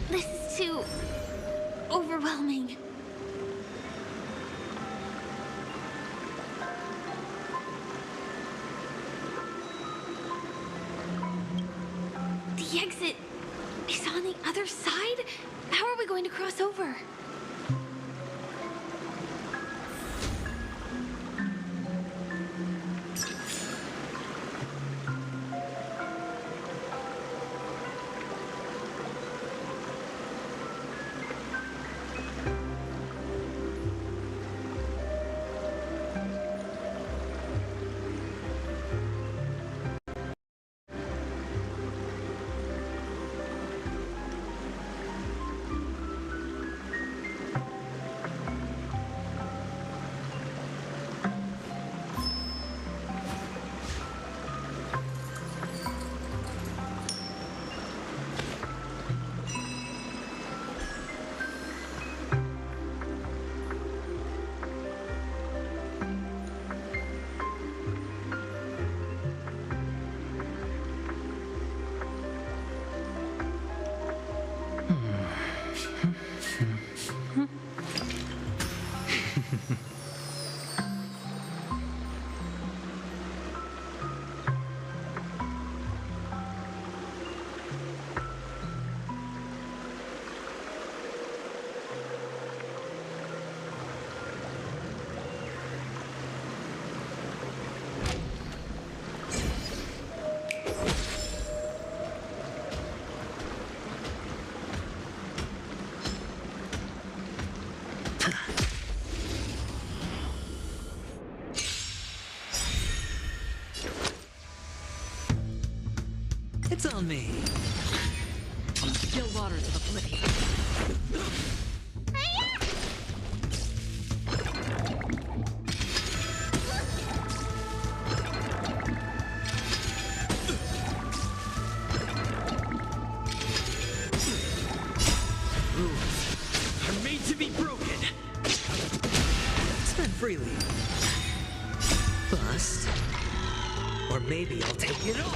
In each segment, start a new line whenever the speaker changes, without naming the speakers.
This is too overwhelming. The exit is on the other side? How are we going to cross over?
It's on me.
Still waters of oblivion.
Rules are made to be broken. Spend freely. Bust. Or maybe I'll take it all.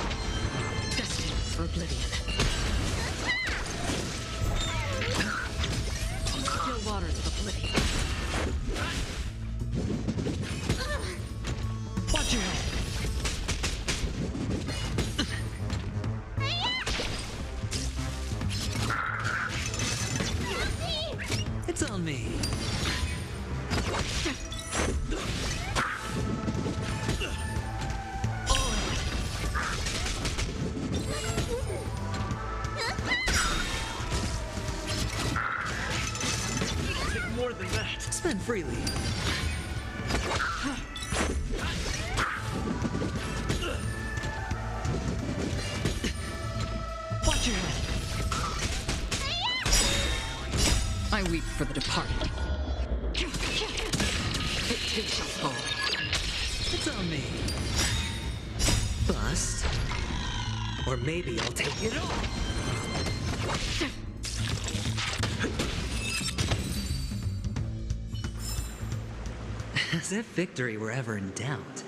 Destined for oblivion. Still waters of oblivion.
Watch your head. It's on me.
More than that.
Spend freely. Watch your head.
I weep for the departed. It too shall fall.
It's on me. Bust. Or maybe I'll take it all. As if victory were ever in doubt.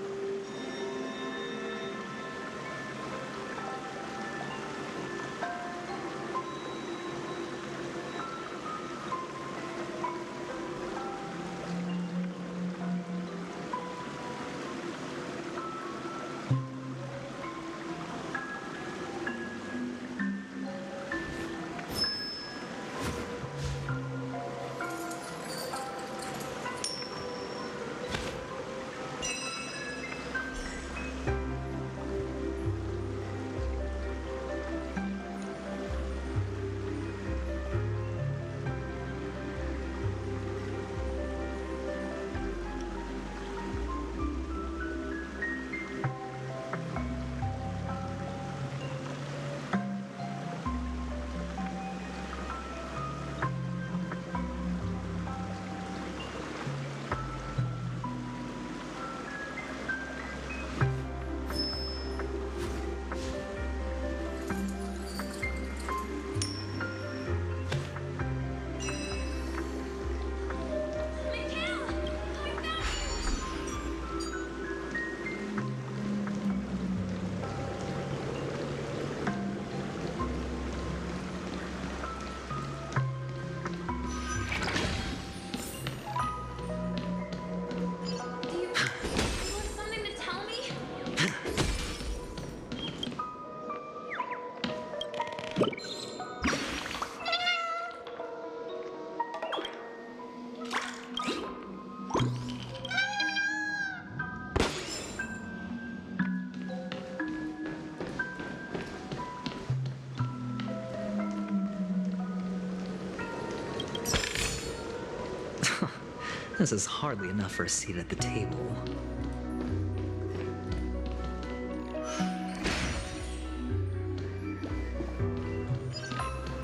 This is hardly enough for a seat at the table.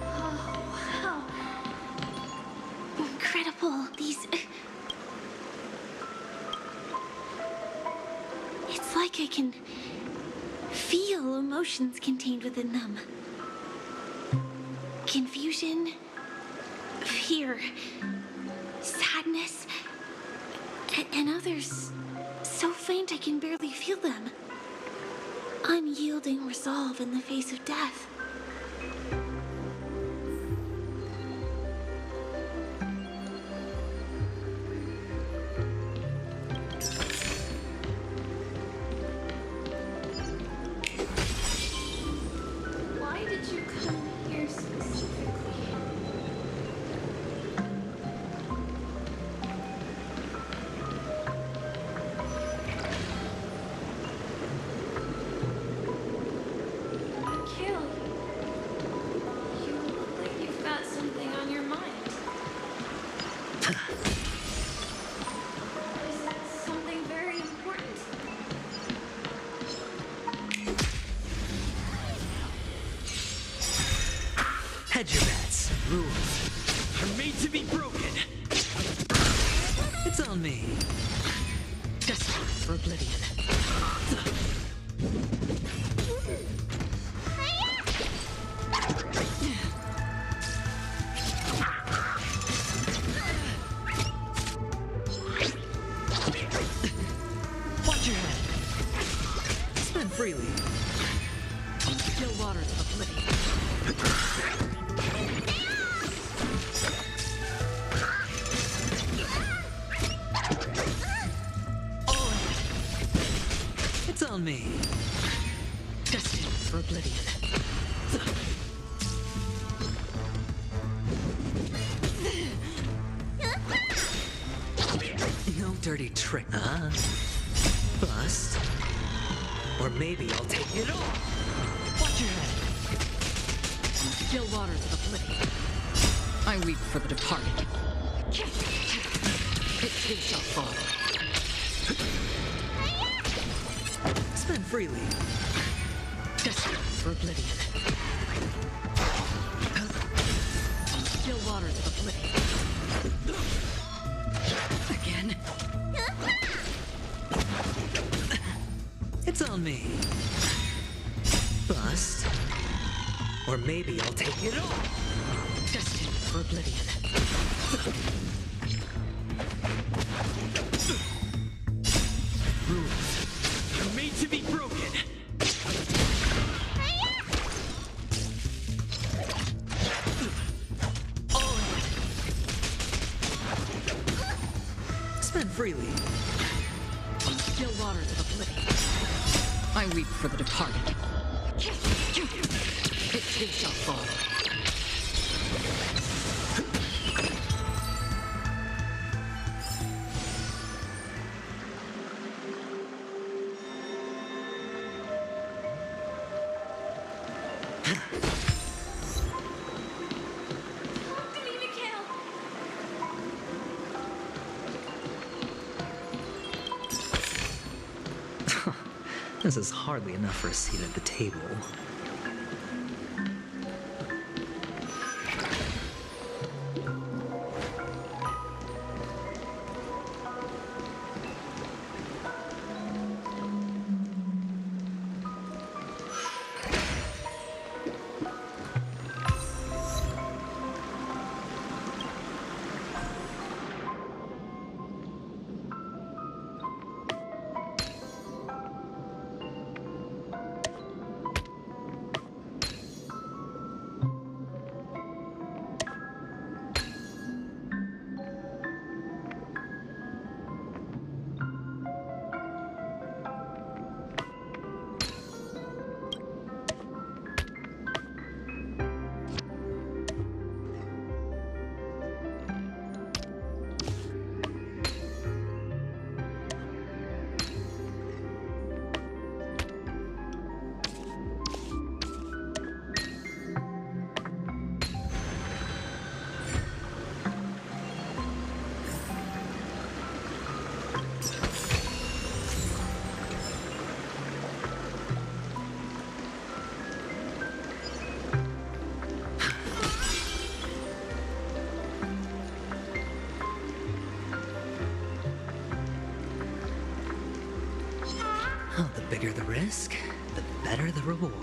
Oh, wow. Incredible. These... It's like I can feel emotions contained within them. Confusion, fear, sadness, and others so faint I can barely feel them. Unyielding resolve in the face of death. Why did you come here specifically? Mikhail, you look like you've got something on your mind. Is it something very important?
Hedge your bets. Rules.
Are made to be broken.
It's on me.
Destined for oblivion.
Watch your head. Spin freely.
Still waters of oblivion.
It's on me.
Destined for oblivion.
No dirty trick, huh? Bust. Or maybe I'll take it all. Watch your head.
Still waters of oblivion. I weep for the departed. It too shall fall.
Spin freely.
Destined for oblivion. Still waters of oblivion. Again.
It's on me. Bust. Or maybe I'll take it all.
Destined for oblivion.
Rules.
Are made to be broken.
Spin freely.
Still waters of oblivion. I weep for the departed. It too shall fall.
Talk to me, Mikhail.
This is hardly enough for a seat at the table. risk, the better the reward.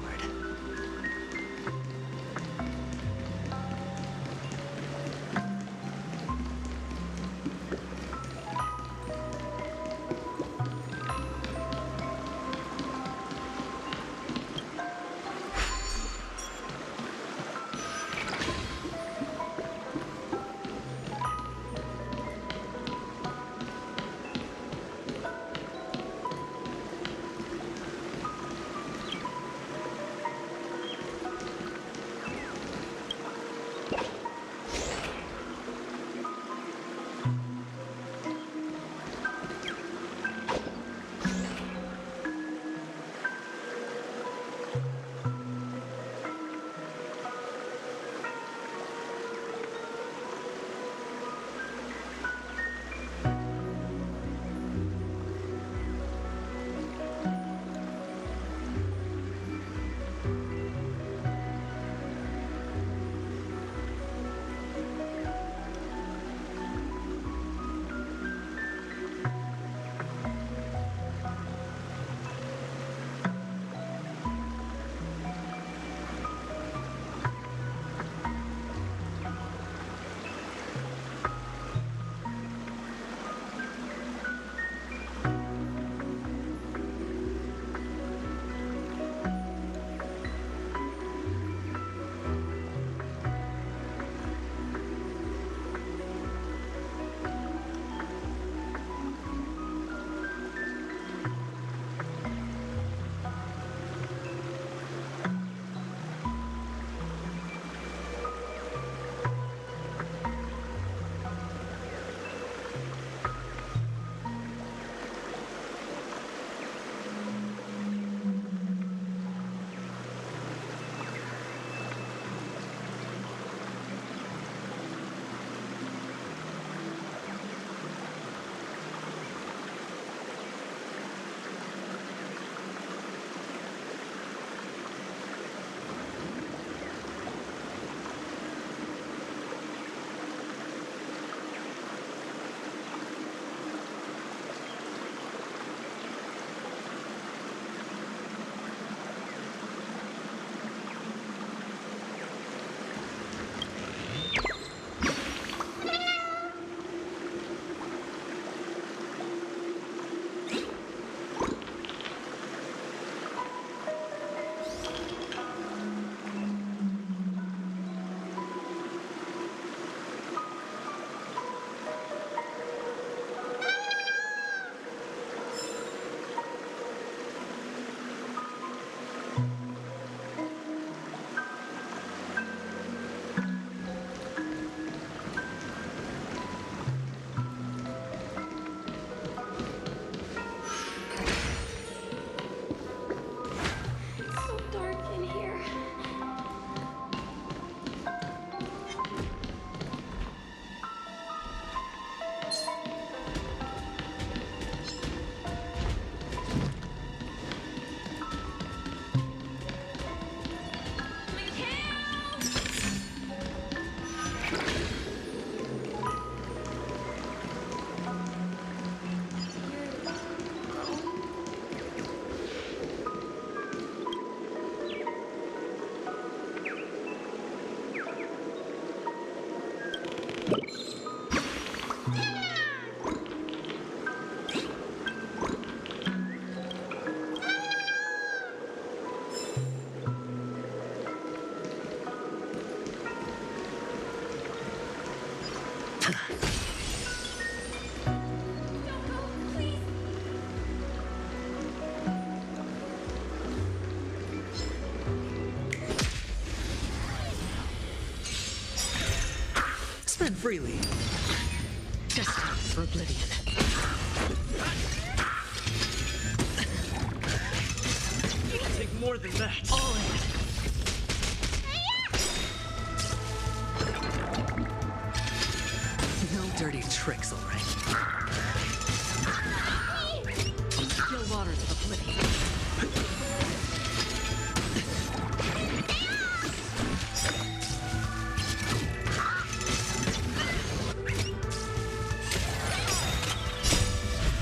So dark in here.
Spend freely.
Destined for oblivion.
It'll take more than that.
All in.
No dirty tricks, all right?
Still waters of oblivion.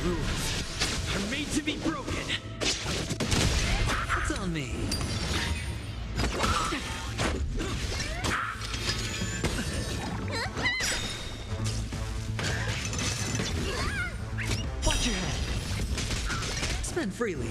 Rules are made to be broken.
on me. Watch your head. Spend freely.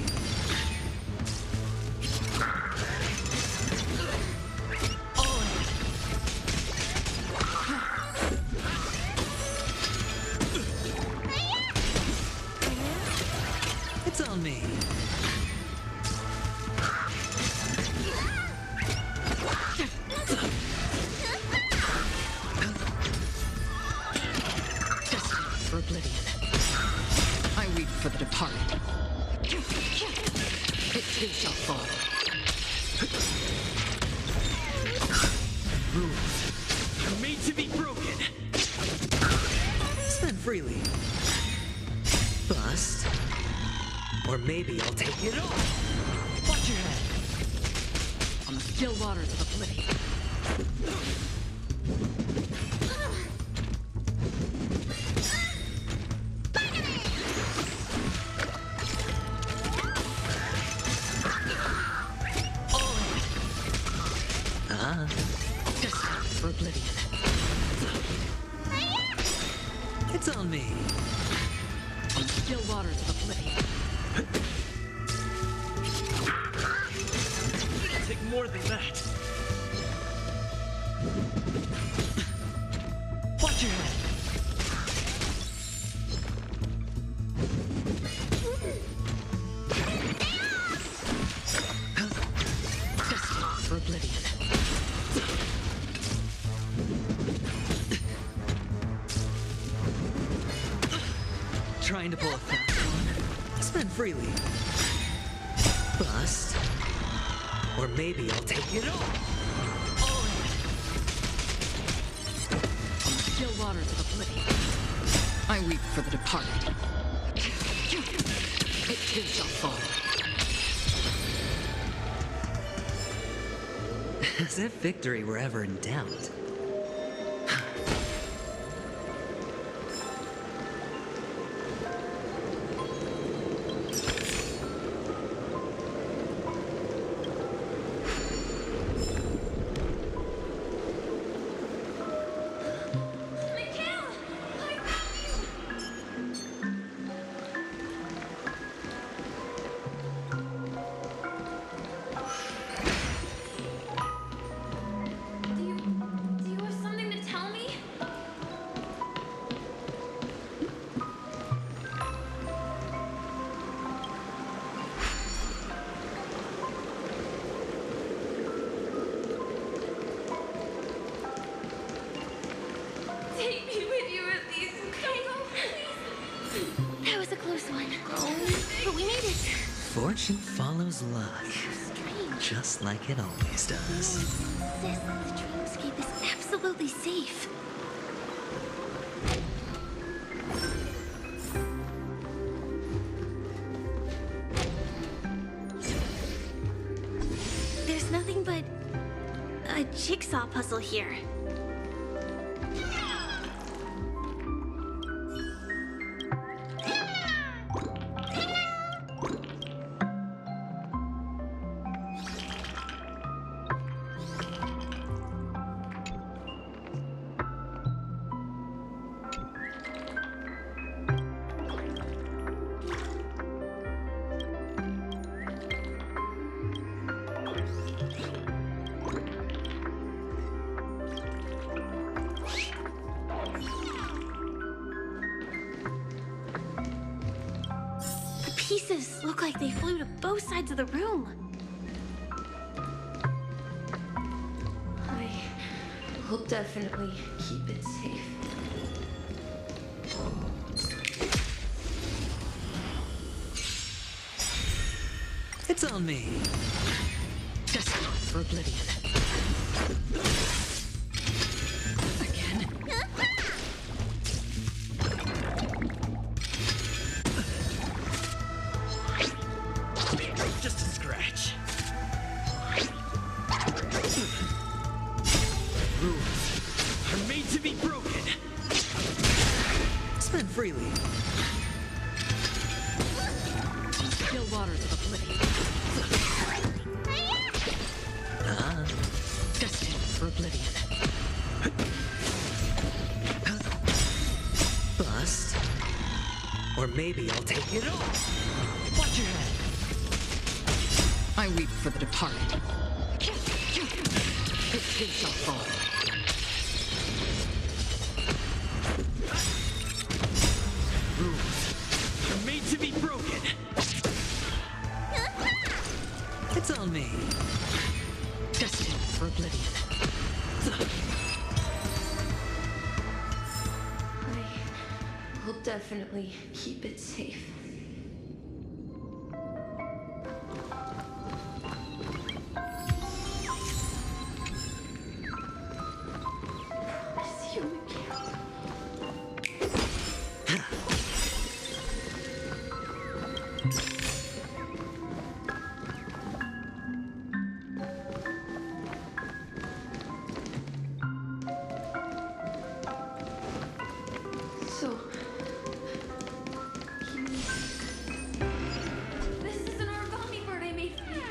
It's on me.
Destined for oblivion. I weep for the departed. It too shall fall.
Rules are made to be broken.
Spend freely. Bust. Or maybe I'll take it all. Watch your head.
On the still waters of oblivion.
Ah,
Destined for oblivion.
it's on me.
On the still waters of oblivion.
It'll take more than that.
Watch your head.
Destined for oblivion.
Trying to pull a fast one. Spend freely. Bust. Or maybe I'll take it all.
On the still waters of oblivion. I weep for the departed. It too shall fall.
As if victory were ever in doubt.
Do you have something to tell me? Take me with you at least. Don't go, please. That was a close one. But we made it.
Fortune follows luck.
Strange.
Just like it always does.
Sis, the dreamscape is absolutely safe. There's nothing but a jigsaw puzzle here. The pieces look like they flew to both sides of the room.
I will definitely keep it safe.
It's on me.
Destined for oblivion. Again.
Just a scratch. Rules are made to be broken.
Spend freely.
On the still waters of oblivion.
maybe I'll take it all. Watch your head.
I weep for the departed. It too shall fall.
Rules are made to be broken.
It's on me.
Destined for oblivion.
I will definitely keep it safe. Promise you, Miguel. So, this is an origami bird I made for you.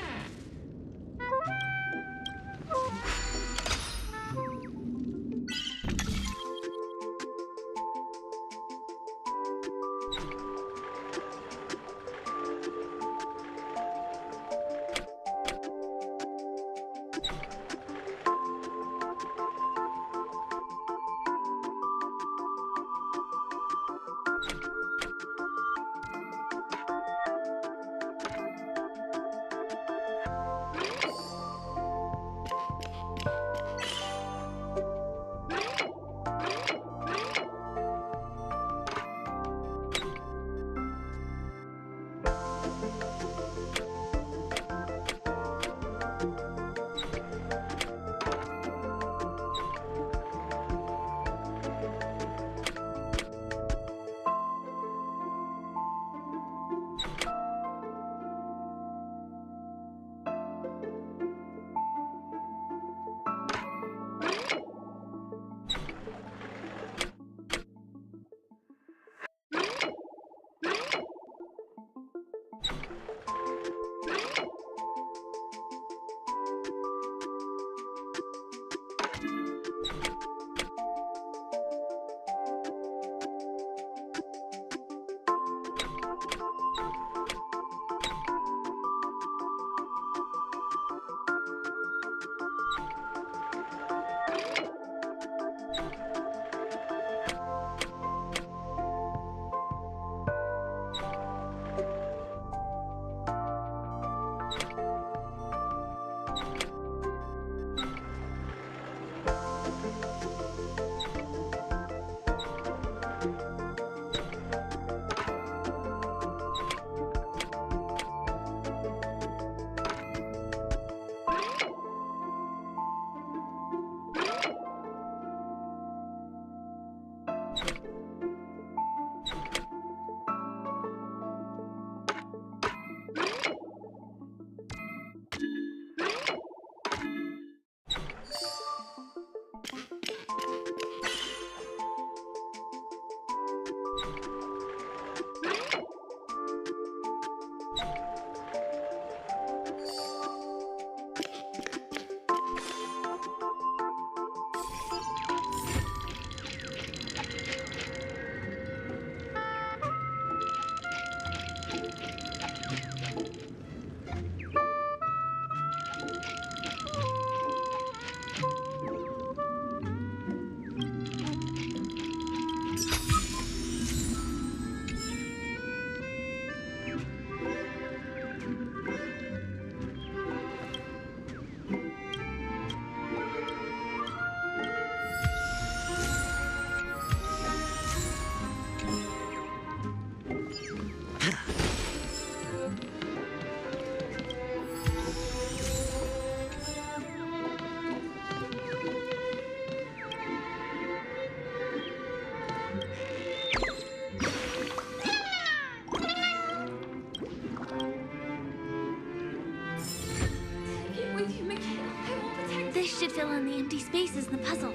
This should fill in the empty spaces in the puzzle.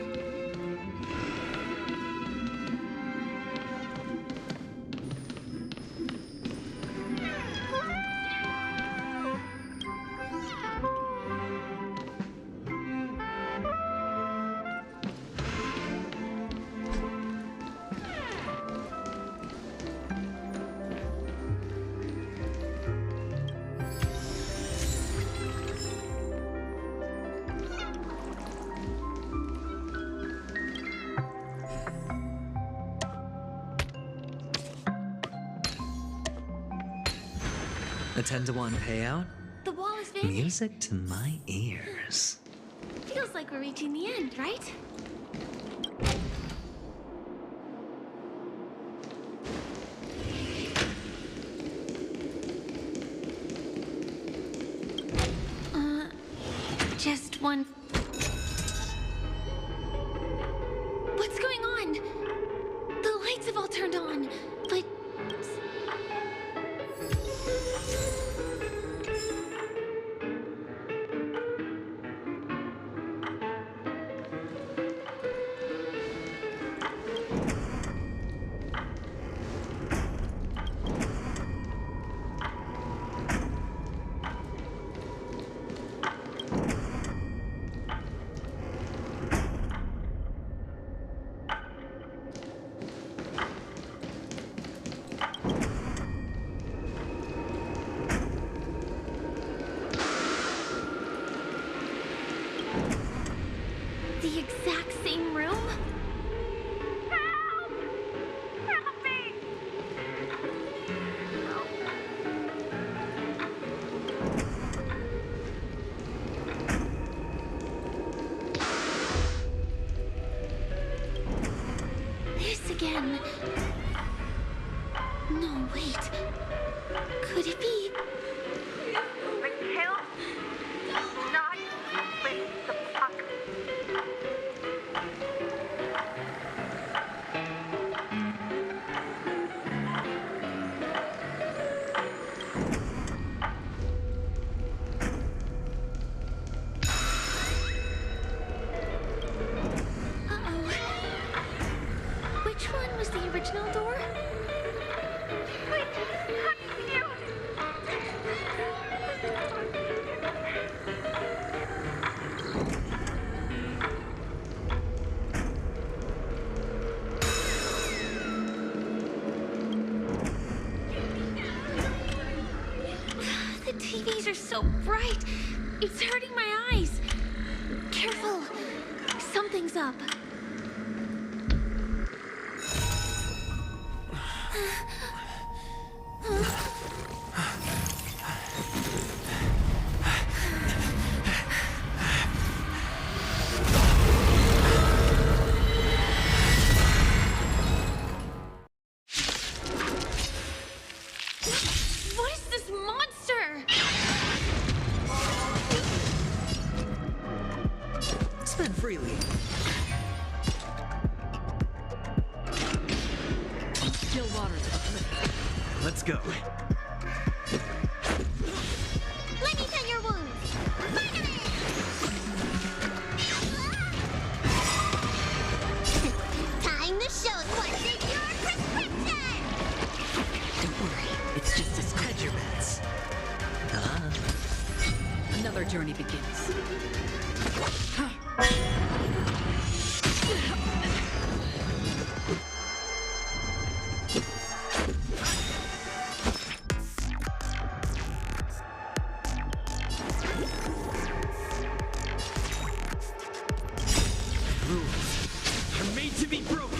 A 10-to-1 payout?
The wall is vanished.
Music to my ears.
Feels like we're reaching the end, right? Just one. What's going on? The lights have all turned on, but. The exact same room? Help! Help me! This again. No, wait. Could it be?
The kill? Not with the puck.
Uh-oh. Which one was the original door?
Wait,
The TVs are so bright. It's hurting my eyes. Careful. Something's up. What is this monster?
Spend freely.
Still waters of oblivion.
Let's go.
Let me tend your wounds. Finally! Time to show what's in your prescription!
Don't worry, it's just as
Hedge your bets. Ah,
another journey begins.
Rules are made to be broken.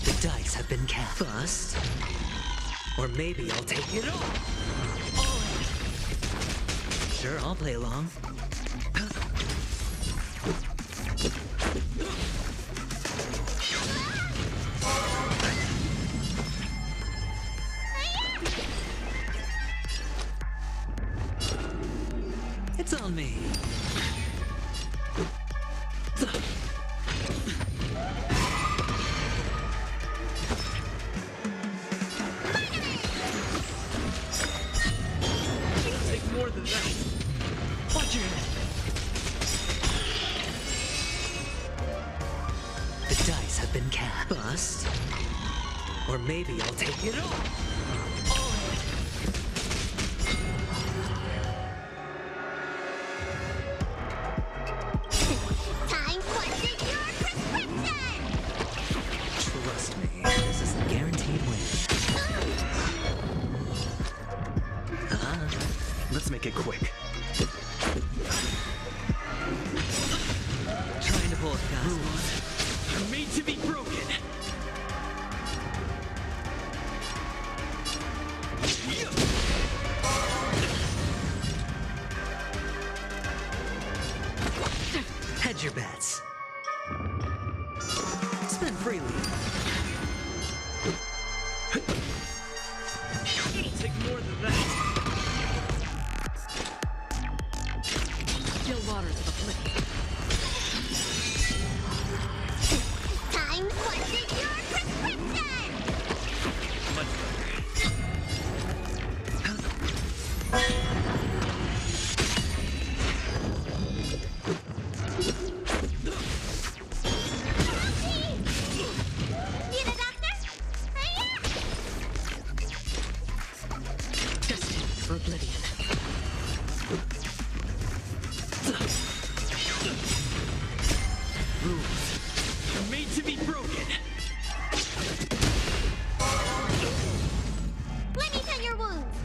the dice have been cast. Bust. Or maybe I'll take it all. Sure, I'll play along. It's on me.
Take more than that. Watch your head.
The dice have been cast. Bust. Or maybe I'll take it all.
Time what's in your prescription!
Trust me, this is a guaranteed win.
Let's make it quick.
freely.
It'll take more than that.
Still waters of oblivion.
Time to take your prescription!
Much better.
Need a doctor? Hiya!
Destined for oblivion.
Rules are made to be broken.
Let me tend your wounds.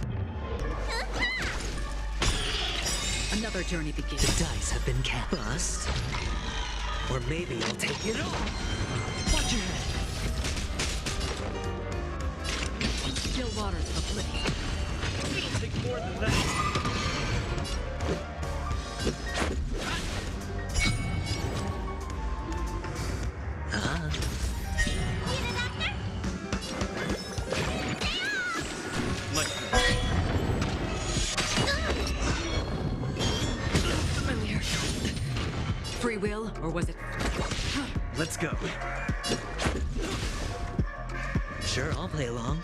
Another journey
The
begins.
dice have been cast. Bust. Or maybe I'll take it all. Watch your head.
Still waters of oblivion.
It'll take more than that.
Need a doctor?
Much better.
Familiar. Free will, or was it?
Let's go.
Sure, I'll play along.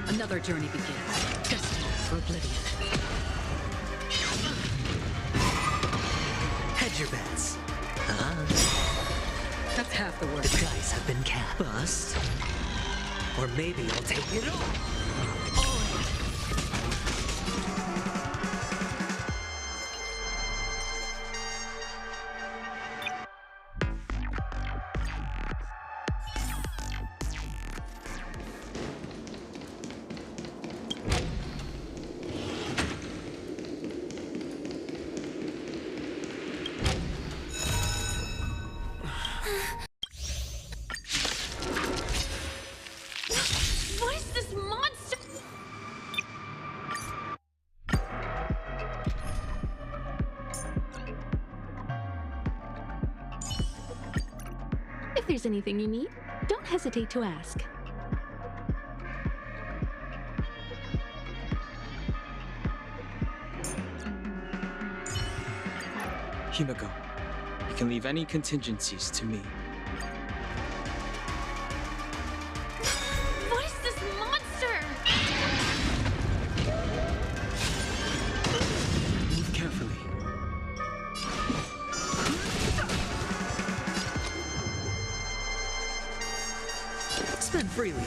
Another journey begins. Destined for oblivion.
Hedge your bets.
That's half the work.
The dice have been cast. Bust. Or maybe I'll take it all.
What is this monster?
If there's anything you need, don't hesitate to ask.
Himiko, you can leave any contingencies to me.
What is this monster?
Move carefully.
Spend freely.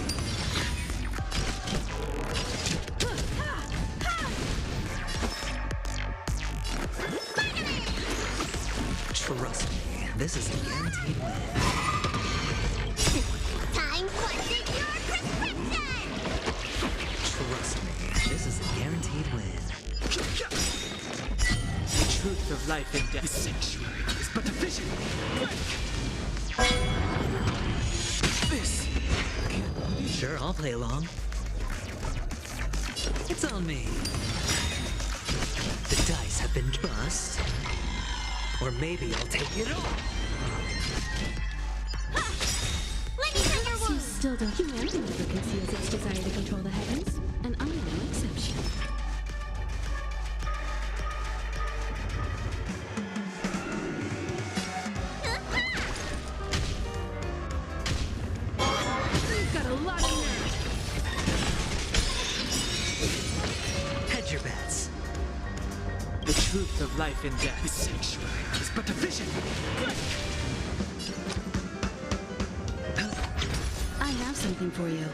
Trust me, this is a guaranteed win.
Time to take your prescription!
Trust me, this is a guaranteed win.
The truth of life and death. The sanctuary is but a vision. This can't be.
Sure, I'll play along. It's on me. The dice have been bust. Or maybe I'll take it all.
Let me tend your
You
wounds.
still don't. Humanity never conceals its desire to control the heavens, and I am no exception.
You've got a lot of nerve.
Hedge your bets.
The truth of life and death. The sanctuary is but a vision.
I have something for you.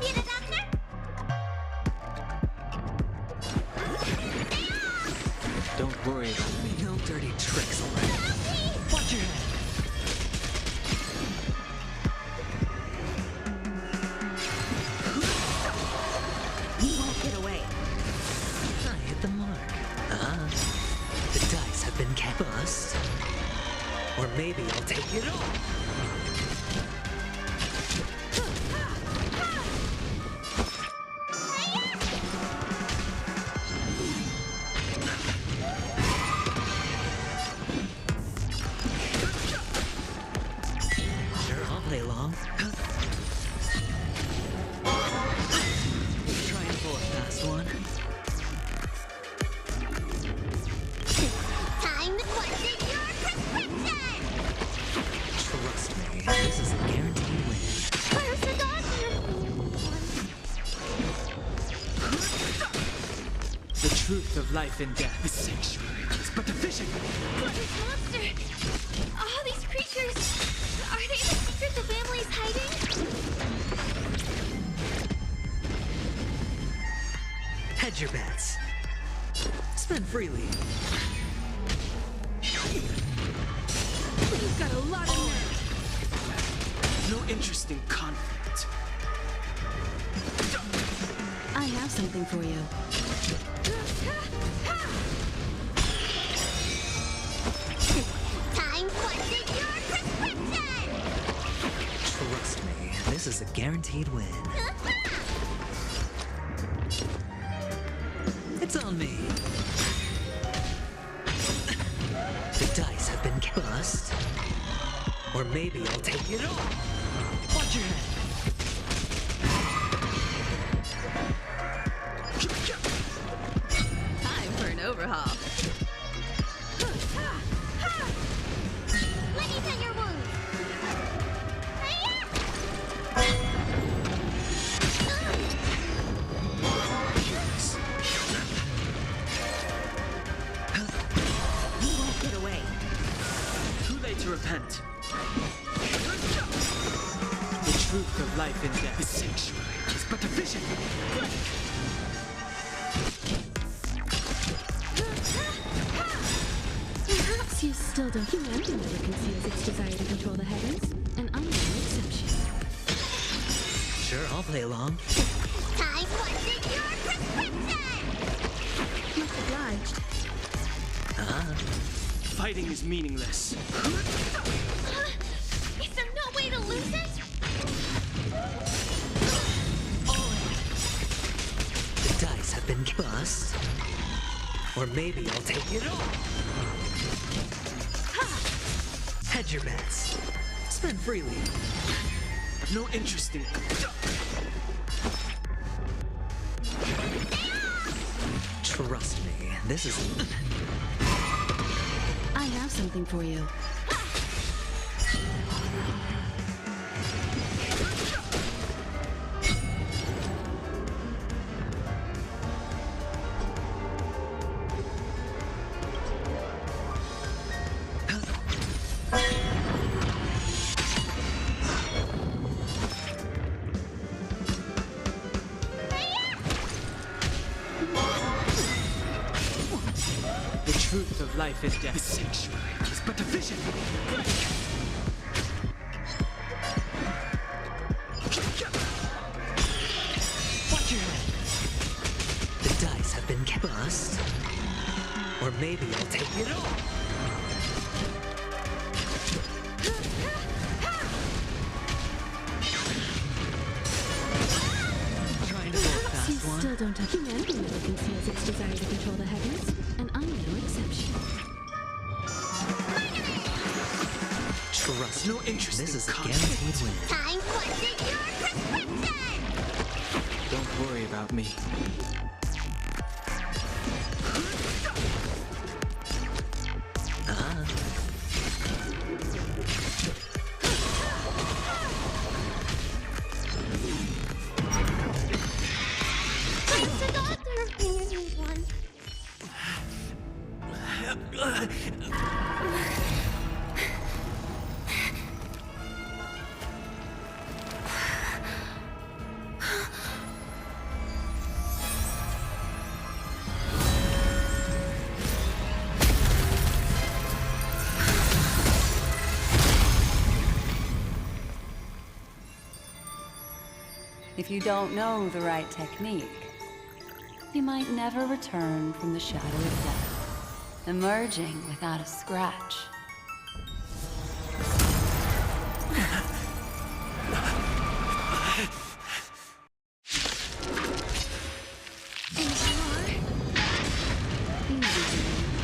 Need a doctor?
Don't worry about me.
No dirty tricks already. Watch your head.
You won't get away.
I hit the mark. The dice have been cast. Bust. Or maybe I'll take it all.
life and death. The sanctuary is but a vision.
This monster! All these creatures! Are they the secret the family's hiding?
Hedge your bets. Spend freely.
You've got a lot of nerve.
No interest in conflict.
I have something for you.
Time for your prescription!
Trust me, this is a guaranteed win. It's on me. The dice have been bust. Or maybe I'll take it all. Watch your head.
Time for an overhaul.
Let me tend your wounds!
You won't get away.
Too late to repent. The truth of life and death. The sanctuary is but a vision.
Perhaps you still don't. Humanity never conceals its desire to control the heavens, and I'm no exception.
Sure, I'll play along.
Time for your prescription!
Much obliged.
Fighting is meaningless.
Is there no way to lose it?
The dice have been bust. Or maybe I'll take it all. Hedge your bets. Spend freely.
No interest in.
Trust me, this is.
I have something for you.
The truth of life and death. The sanctuary is but a vision.
Watch your head. The dice have been bust. Or maybe I'll take it all. Trying to go a
You
fast one.
still don't have. Humanity never conceals its desire to control the heavens, and I'm no exception.
Trust
No interest
This
in
is a
conflict.
guaranteed win.
Time for your prescription!
Don't worry about me.
It's the doctor! You need one.
If you don't know the right technique, you might never return from the shadow of death, emerging without a scratch.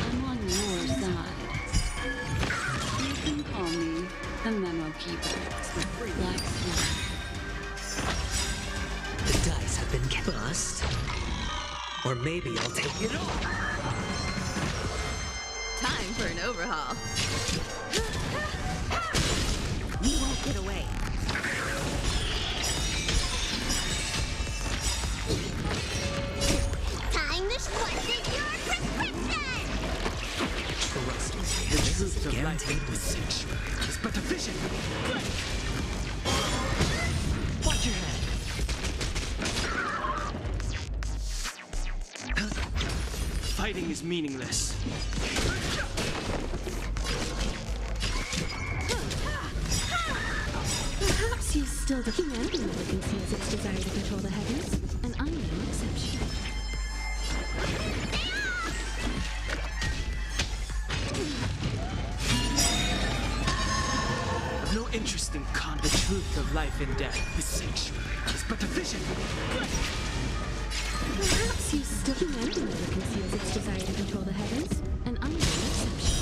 I'm on your side. You can call me the Memo Keeper. Black Swan.
The dice have been bust. Or maybe I'll take it all.
Time for an overhaul. You won't get away.
Time to squash your prescription!
is a
truth of life
guaranteed
in
win.
this sanctuary is but a vision. Watch your head. Fighting is meaningless.
Perhaps you still do. Humanity never conceals its desire to control the heavens, and I'm no exception.
I've no interest in the truth of life and death. This sanctuary is but a vision.
Perhaps you still. Humanity never conceals its desire to control the heavens, and I'm no exception.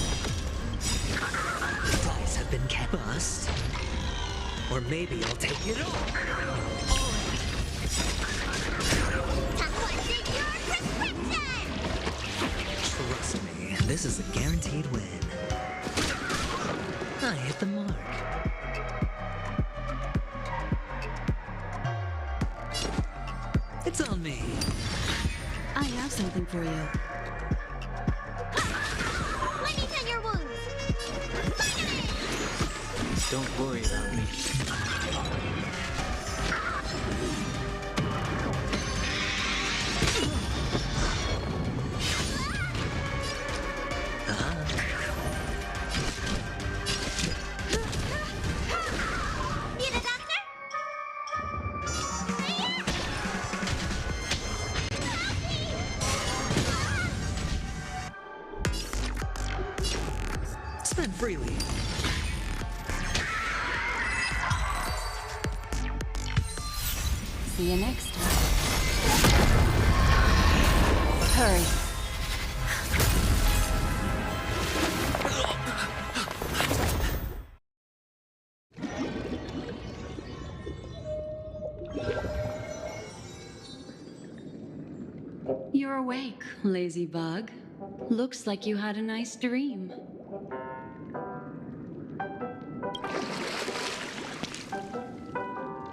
The dice have been kept. Bust. Or maybe I'll take it all. Trust me, this is a guaranteed win. I hit the mark. It's on me.
I have something for you.
Let me tend your wounds.
Don't worry about me.
Need a doctor?
Spend freely.
See you next time. Hurry. You're awake, lazy bug. Looks like you had a nice dream.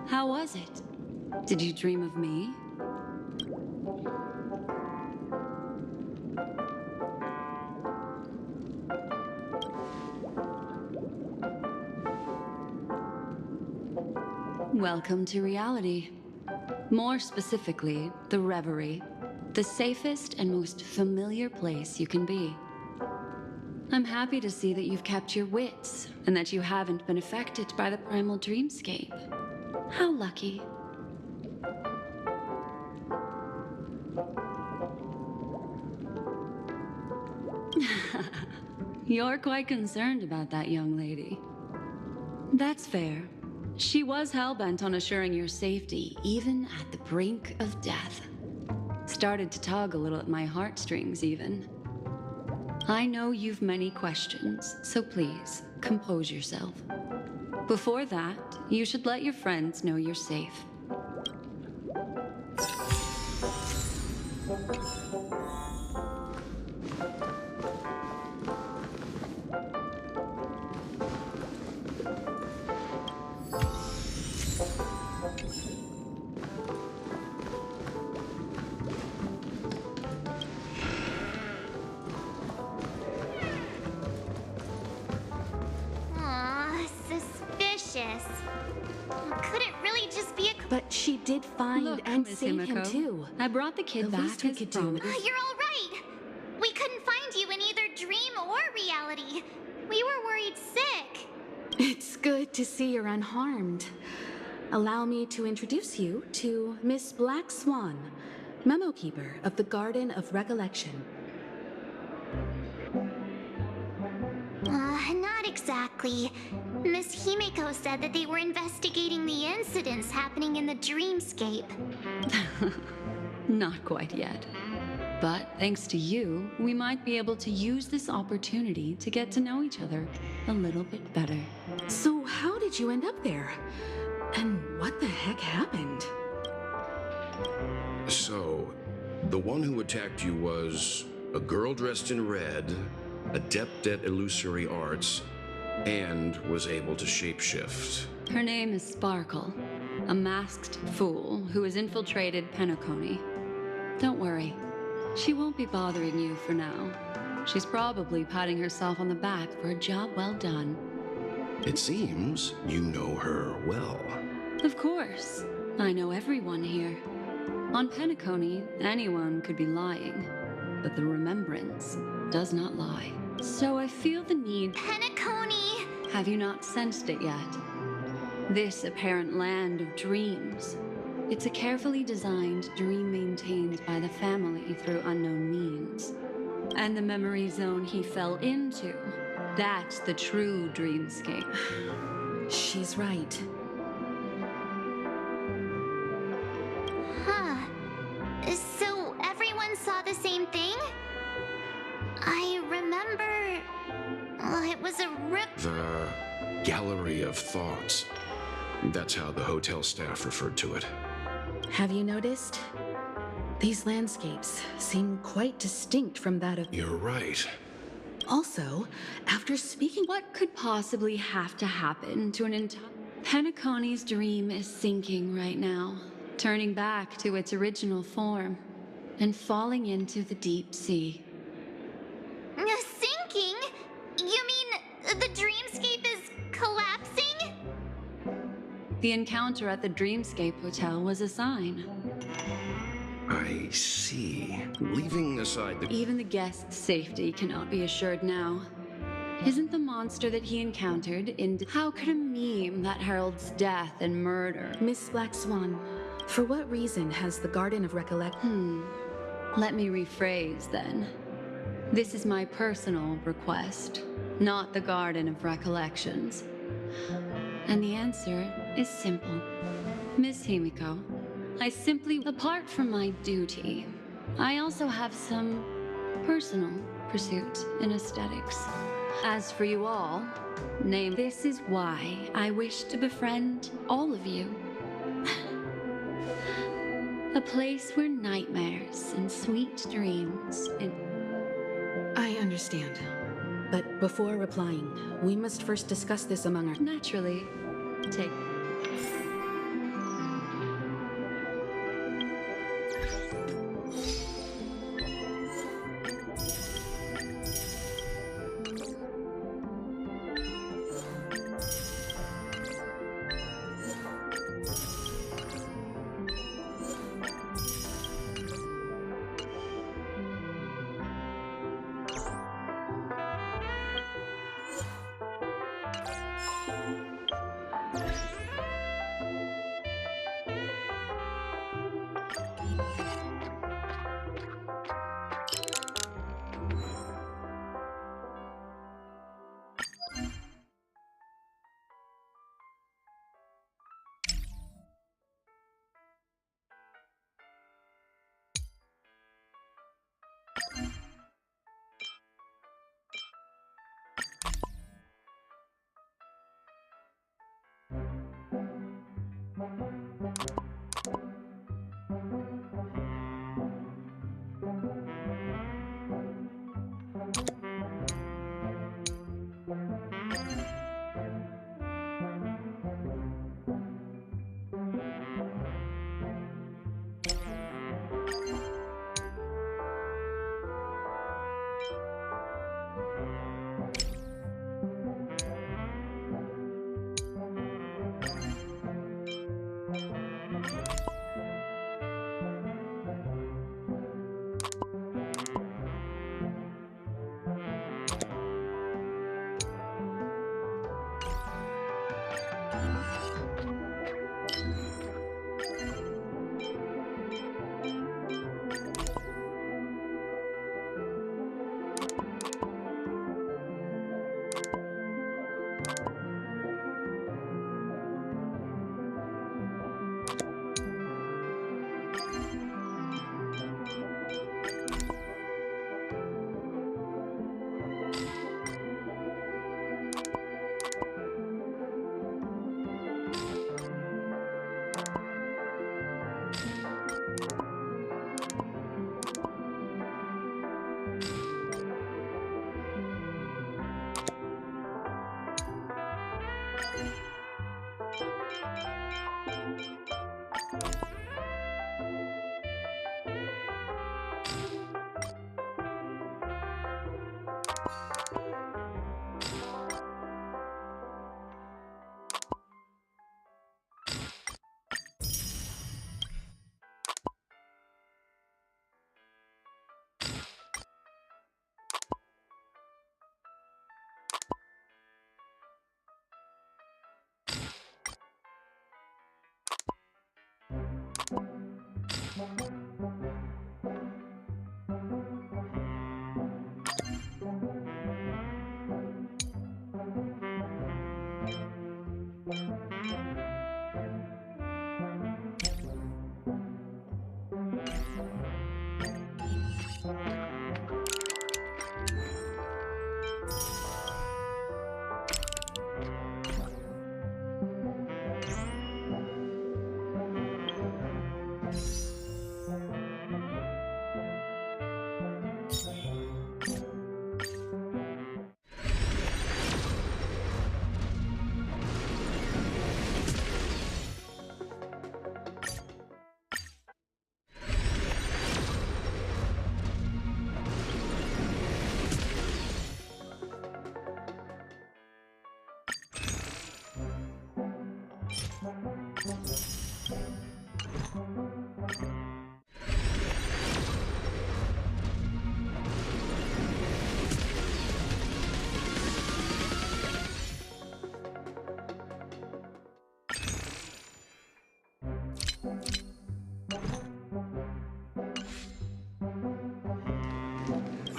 How was it? Did you dream of me? Welcome to reality. More specifically, the Reverie. The safest and most familiar place you can be. I'm happy to see that you've kept your wits and that you haven't been affected by the primal dreamscape. How lucky. You're quite concerned about that young lady. That's fair. She was hell-bent on assuring your safety, even at the brink of death. Started to tug a little at my heartstrings, even. I know you've many questions, so please, compose yourself. Before that, you should let your friends know you're safe.
Aw, suspicious. Could it really just be a...
But she did find
Look,
and
Miss
save him
Himiko,
too.
I brought the kid
The
back
least we
as
could do
promised.
You're all right. We couldn't find you in either dream or reality. We were worried sick.
It's good to see you're unharmed. Allow me to introduce you to Miss Black Swan, Memo Keeper of the Garden of Recollection.
Not exactly. Miss Himiko said that they were investigating the incidents happening in the dreamscape.
Not quite yet. But thanks to you, we might be able to use this opportunity to get to know each other a little bit better.
So how did you end up there? And what the heck happened?
So, the one who attacked you was a girl dressed in red, adept at illusory arts, and was able to shapeshift.
Her name is Sparkle, a masked fool who has infiltrated Penacony. Don't worry, she won't be bothering you for now. She's probably patting herself on the back for a job well done.
It seems you know her well.
Of course. I know everyone here. On Penacony, anyone could be lying, but the remembrance does not lie. So I feel the need.
Penacony!
Have you not sensed it yet? This apparent land of dreams. It's a carefully designed dream maintained by the family through unknown means. And the memory zone he fell into, that's the true dreamscape.
She's right.
Huh. So everyone saw the same thing? I remember... it was a rip...
The Gallery of Thoughts. That's how the hotel staff referred to it.
Have you noticed? These landscapes seem quite distinct from that of...
You're right.
Also, after speaking...
What could possibly have to happen to an entire... Penacony's dream is sinking right now, turning back to its original form, and falling into the deep sea.
Sinking? You mean the dreamscape is collapsing?
The encounter at the Dreamscape Hotel was a sign.
I see. Leaving aside the...
Even the guest's safety cannot be assured now. Isn't the monster that he encountered in... How could a meme that heralds death and murder...
Miss Black Swan, for what reason has the Garden of Recollection...
Let me rephrase, then. This is my personal request, not the Garden of Recollections. And the answer is simple. Miss Himiko, I simply... Apart from my duty, I also have some personal pursuit in aesthetics. As for you all, this is why I wish to befriend all of you. A place where nightmares and sweet dreams
I understand. But before replying, we must first discuss this among our...
Naturally, take...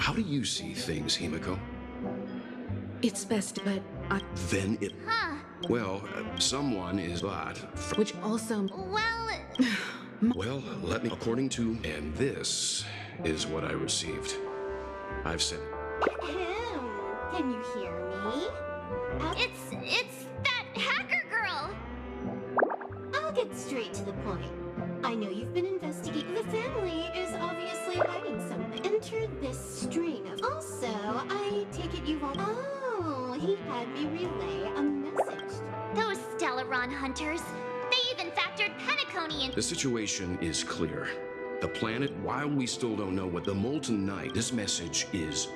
How do you see things, Himiko?
It's best, but
Then it...
Huh.
Well, someone is but...
which also...
Well,
Well, let me... According to... And this is what I received. I've sent...
Can you hear me?
it's that hacker girl.
I'll get straight to the point. I know you've been investigating. The family is obviously hiding something. Enter this string of... Also, I take it you've all... Oh, he had me relay a message.
Those Stellaron hunters. They even factored Penacony in.
The situation is clear. The planet, while we still don't know what the Molten Knight, this message is...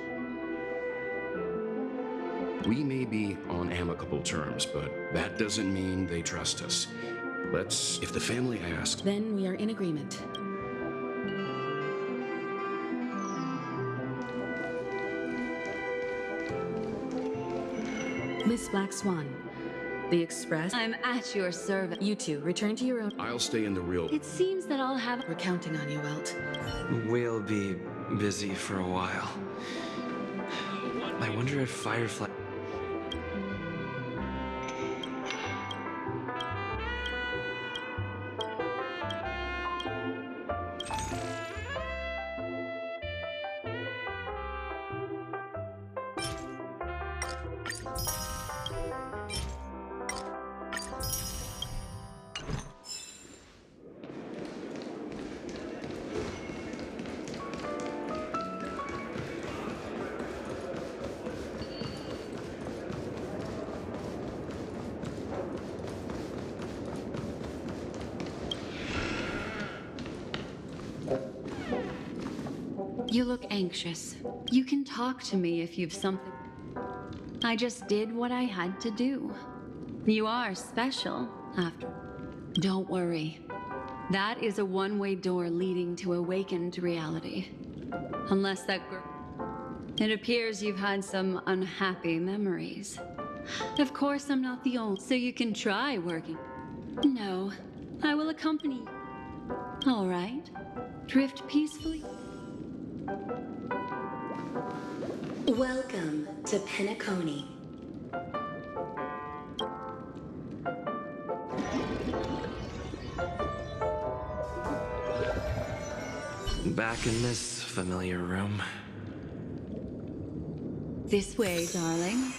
We may be on amicable terms, but that doesn't mean they trust us. If the family asks...
Then we are in agreement. Miss Black Swan, the Express...
I'm at your service.
You two, return to your own...
I'll stay in the real...
It seems that I'll have...
We're counting on you, Welt.
We'll be busy for a while. I wonder if Firefly...
You look anxious. You can talk to me if you've something... I just did what I had to do. You are special, after... Don't worry. That is a one-way door leading to awakened reality. Unless that girl... It appears you've had some unhappy memories. Of course, I'm not the only... So you can try working. No, I will accompany you. All right. Drift peacefully.
Welcome to Penacony.
Back in this familiar room.
This way, darling.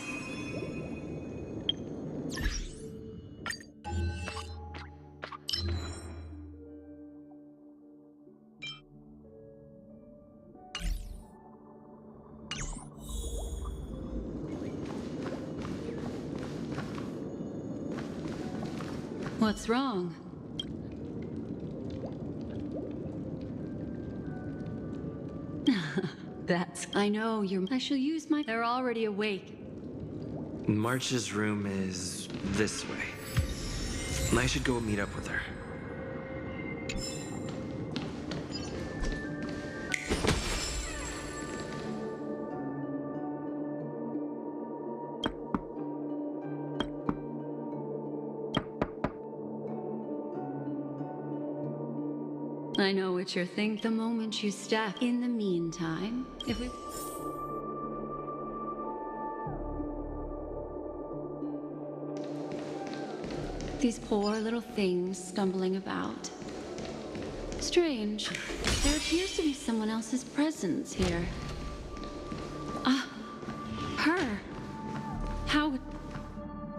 What's wrong? I know you're... I shall use my... They're already awake.
March's room is this way. I should go meet up with her.
I know what you're thinking the moment you step. In the meantime, if we... These poor little things stumbling about. Strange. There appears to be someone else's presence here. Ah, her. How...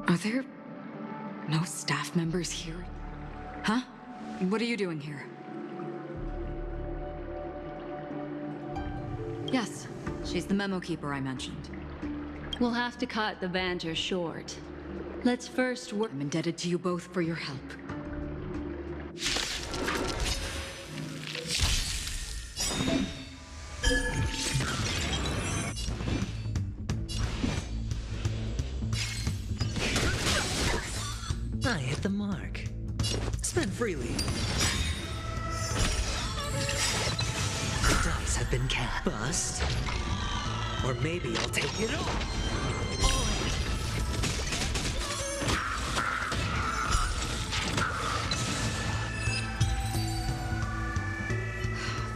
Are there no staff members here? Huh? What are you doing here? Yes, she's the memo keeper I mentioned.
We'll have to cut the banter short. Let's first work...
I'm indebted to you both for your help.
I hit the mark. Spend freely. The dice have been cast. Bust. Or maybe I'll take it all.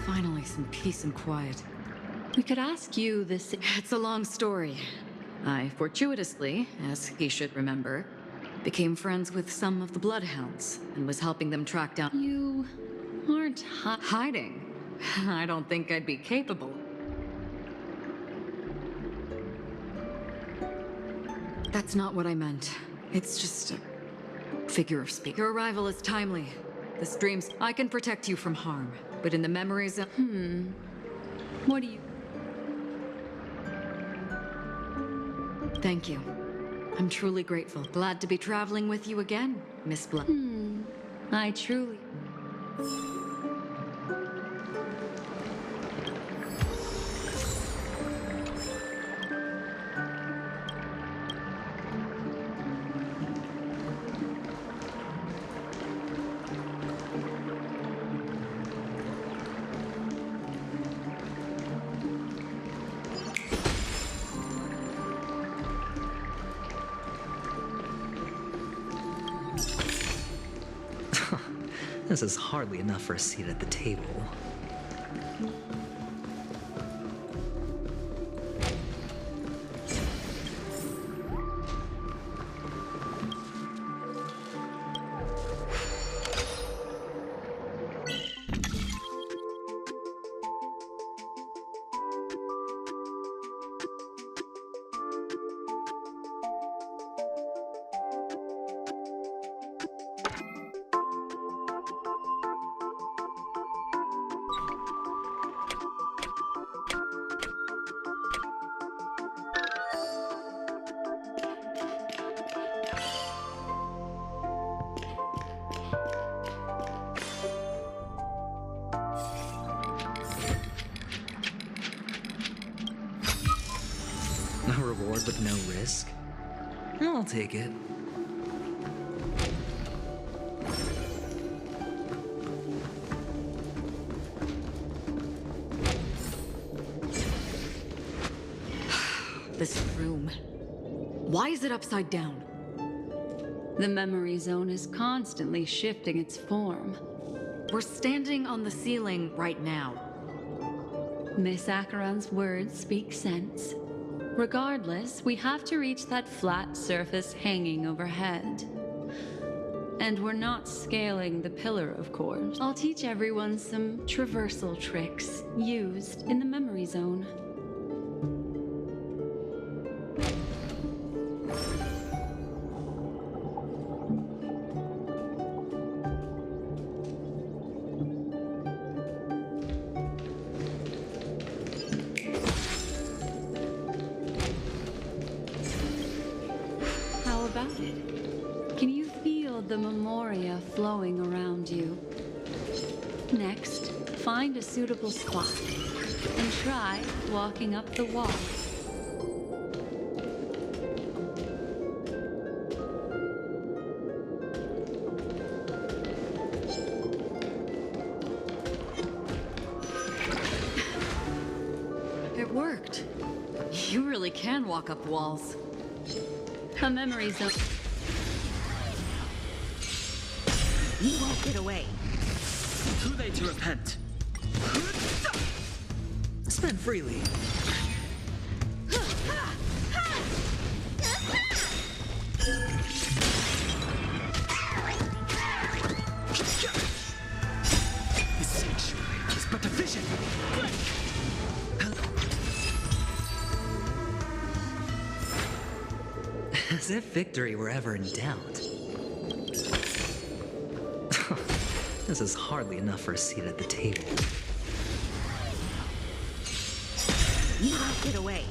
Finally, some peace and quiet.
We could ask you this.
It's a long story. I fortuitously, as he should remember, became friends with some of the Bloodhounds and was helping them track down.
You aren't
Hiding? I don't think I'd be capable. That's not what I meant. It's just a figure of speech. Your arrival is timely. The streams, I can protect you from harm, but in the memories of...
What do you...
Thank you. I'm truly grateful. Glad to be traveling with you again, Miss Blood.
I truly...
This is hardly enough for a seat at the table. A reward with no risk? I'll take it.
This room. Why is it upside down?
The memory zone is constantly shifting its form.
We're standing on the ceiling right now.
Miss Acheron's words speak sense. Regardless, we have to reach that flat surface hanging overhead. And we're not scaling the pillar, of course. I'll teach everyone some traversal tricks used in the memory zone. How about it? Can you feel the memoria flowing around you? Next, find a suitable spot and try walking up the wall.
It worked. You really can walk up walls.
A memory zone.
You won't get away.
Too late to repent.
Spend freely.
His sanctuary is but a vision.
As if victory were ever in doubt. This is hardly enough for a seat at the table.
You won't get away.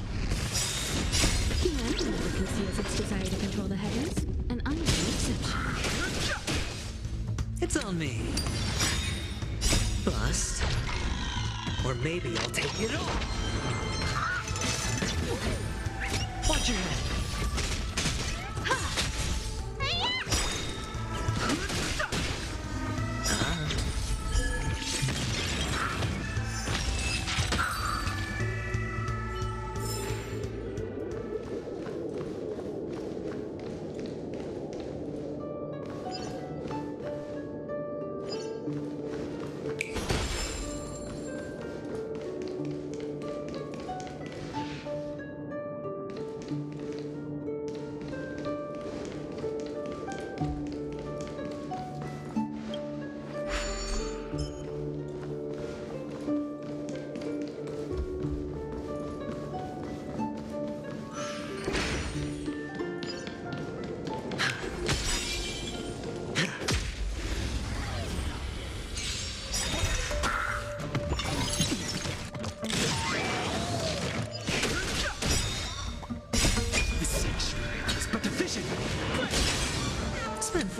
Humanity never conceals its desire to control the heavens, and I'm no exception.
It's on me. Bust. Or maybe I'll take it all. Watch your head.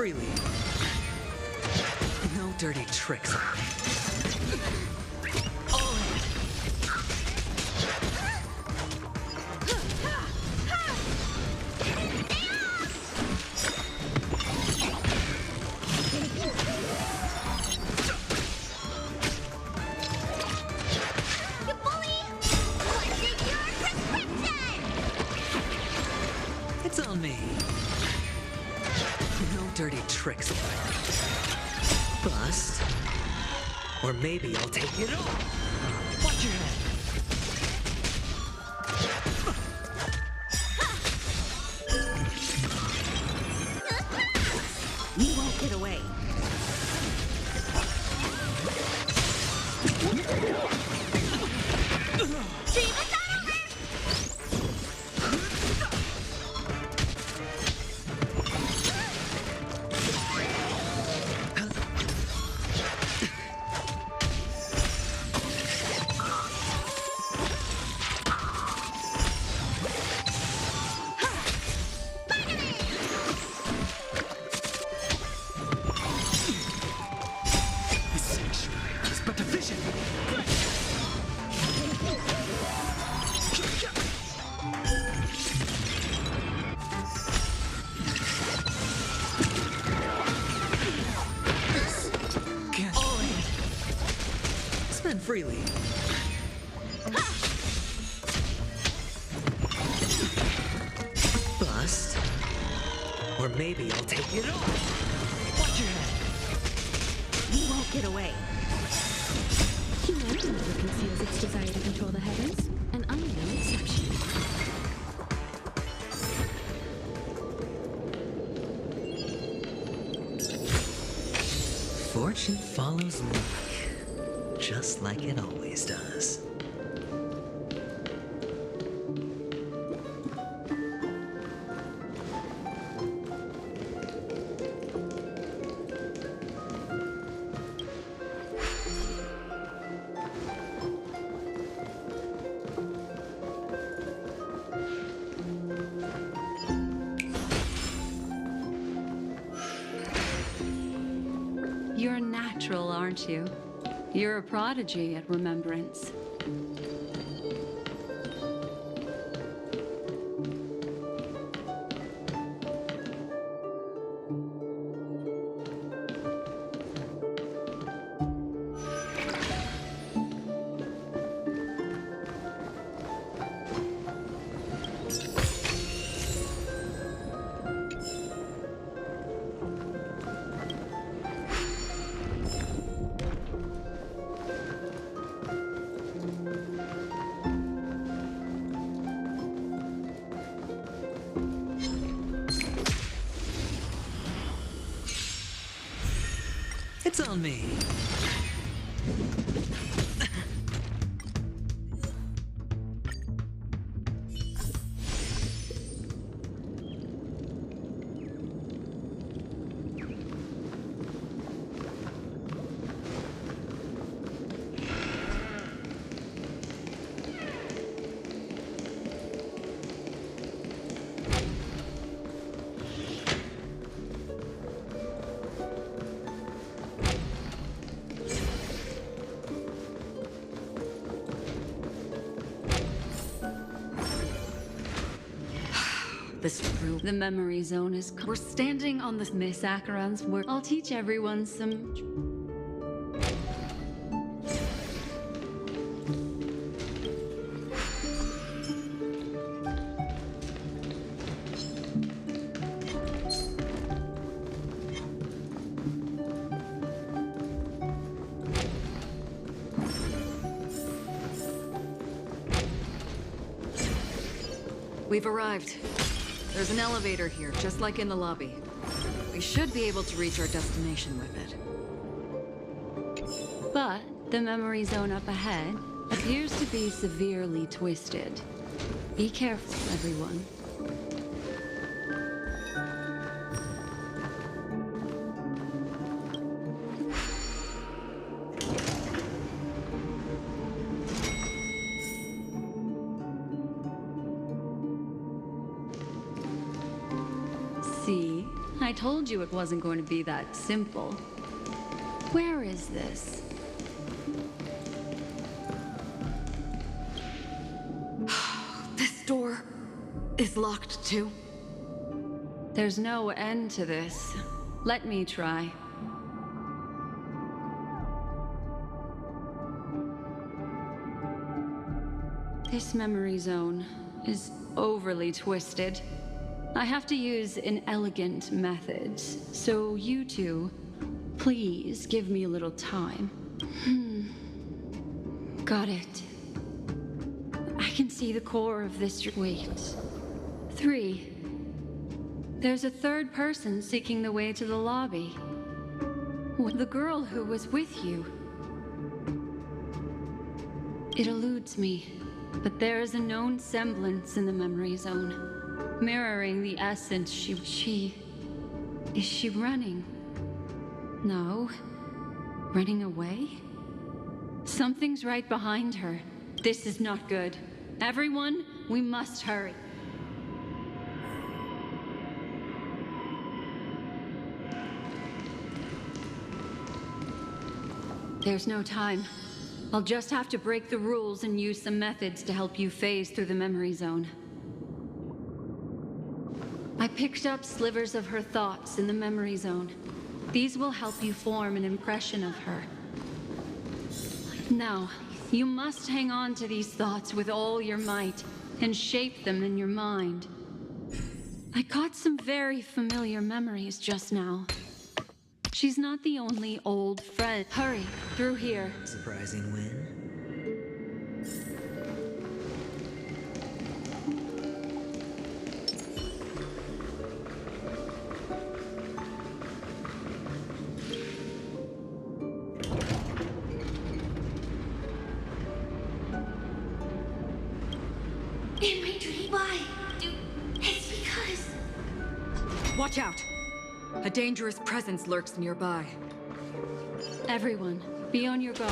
freely. No dirty tricks. All in.
You bully! What's in your prescription?
It's on me. No dirty tricks. Bust. Or maybe I'll take it all. Watch your head.
You won't get away.
Dream is not over!
The sanctuary is but a vision. Can't.
All in. Spend freely. Bust. Or maybe I'll take it all. Watch your head.
You won't get away.
Humanity never conceals its desire to control the heavens, and I am no exception.
Fortune follows luck, just like it always does.
You're natural, aren't you? You're a prodigy at remembrance.
It's on me.
This room.
The memory zone is...
We're standing on the...
Miss Acheron's work. I'll teach everyone some...
We've arrived. There's an elevator here, just like in the lobby. We should be able to reach our destination with it.
But the memory zone up ahead appears to be severely twisted. Be careful, everyone. See? I I told you it wasn't going to be that simple. Where is this?
This door is locked too.
There's no end to this. Let me try. This memory zone is overly twisted. I have to use an elegant method, so you two, please give me a little time. Got it. I can see the core of this. Wait. 3. There's a third person seeking the way to the lobby. The girl who was with you. It eludes me, but there is a known semblance in the memory zone, mirroring the essence she... Is she running? No. Running away? Something's right behind her. This is not good. Everyone, we must hurry. There's no time. I'll just have to break the rules and use some methods to help you phase through the memory zone. I picked up slivers of her thoughts in the memory zone. These will help you form an impression of her. Now, you must hang on to these thoughts with all your might and shape them in your mind. I caught some very familiar memories just now. She's not the only old friend. Hurry, through here.
Surprising win.
In my dream, why? It's because...
Watch out! A dangerous presence lurks nearby.
Everyone, be on your guard.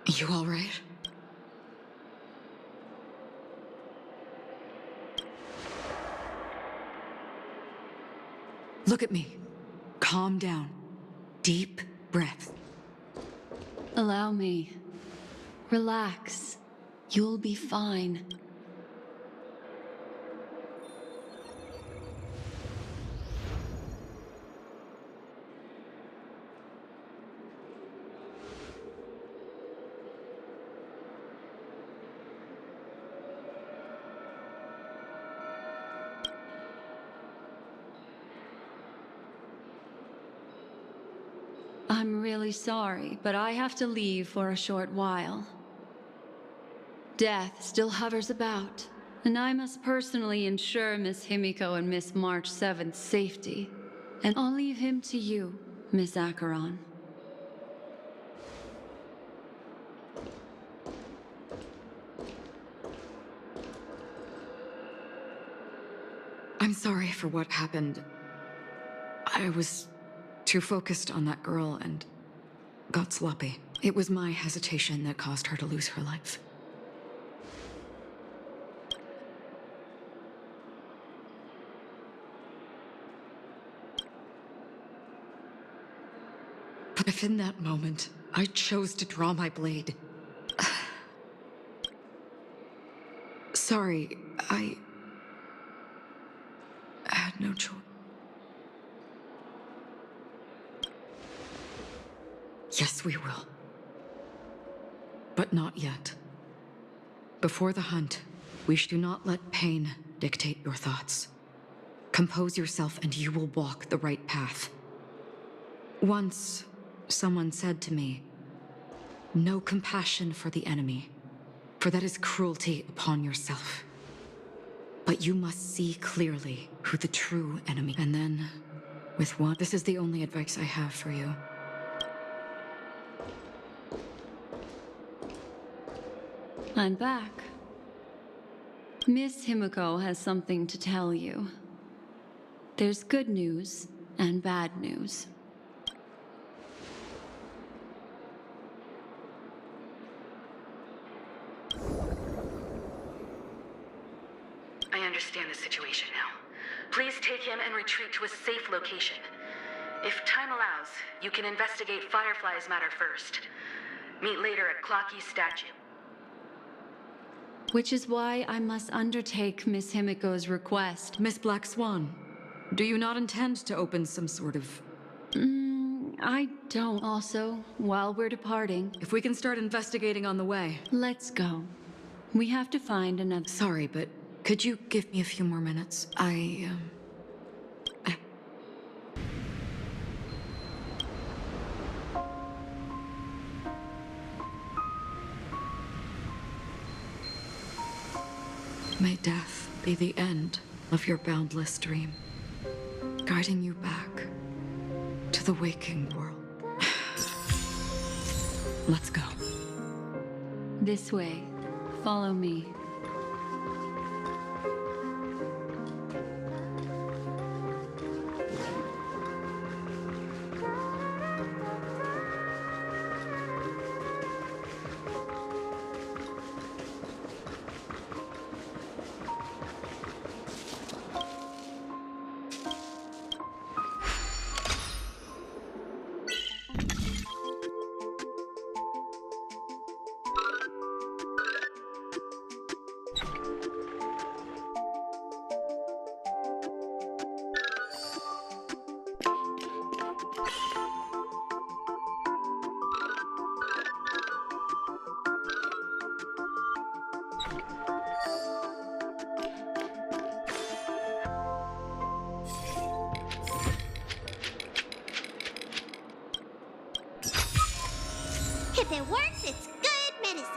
You all right? Look at me. Calm down. Deep breath.
Allow me. Relax. You'll be fine. I'm really sorry, but I have to leave for a short while. Death still hovers about, and I must personally ensure Miss Himiko and Miss March 7th's safety. And I'll leave him to you, Miss Acheron.
I'm sorry for what happened. I was too focused on that girl and got sloppy. It was my hesitation that caused her to lose her life. But if in that moment I chose to draw my blade... Sorry, I had no choice. Yes, we will. But not yet. Before the hunt, we should not let pain dictate your thoughts. Compose yourself and you will walk the right path. Once, someone said to me, "No compassion for the enemy, for that is cruelty upon yourself. But you must see clearly who the true enemy." And then, with one, this is the only advice I have for you.
I'm back. Miss Himiko has something to tell you. There's good news and bad news.
I understand the situation now. Please take him and retreat to a safe location. If time allows, you can investigate Firefly's matter first. Meet later at Clocky's statue.
Which is why I must undertake Miss Himiko's request.
Miss Black Swan, do you not intend to open some sort of...
I don't. Also, while we're departing...
If we can start investigating on the way.
Let's go. We have to find another...
Sorry, but could you give me a few more minutes? May death be the end of your boundless dream, guiding you back to the waking world. Let's go.
This way. Follow me.
If it works, it's good medicine.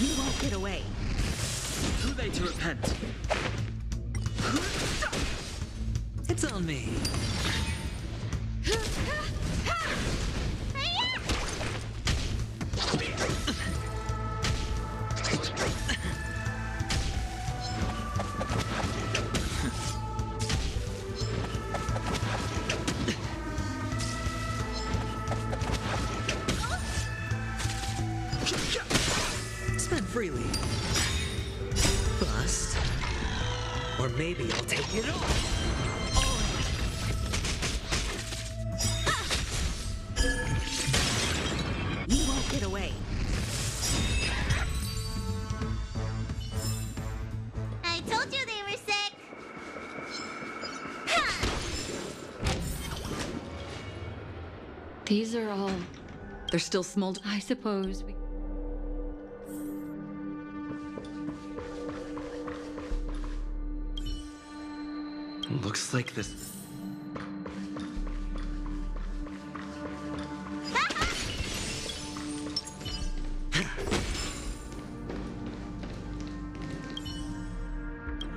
You won't get away.
Too late to repent. It's on me. Spend freely. Bust. Or maybe I'll take it all.
These are all...
They're still smoldering.
I suppose we...
Looks like this.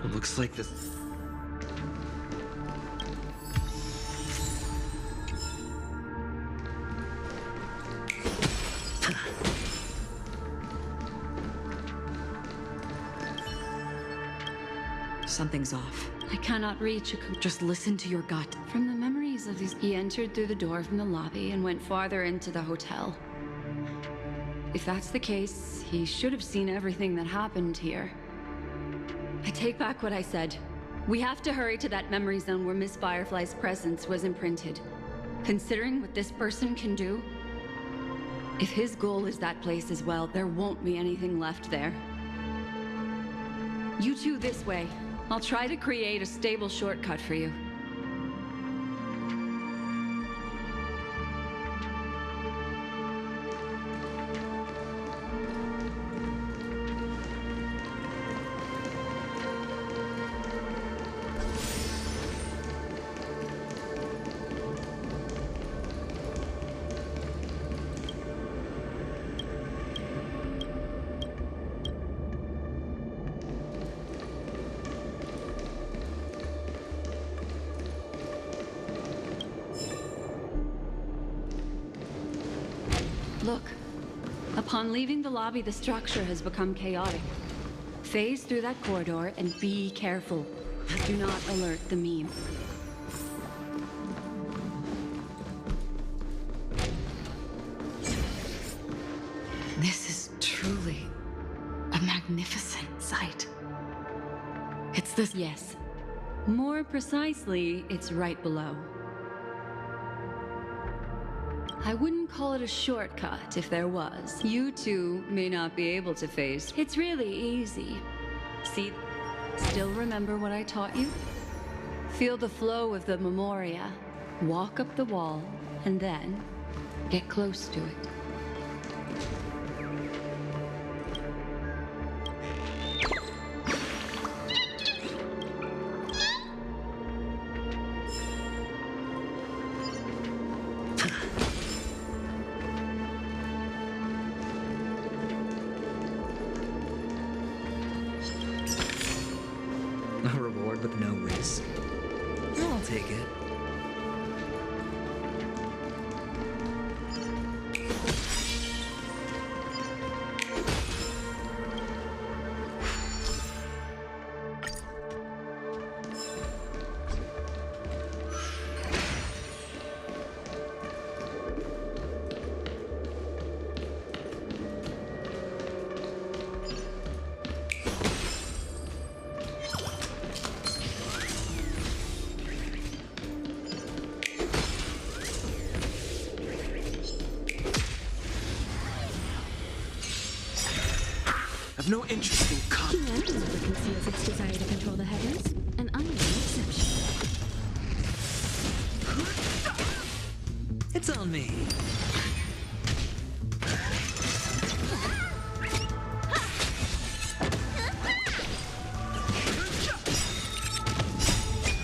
Looks like this.
Something's off.
I cannot reach a
Just listen to your gut.
From the memories of these, he entered through the door from the lobby and went farther into the hotel. If that's the case, he should have seen everything that happened here. I take back what I said. We have to hurry to that memory zone where Miss Firefly's presence was imprinted. Considering what this person can do, if his goal is that place as well, there won't be anything left there. You two this way. I'll try to create a stable shortcut for you. Look. Upon leaving the lobby, the structure has become chaotic. Phase through that corridor and be careful. Do not alert the meme.
This is truly a magnificent sight. It's this...
Yes. More precisely, it's right below. I wouldn't call it a shortcut if there was. You two may not be able to phase. It's really easy. See, still remember what I taught you? Feel the flow of the memoria. Walk up the wall, and then get close to it.
A reward with no risk. I'll take it.
I've no interest in
Humanity never conceals its desire to control the heavens, and I am no exception.
It's on me.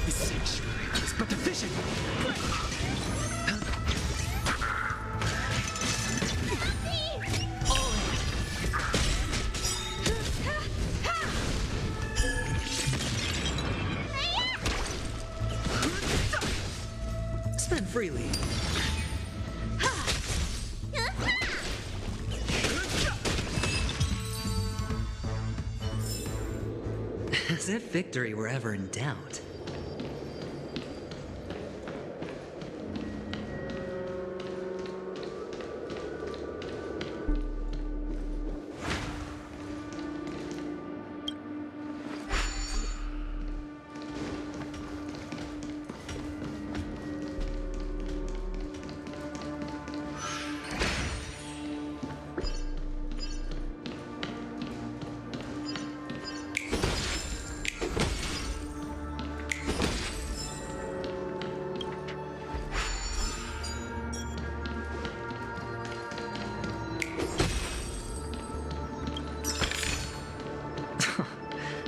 This sanctuary is but a vision.
Spend freely. As if victory were ever in doubt.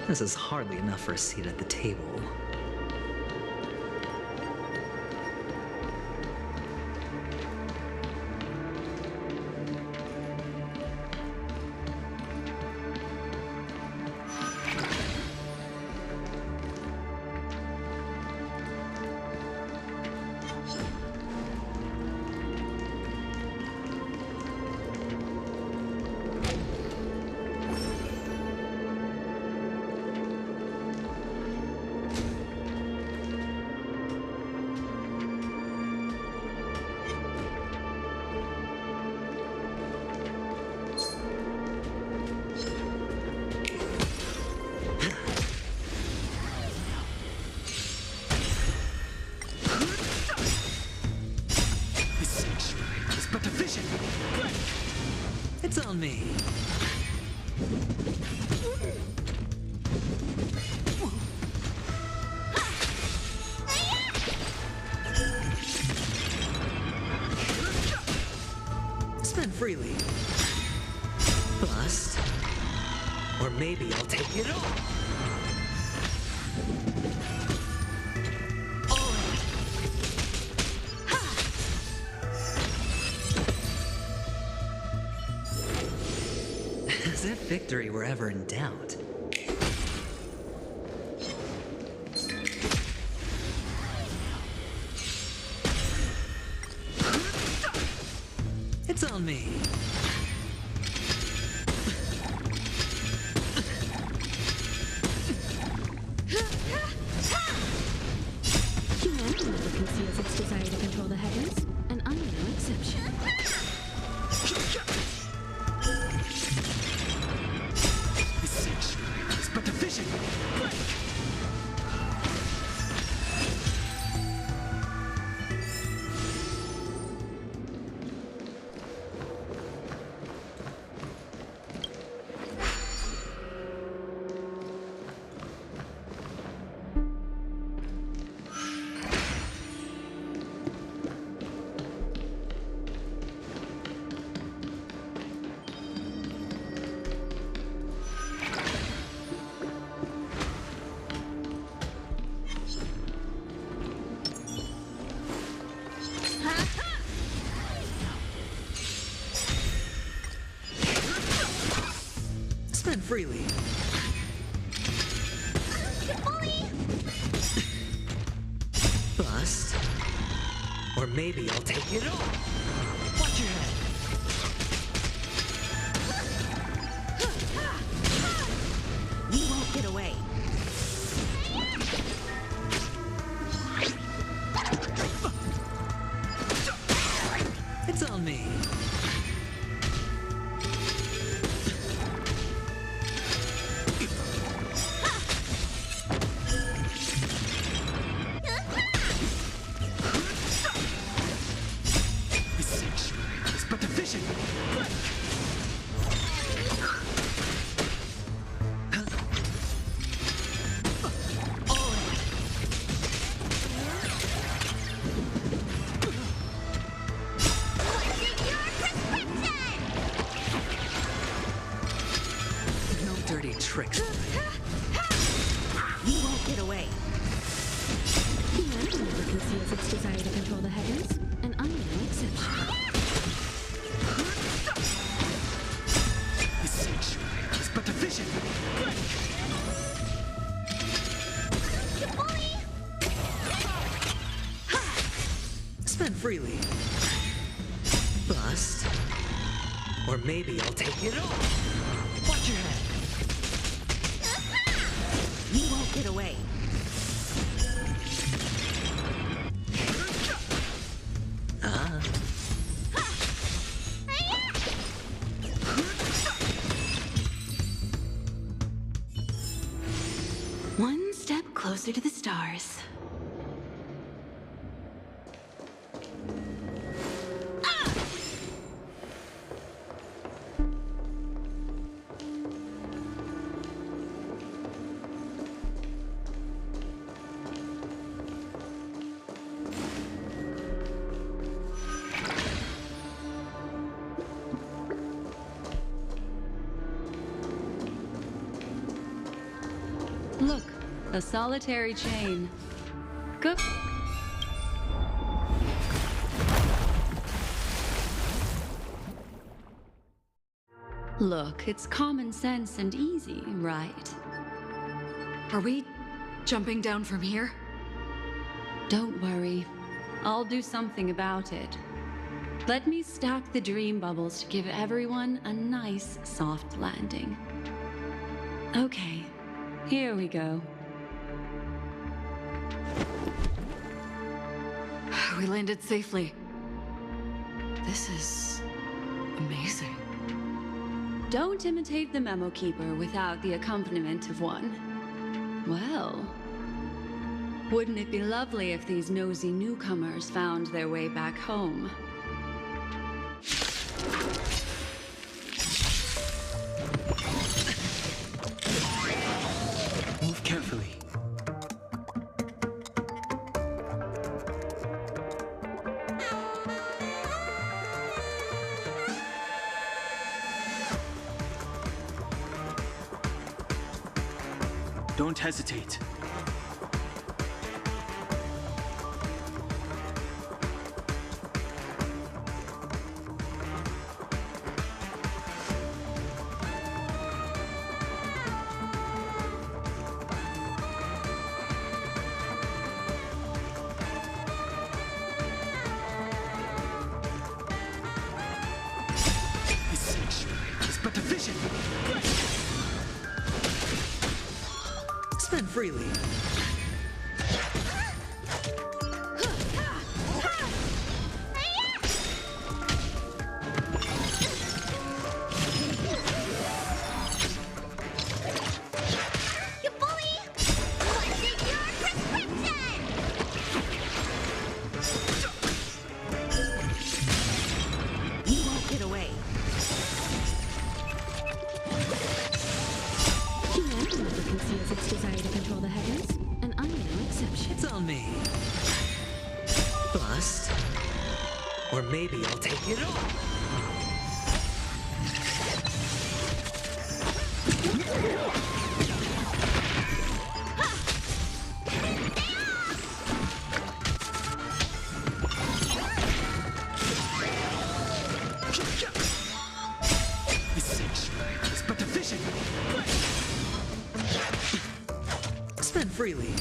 This is hardly enough for a seat at the table. It's on me. Spend freely. Bust. Or maybe I'll take it all. As if victory were ever in doubt. It's on me.
Humanity never conceals its desire to control the heavens, and I'm no exception.
But the vision!
Spend freely. Bust. Or maybe I'll take it all. Watch your head.
You won't get away.
It's on me.
But the vision!
No dirty tricks.
You won't get away.
Humanity never conceals its desire to control the heavens, and I'm no exception.
But the vision!
Spend freely. Bust. Or maybe I'll take it all. Watch your head.
You won't get away.
One step closer to the stars.
Look, a solitary chain. Go. Look, it's common sense and easy, right?
Are we jumping down from here?
Don't worry. I'll do something about it. Let me stack the dream bubbles to give everyone a nice, soft landing. Okay, here we go.
We landed safely. This is amazing.
Don't imitate the memo keeper without the accompaniment of one. Well, wouldn't it be lovely if these nosy newcomers found their way back home?
Move carefully. Don't hesitate. This is but a vision.
Spend freely.
You bully! What's in your prescription?
You won't get away.
Humanity never conceals its desire to control the heavens, and I'm no exception.
It's on me. Bust. Or maybe I'll take it all.
This is but a vision.
Spend freely.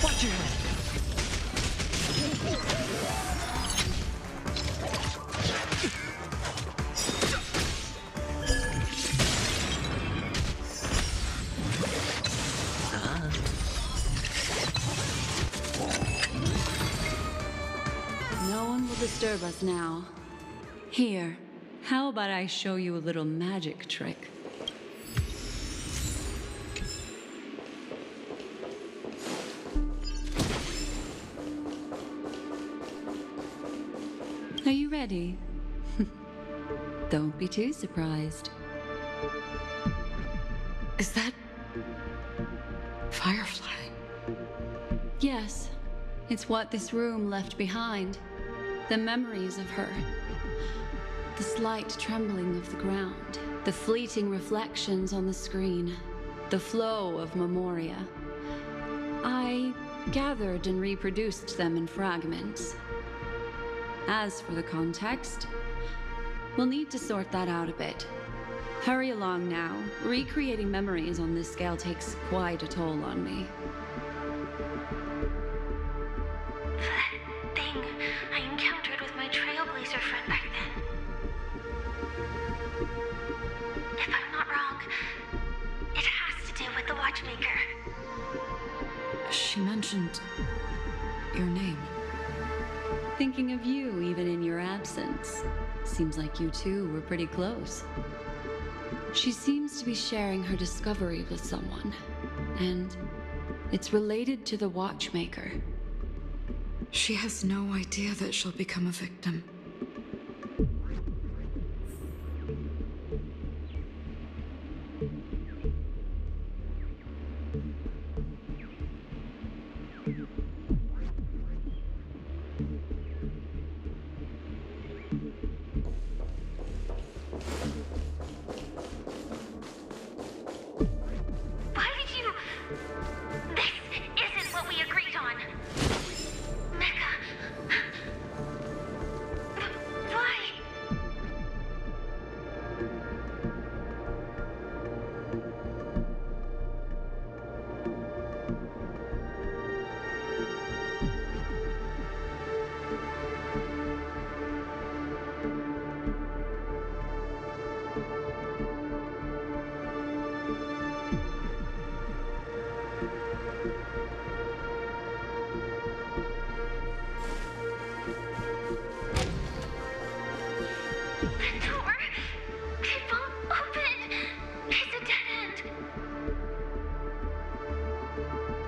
Watch your head.
No one will disturb us now. Here, how about I show you a little magic trick? Are you ready? Don't be too surprised.
Is that Firefly?
Yes, it's what this room left behind. The memories of her. The slight trembling of the ground. The fleeting reflections on the screen. The flow of memoria. I gathered and reproduced them in fragments. As for the context, we'll need to sort that out a bit. Hurry along now. Recreating memories on this scale takes quite a toll on me.
That thing I encountered with my Trailblazer friend back then. If I'm not wrong, it has to do with the Watchmaker.
She mentioned your name.
Thinking of you even in your absence. Seems like you two were pretty close. She seems to be sharing her discovery with someone, and it's related to the Watchmaker.
She has no idea that she'll become a victim.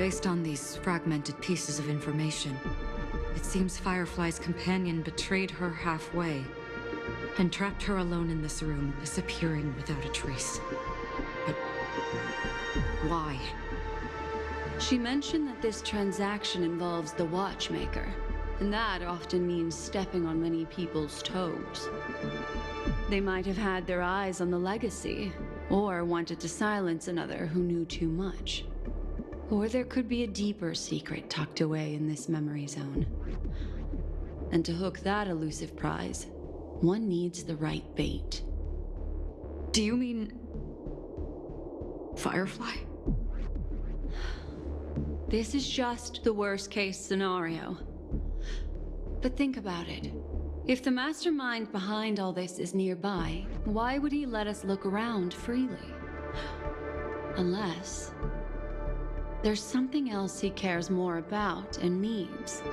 Based on these fragmented pieces of information, it seems Firefly's companion betrayed her halfway and trapped her alone in this room, disappearing without a trace. But why?
She mentioned that this transaction involves the Watchmaker, and that often means stepping on many people's toes. They might have had their eyes on the legacy, or wanted to silence another who knew too much. Or there could be a deeper secret tucked away in this memory zone. And to hook that elusive prize, one needs the right bait.
Do you mean Firefly?
This is just the worst-case scenario. But think about it. If the mastermind behind all this is nearby, why would he let us look around freely? Unless there's something else he cares more about and needs.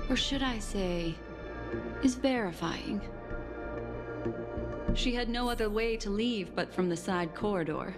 Or should I say, is verifying. She had no other way to leave but from the side corridor.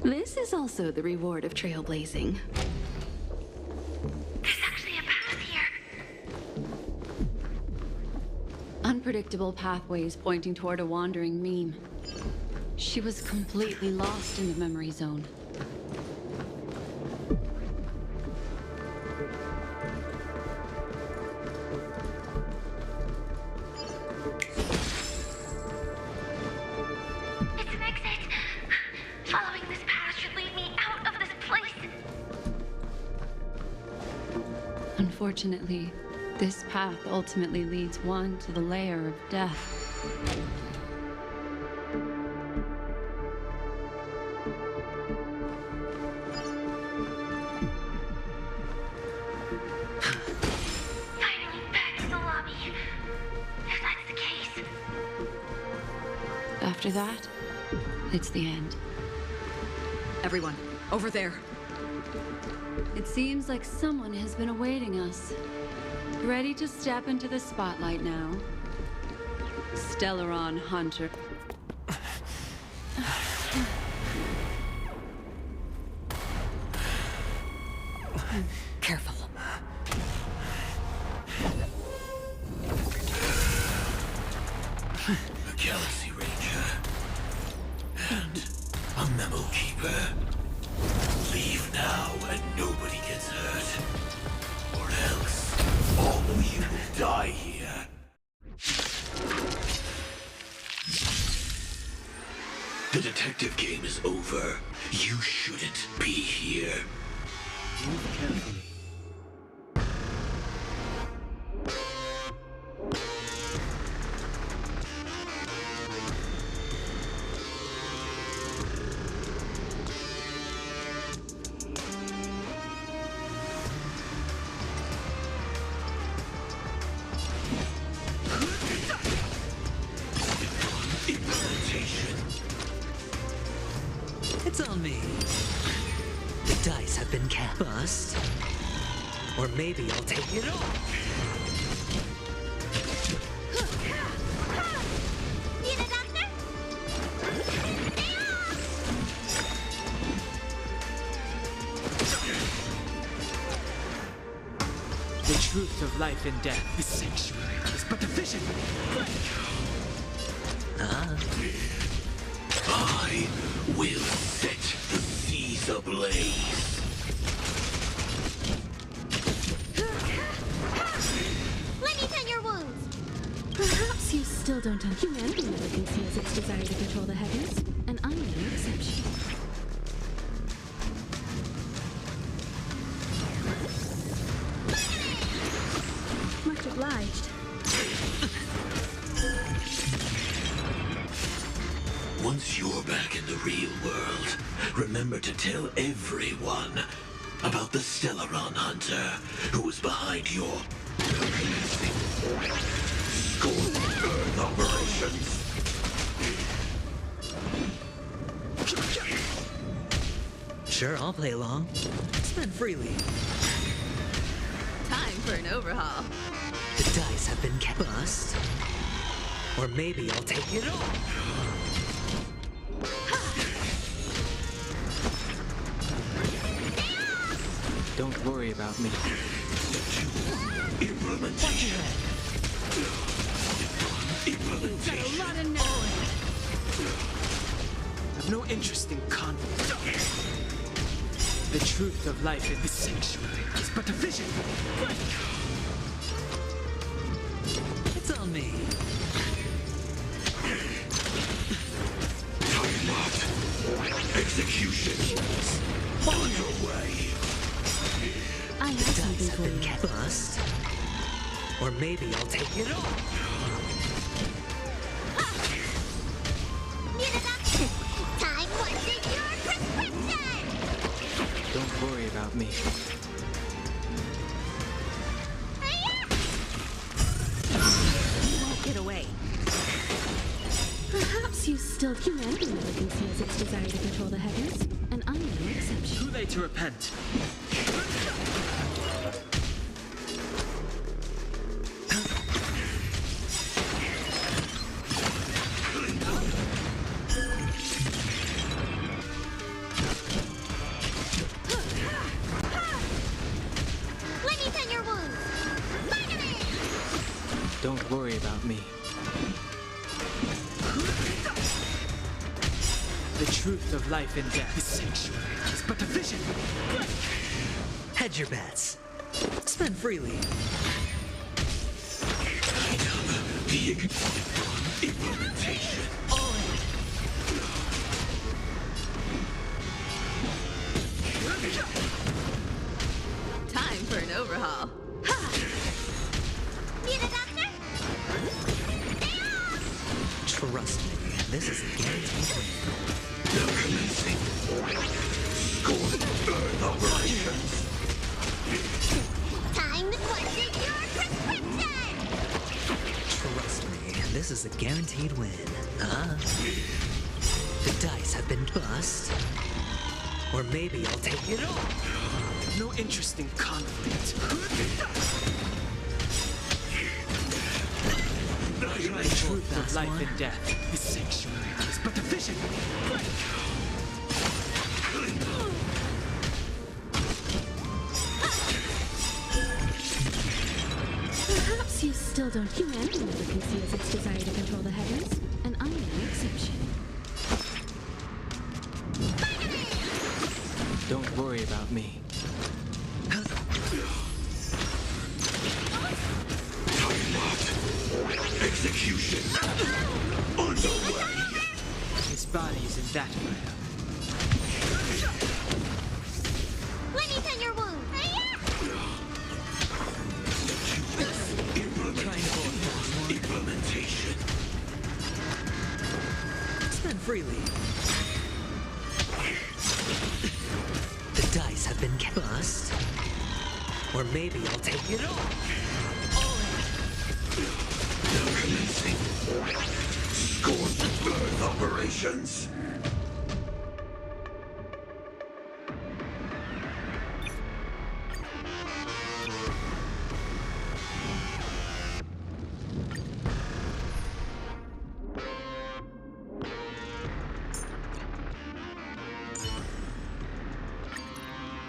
This is also the reward of trailblazing.
There's actually a path here.
Unpredictable pathways pointing toward a wandering meme. She was completely lost in the memory zone.
It's an exit. Following this path should lead me out of this place.
Unfortunately, this path ultimately leads one to the lair of death.
Finally back to the lobby. If that's the case.
After that, it's the end.
Everyone, over there.
It seems like someone has been awaiting us. Ready to step into the spotlight now. Stellaron Hunter.
Careful.
A Galaxy Ranger. And a Memo Keeper. Leave now and nobody gets hurt. Or else, all of you will die here. The detective game is over. You shouldn't be here.
Move carefully.
It's on me. The dice have been cast. Bust. Or maybe I'll take it all.
Need a doctor?
The truth of life and death. The sanctuary is but a vision.
I will set the seas ablaze.
Let me tend your wounds.
Perhaps you still don't understand. Humanity never conceals its desire to control the heavens, and I'm no exception. Much obliged.
Once you're back in the real world, remember to tell everyone about the Stellaron Hunter who was behind your Scorched Earth operations.
Sure, I'll play along. Spend freely.
Time for an overhaul.
The dice have been bust. Or maybe I'll take it all.
Don't worry about me.
Implementation. Implementation.
Got a lot of knowledge.
I've no interest in conflict. The truth of life in the sanctuary is but a vision.
It's on me.
Time out. Execution. Underway.
I have something
Dice have
for
been
you.
bust. Or maybe I'll take it all.
Need a doctor? Time wasted your prescription!
Don't worry about me.
You won't get away.
Perhaps you still. Humanity never conceals its desire to control the heavens, and I'm no exception.
Too late to repent.
Let me tend your wounds.
Don't worry about me. The truth of life and death. The sanctuary is but a vision.
Hedge your bets. Spend freely.
The implementation.
Time for an overhaul.
Need a doctor?
Trust me, this is a guaranteed win.
Now commencing. Scorched Earth operations.
Time wasted your prescription!
Trust me, this is a guaranteed win. The dice have been bust. Or maybe I'll take it all.
No interest in conflict. The truth of life and death. This sanctuary is but a vision.
Perhaps you still don't. Humanity never conceals its desire to control the heavens, and I'm no exception.
Don't worry about me.
Execution underway.
His body is in that pile.
Let me tend your wound.
Implementation.
Spend freely. The dice have been bust. Or maybe I'll take it all.
Commencing. Scorched Earth operations.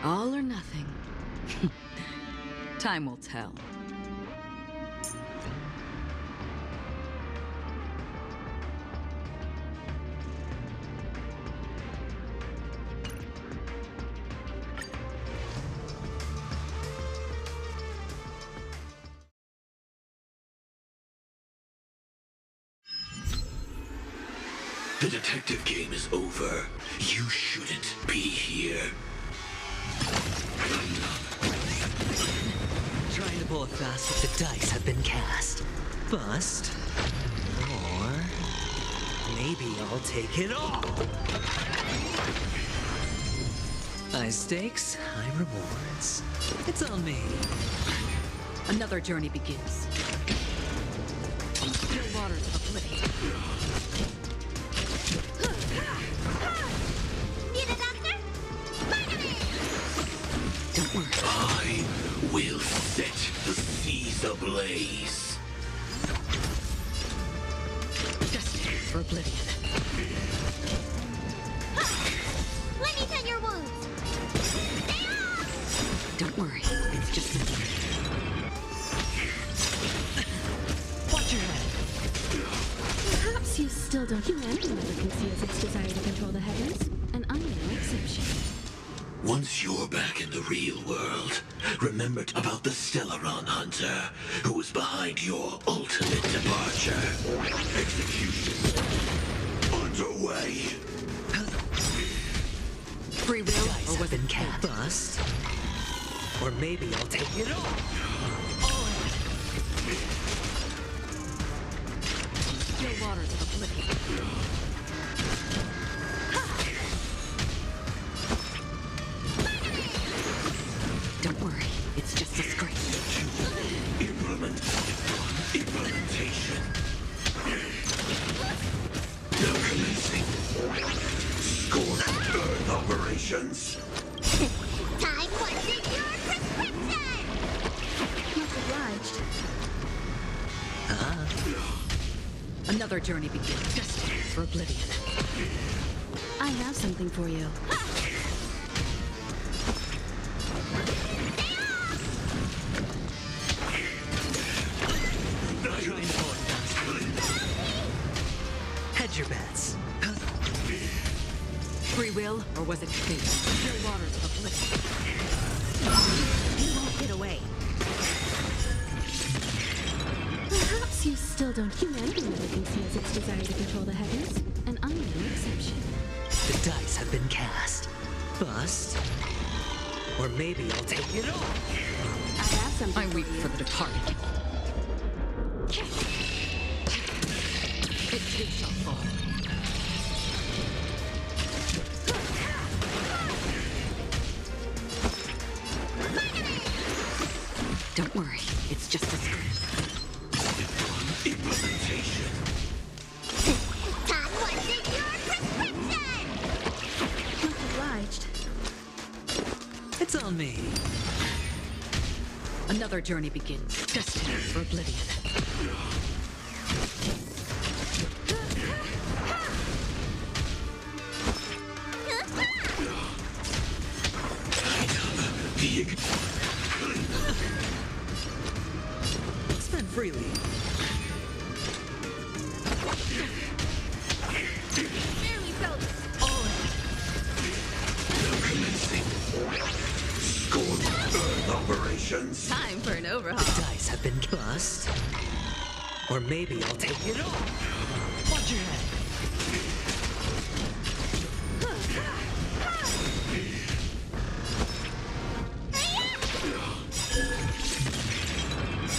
All or nothing. Time will tell.
The detective game is over. You shouldn't be here.
Trying to pull a fast one. The dice have been cast. Bust. Or maybe I'll take it all. High stakes, high rewards. It's on me.
Another journey begins. Still waters of oblivion.
Need a doctor?
Don't worry.
I will set the seas ablaze.
Destined for oblivion.
Let me tend your wounds.
Don't worry. It's just a...
Watch your head.
Perhaps you still don't. Humanity never conceals its desire to control the heavens, and I'm no exception.
Once you're back in the real world, remember about the Stellaron Hunter, who was behind your ultimate departure. Execution underway.
Free will,
Dice
or was
have been
it
cast. Bust. Or maybe I'll take it all.
Still waters of oblivion. Don't worry, it's just a scrape.
Implementation. Now commencing. Scorched Earth operations.
Time wasn't your prescription!
Much obliged.
Another journey begins. Destined for oblivion.
I have something for you.
Hedge your bets.
Free will, or was it fate? Still waters of oblivion.
You won't get away.
Perhaps you still don't. Humanity never conceals its desire to control the heavens, and I'm no exception.
The dice have been cast. Bust. Or maybe I'll take it all.
I have something.
I weep for the departed. It too shall fall. Don't worry, it's just a script.
Implementation.
Time wasn't your prescription!
Much obliged.
on me.
Another journey begins, destined for oblivion.
Spend freely.
Barely felt it.
Operations.
Time for an overhaul.
The dice have been cast. Or maybe I'll take it all. Watch your head.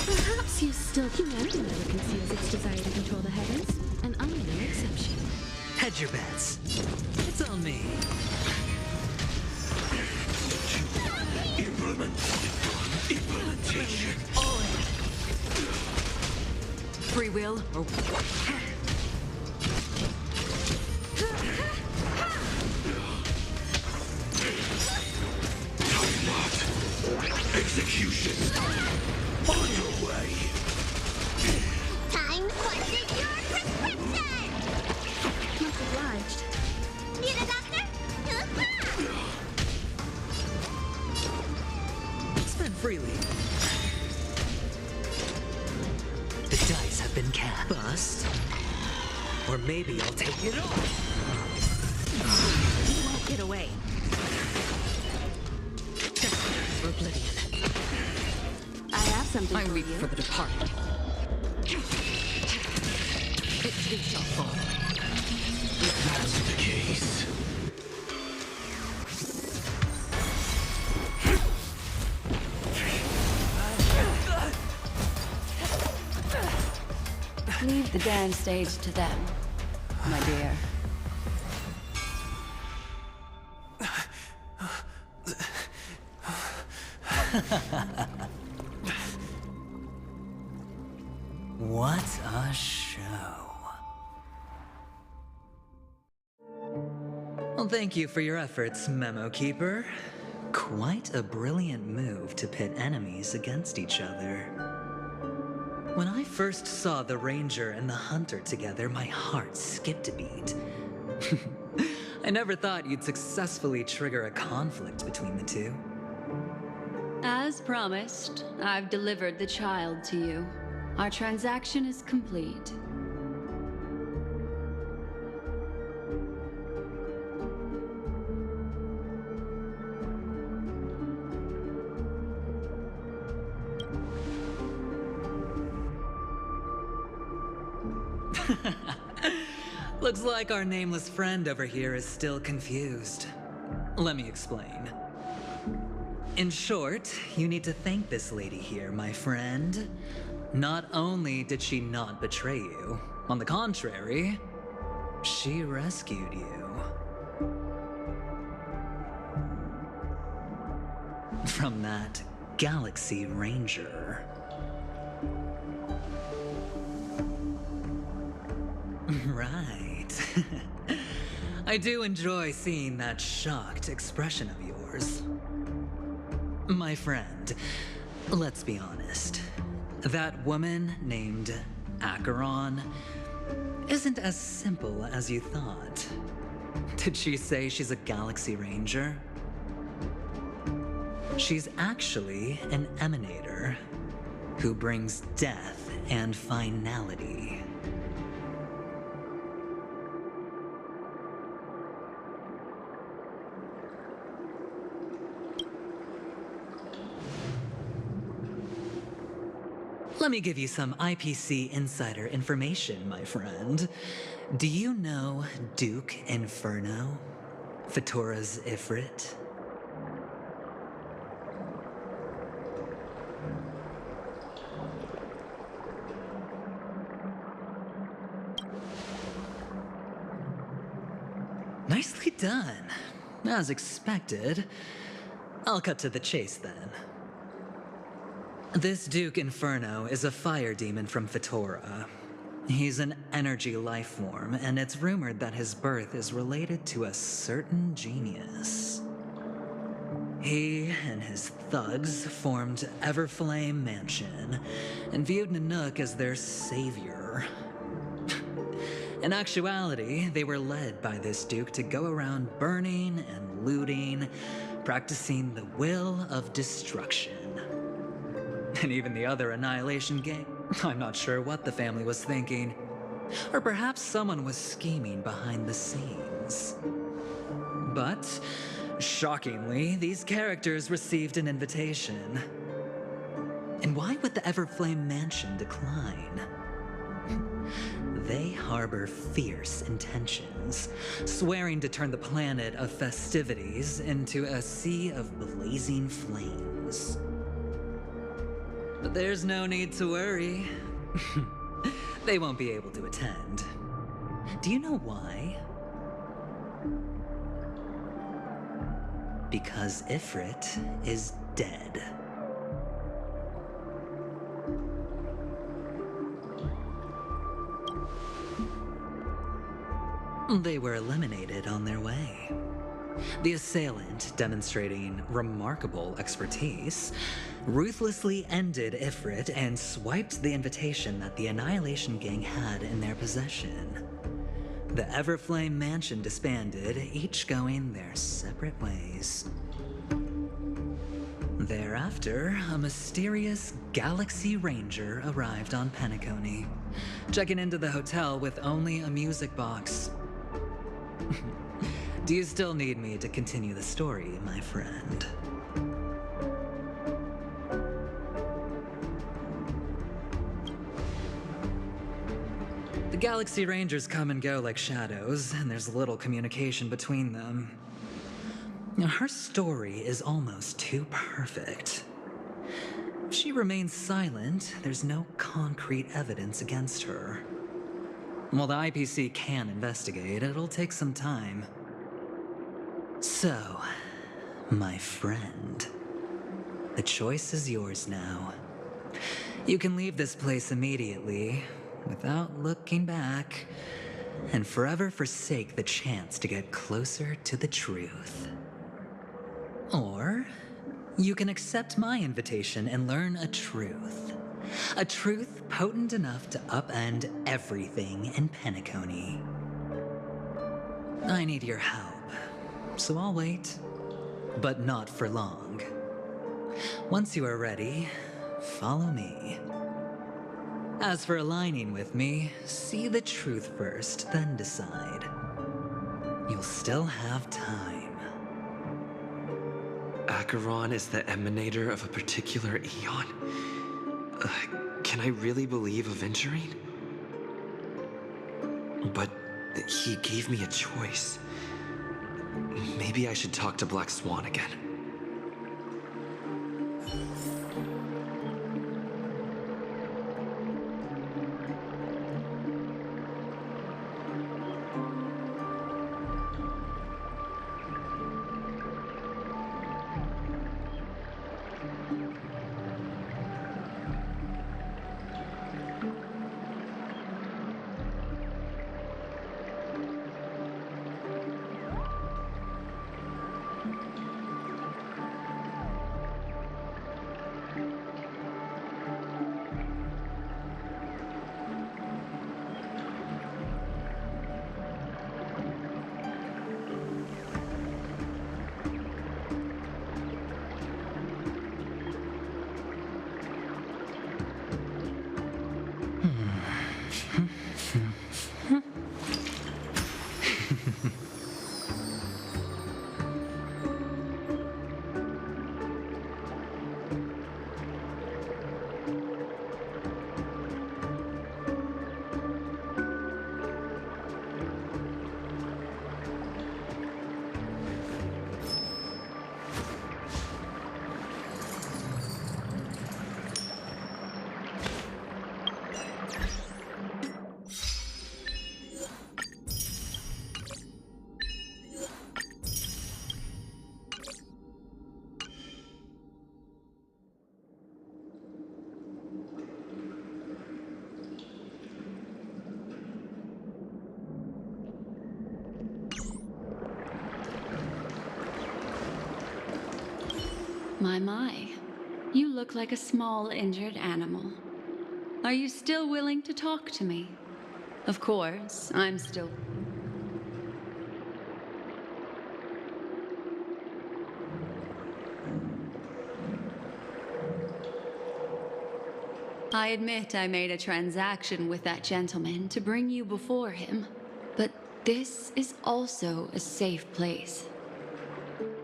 Perhaps you still humanity never conceals its desire to control the heavens, and I'm no exception.
Hedge your bets. It's on me.
Implementation.
Free will or...
Execution. On your way.
Time for your prescription!
Much obliged.
Need a doctor?
Spend freely. The dice have been cast. Bust. Or maybe I'll take it all.
You won't get away.
For oblivion.
I have something
I
for
weep
you.
for the departed. It too shall fall.
If that's the case.
Leave the dance stage to them, my dear.
What a show. Well, thank you for your efforts, Memo Keeper. Quite a brilliant move to pit enemies against each other. When I first saw the Ranger and the Hunter together, my heart skipped a beat. I never thought you'd successfully trigger a conflict between the two.
As promised, I've delivered the child to you. Our transaction is complete.
Looks like our nameless friend over here is still confused. Let me explain. In short, you need to thank this lady here, my friend. Not only did she not betray you, on the contrary, she rescued you. From that Galaxy Ranger. Right. I do enjoy seeing that shocked expression of yours. My friend, let's be honest. That woman named Acheron isn't as simple as you thought. Did she say she's a Galaxy Ranger? She's actually an emanator who brings death and finality. Let me give you some IPC insider information, my friend. Do you know Duke Inferno? Fatora's Ifrit? Nicely done. As expected. I'll cut to the chase then. This Duke Inferno is a fire demon from Fatora. He's an energy life form, and it's rumored that his birth is related to a certain genius. He and his thugs formed Everflame Mansion and viewed Nanook as their savior. In actuality, they were led by this duke to go around burning and looting, practicing the will of destruction. And even the other Annihilation gang, I'm not sure what the family was thinking. Or perhaps someone was scheming behind the scenes. But, shockingly, these characters received an invitation. And why would the Everflame Mansion decline? They harbor fierce intentions, swearing to turn the planet of festivities into a sea of blazing flames. But there's no need to worry. They won't be able to attend. Do you know why? Because Ifrit is dead. They were eliminated on their way. The assailant, demonstrating remarkable expertise, ruthlessly ended Ifrit and swiped the invitation that the Annihilation Gang had in their possession. The Everflame Mansion disbanded, each going their separate ways. Thereafter, a mysterious Galaxy Ranger arrived on Penacony, checking into the hotel with only a music box. Do you still need me to continue the story, my friend? The Galaxy Rangers come and go like shadows, and there's little communication between them. Now, her story is almost too perfect. If she remains silent, there's no concrete evidence against her. While the IPC can investigate, it'll take some time. So, my friend, the choice is yours now. You can leave this place immediately, without looking back, and forever forsake the chance to get closer to the truth. Or, you can accept my invitation and learn a truth. A truth potent enough to upend everything in Penacony. I need your help, so I'll wait, but not for long. Once you are ready, follow me. As for aligning with me, see the truth first, then decide. You'll still have time.
Acheron is the emanator of a particular eon? Can I really believe Aventurine? But he gave me a choice. Maybe I should talk to Black Swan again.
My. You look like a small injured animal. Are you still willing to talk to me? Of course, I'm still... I admit I made a transaction with that gentleman to bring you before him, but this is also a safe place.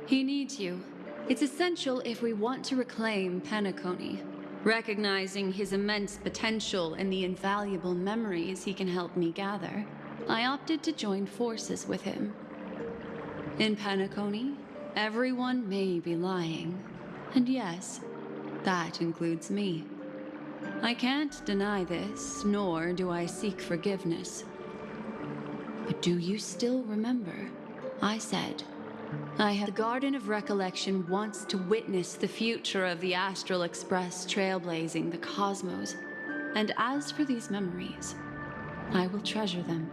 He needs you. It's essential if we want to reclaim Penacony. Recognizing his immense potential and the invaluable memories he can help me gather, I opted to join forces with him. In Penacony, everyone may be lying. And yes, that includes me. I can't deny this, nor do I seek forgiveness. But do you still remember? I said, the Garden of Recollection wants to witness the future of the Astral Express trailblazing the cosmos. And as for these memories, I will treasure them.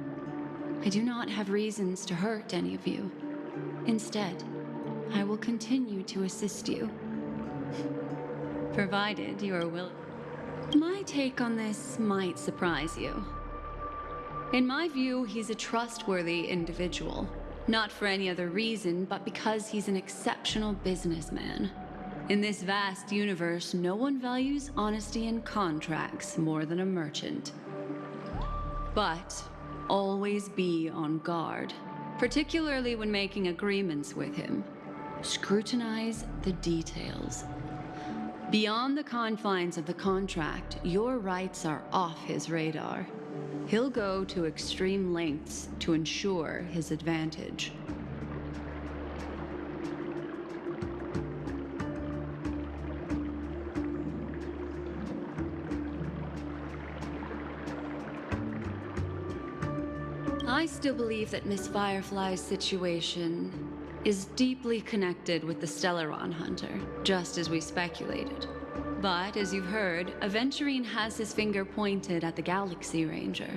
I do not have reasons to hurt any of you. Instead, I will continue to assist you. Provided you are willing. My take on this might surprise you. In my view, he's a trustworthy individual. Not for any other reason, but because he's an exceptional businessman. In this vast universe, no one values honesty in contracts more than a merchant. But always be on guard, particularly when making agreements with him. Scrutinize the details. Beyond the confines of the contract, your rights are off his radar. He'll go to extreme lengths to ensure his advantage. I still believe that Miss Firefly's situation is deeply connected with the Stellaron Hunter, just as we speculated. But, as you've heard, Aventurine has his finger pointed at the Galaxy Ranger.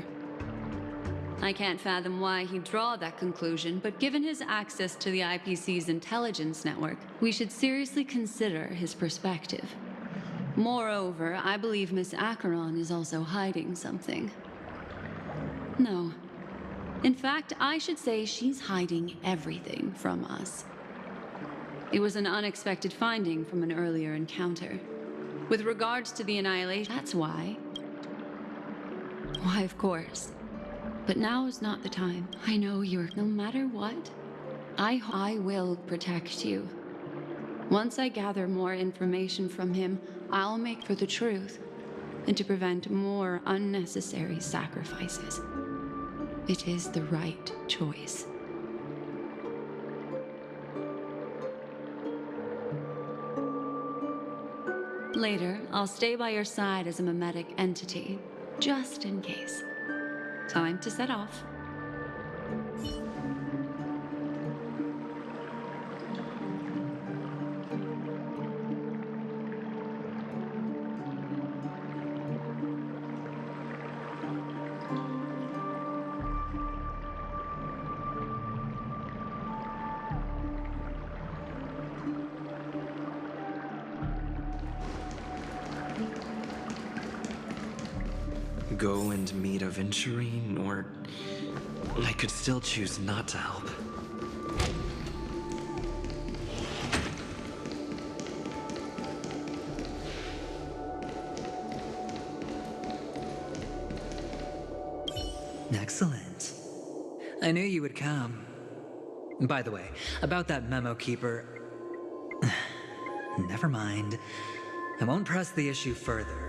I can't fathom why he'd draw that conclusion, but given his access to the IPC's intelligence network, we should seriously consider his perspective. Moreover, I believe Miss Acheron is also hiding something. No. In fact, I should say she's hiding everything from us. It was an unexpected finding from an earlier encounter. With regards to the annihilation, that's why. Why, of course. But now is not the time. I know you're... No matter what, I will protect you. Once I gather more information from him, I'll make for the truth, and to prevent more unnecessary sacrifices. It is the right choice. Later, I'll stay by your side as a mimetic entity, just in case. Time to set off.
Go and meet Aventurine, or I could still choose not to help.
Excellent. I knew you would come. By the way, about that memo keeper... Never mind. I won't press the issue further.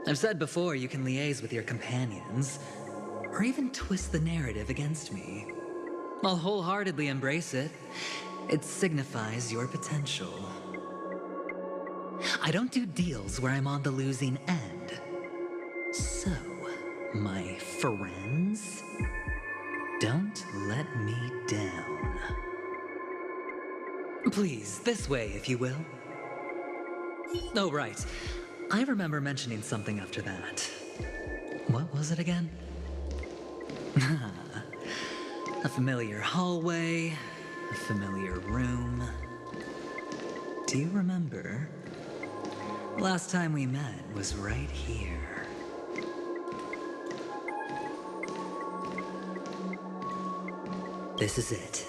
I've said before you can liaise with your companions, or even twist the narrative against me. I'll wholeheartedly embrace it. It signifies your potential. I don't do deals where I'm on the losing end. So, my friends, don't let me down. Please, this way, if you will. Oh, right. I remember mentioning something after that. What was it again? A familiar hallway, a familiar room. do you remember? Last time we met was right here. This is it.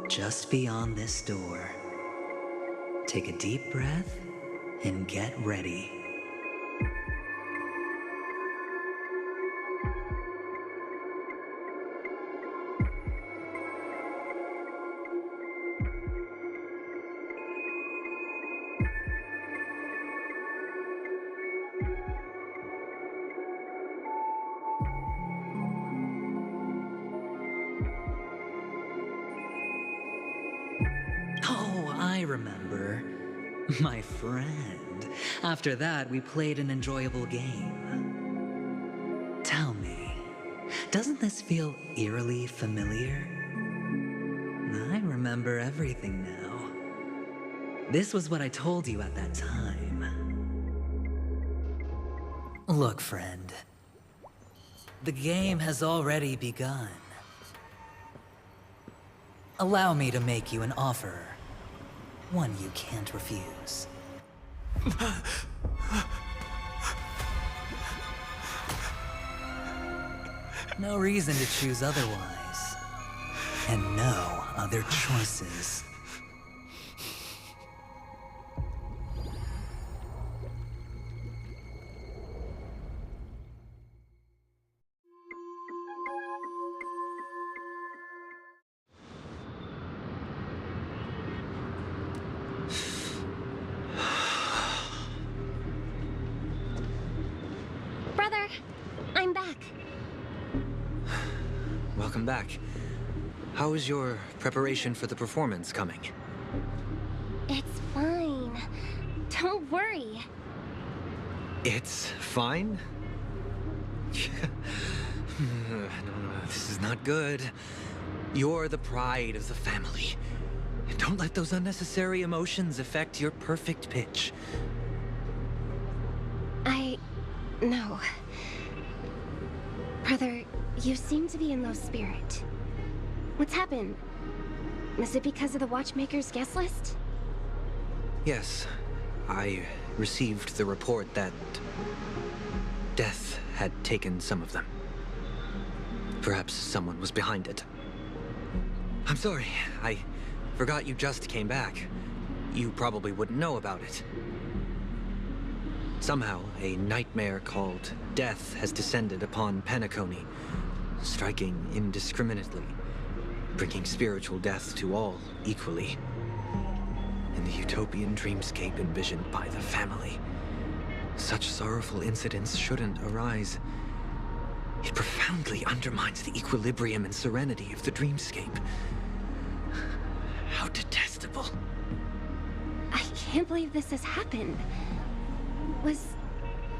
Just beyond this door. Take a deep breath and get ready. Oh, I remember. My friend. After that, we played an enjoyable game. Tell me, doesn't this feel eerily familiar? I remember everything now. This was what I told you at that time. Look, friend. The game has already begun. Allow me to make you an offer. One you can't refuse. No reason to choose otherwise. And no other choices.
Brother, I'm back.
Welcome back. How is your preparation for the performance coming?
It's fine. Don't worry.
It's fine? No, this is not good. You're the pride of the family. Don't let those unnecessary emotions affect your perfect pitch.
No. Brother, you seem to be in low spirit. What's happened? Was it because of the Watchmaker's guest list?
Yes, I received the report that death had taken some of them. Perhaps someone was behind it. I'm sorry, I forgot you just came back. You probably wouldn't know about it. Somehow, a nightmare called death has descended upon Penacony, striking indiscriminately, bringing spiritual death to all equally. In the utopian dreamscape envisioned by the family, such sorrowful incidents shouldn't arise. It profoundly undermines the equilibrium and serenity of the dreamscape. How detestable.
I can't believe this has happened. Was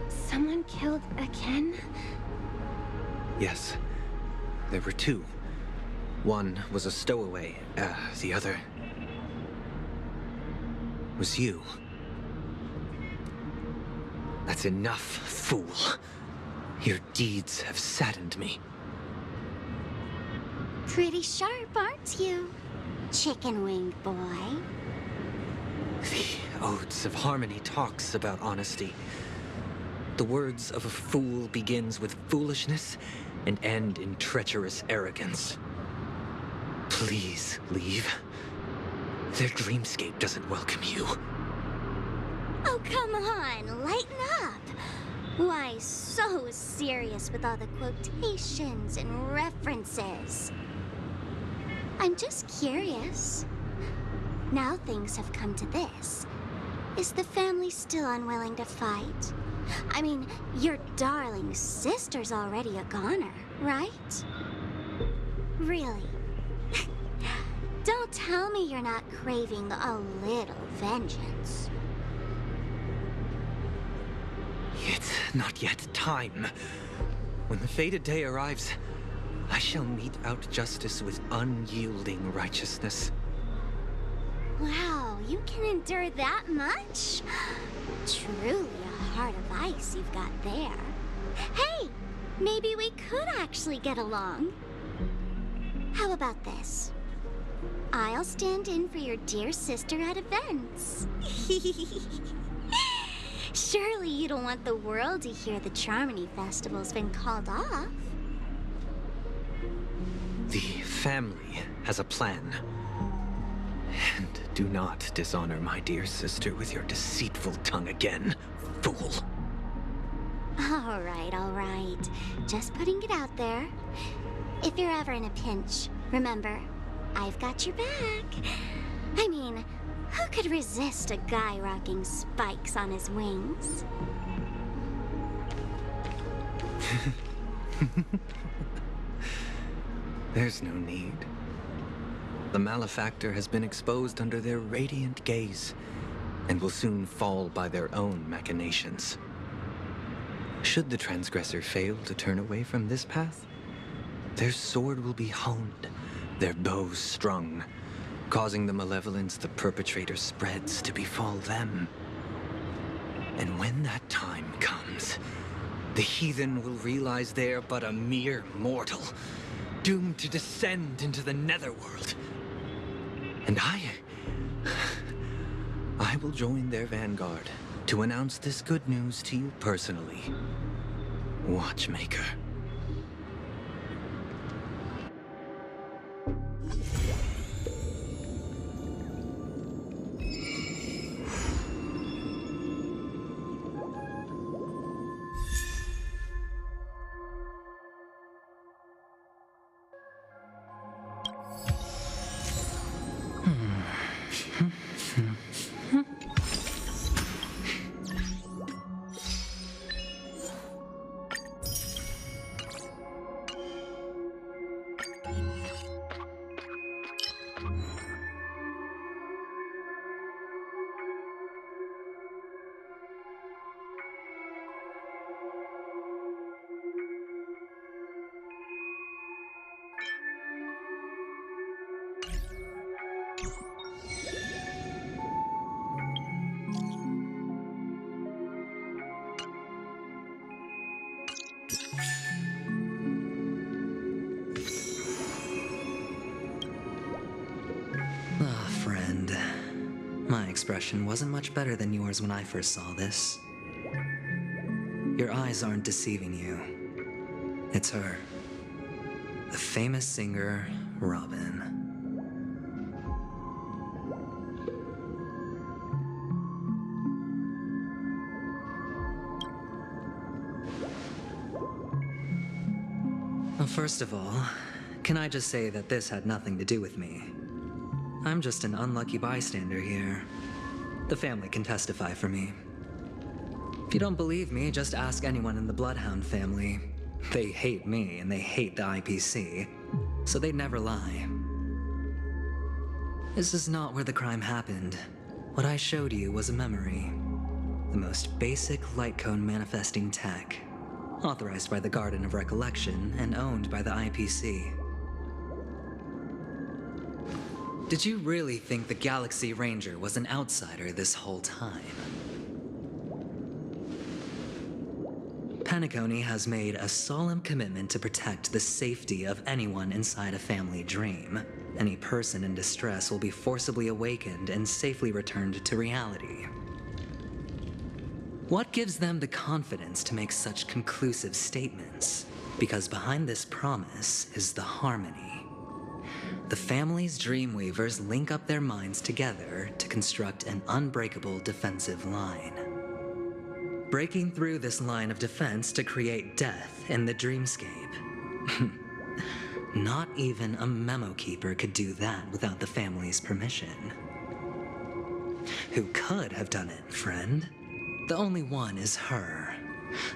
someone killed again?
Yes, there were two. One was a stowaway, the other was you. That's enough, fool. Your deeds have saddened me.
Pretty sharp, aren't you, chicken-winged boy?
The Odes of Harmony talks about honesty. The words of a fool begins with foolishness and end in treacherous arrogance. Please leave. Their dreamscape doesn't welcome you.
Oh, come on, lighten up. Why so serious with all the quotations and references? I'm just curious. Now things have come to this. Is the family still unwilling to fight? I mean, your darling sister's already a goner, right? Really? Don't tell me you're not craving a little vengeance.
It's not yet time. When the fated day arrives, I shall mete out justice with unyielding righteousness.
Wow, you can endure that much? Truly a heart of ice you've got there. Hey, maybe we could actually get along. How about this? I'll stand in for your dear sister at events. Surely you don't want the world to hear the Charmony Festival's been called off.
The family has a plan. And do not dishonor my dear sister with your deceitful tongue again, fool.
All right. Just putting it out there. If you're ever in a pinch, remember, I've got your back. I mean, who could resist a guy rocking spikes on his wings?
There's no need. The malefactor has been exposed under their radiant gaze, and will soon fall by their own machinations. Should the transgressor fail to turn away from this path, their sword will be honed, their bows strung, causing the malevolence the perpetrator spreads to befall them. And when that time comes, the heathen will realize they are but a mere mortal, doomed to descend into the netherworld. And I will join their vanguard to announce this good news to you personally, Watchmaker.
Friend. My expression wasn't much better than yours when I first saw this. Your eyes aren't deceiving you. It's her. The famous singer, Robin. Well, first of all, can I just say that this had nothing to do with me? I'm just an unlucky bystander here. The family can testify for me. If you don't believe me, just ask anyone in the Bloodhound family. They hate me and they hate the IPC, so they'd never lie. This is not where the crime happened. What I showed you was a memory. The most basic light cone manifesting tech, authorized by the Garden of Recollection and owned by the IPC. Did you really think the Galaxy Ranger was an outsider this whole time? Penacony has made a solemn commitment to protect the safety of anyone inside a family dream. Any person in distress will be forcibly awakened and safely returned to reality. What gives them the confidence to make such conclusive statements? Because behind this promise is the harmony. The family's Dreamweavers link up their minds together to construct an unbreakable defensive line. Breaking through this line of defense to create death in the dreamscape. Not even a memo keeper could do that without the family's permission. Who could have done it, friend? The only one is her.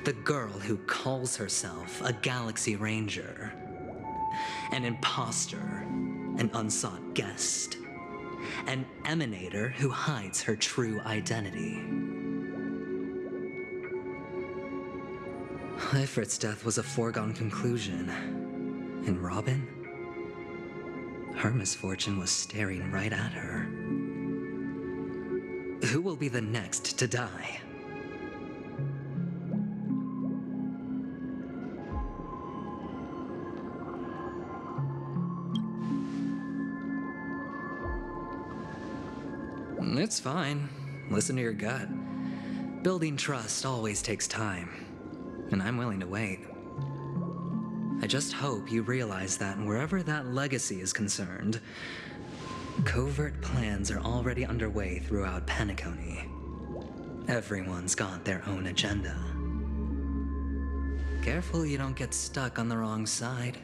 The girl who calls herself a Galaxy Ranger. An imposter. An unsought guest. An emanator who hides her true identity. Ifrit's death was a foregone conclusion. And Robin? Her misfortune was staring right at her. Who will be the next to die? It's fine. Listen to your gut. Building trust always takes time, and I'm willing to wait. I just hope you realize that wherever that legacy is concerned, covert plans are already underway throughout Penacony. Everyone's got their own agenda. Careful you don't get stuck on the wrong side.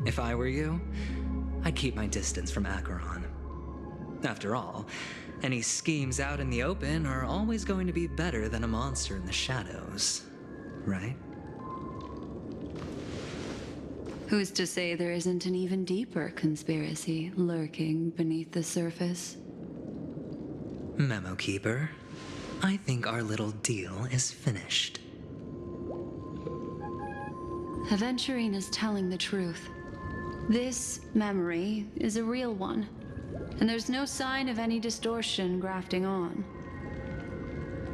If I were you, I'd keep my distance from Acheron. After all, any schemes out in the open are always going to be better than a monster in the shadows, right?
Who's to say there isn't an even deeper conspiracy lurking beneath the surface?
Memo Keeper, I think our little deal is finished.
Aventurine is telling the truth. This memory is a real one, and there's no sign of any distortion grafting on.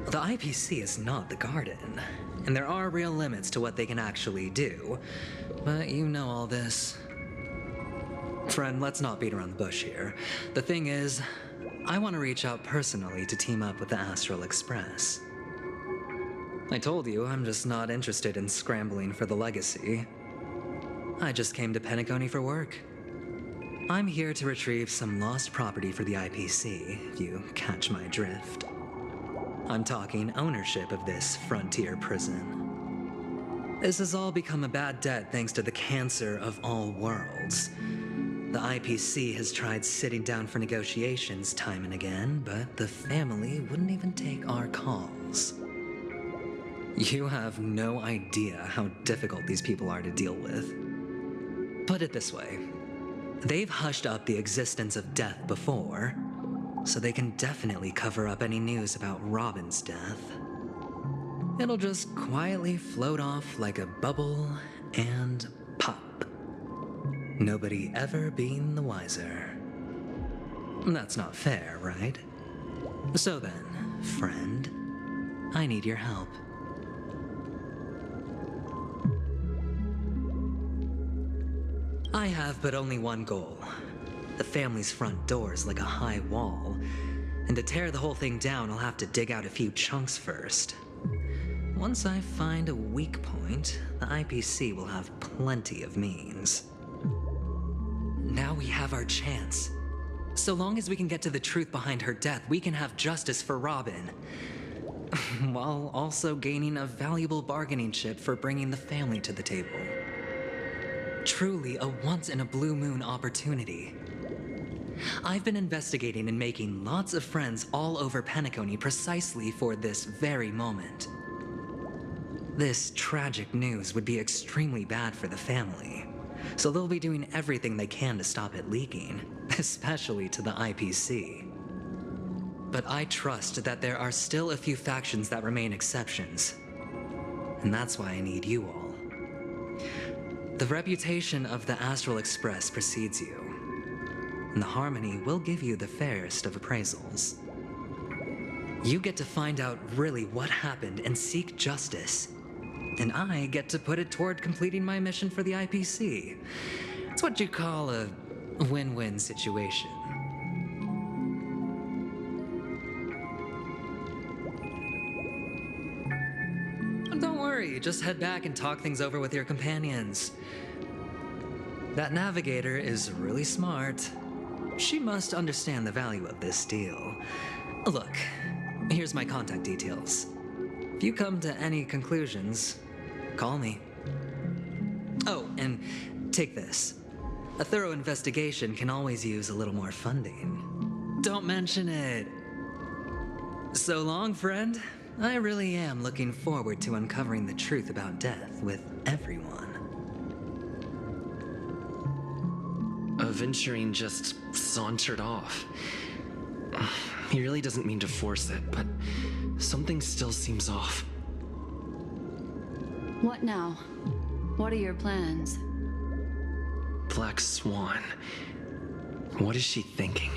The IPC is not the Garden, and there are real limits to what they can actually do, but you know all this. Friend, let's not beat around the bush here. The thing is, I want to reach out personally to team up with the Astral Express. I told you I'm just not interested in scrambling for the legacy. I just came to Penacony for work. I'm here to retrieve some lost property for the IPC, if you catch my drift. I'm talking ownership of this frontier prison. This has all become a bad debt thanks to the cancer of all worlds. The IPC has tried sitting down for negotiations time and again, but the family wouldn't even take our calls. You have no idea how difficult these people are to deal with. Put it this way. They've hushed up the existence of death before, so they can definitely cover up any news about Robin's death. It'll just quietly float off like a bubble and pop. Nobody ever being the wiser. That's not fair, right? So then, friend, I need your help. I have but only one goal. The family's front door is like a high wall, and to tear the whole thing down, I'll have to dig out a few chunks first. Once I find a weak point, the IPC will have plenty of means. Now we have our chance. So long as we can get to the truth behind her death, we can have justice for Robin, while also gaining a valuable bargaining chip for bringing the family to the table. Truly a once-in-a-blue-moon opportunity. I've been investigating and making lots of friends all over Penacony precisely for this very moment. This tragic news would be extremely bad for the family, so they'll be doing everything they can to stop it leaking, especially to the IPC. But I trust that there are still a few factions that remain exceptions, and that's why I need you all. The reputation of the Astral Express precedes you, and the Harmony will give you the fairest of appraisals. You get to find out really what happened and seek justice, and I get to put it toward completing my mission for the IPC. It's what you call a win-win situation. Don't worry, just head back and talk things over with your companions. That navigator is really smart. She must understand the value of this deal. Look, here's my contact details. If you come to any conclusions, call me. Oh, and take this. A thorough investigation can always use a little more funding. Don't mention it. So long, friend. I really am looking forward to uncovering the truth about death with everyone.
Aventurine just sauntered off. He really doesn't mean to force it, but something still seems off.
What now? What are your plans?
Black Swan. What is she thinking?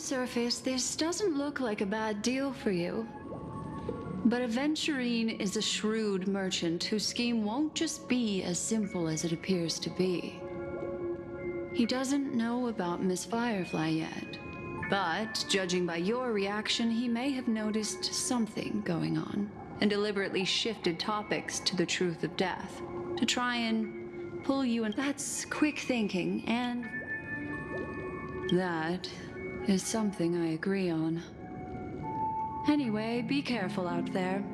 surface, this doesn't look like a bad deal for you. But Aventurine is a shrewd merchant whose scheme won't just be as simple as it appears to be. He doesn't know about Miss Firefly yet, but judging by your reaction, he may have noticed something going on and deliberately shifted topics to the truth of death to try and pull you in. That's quick thinking, and that is something I agree on. Anyway, be careful out there.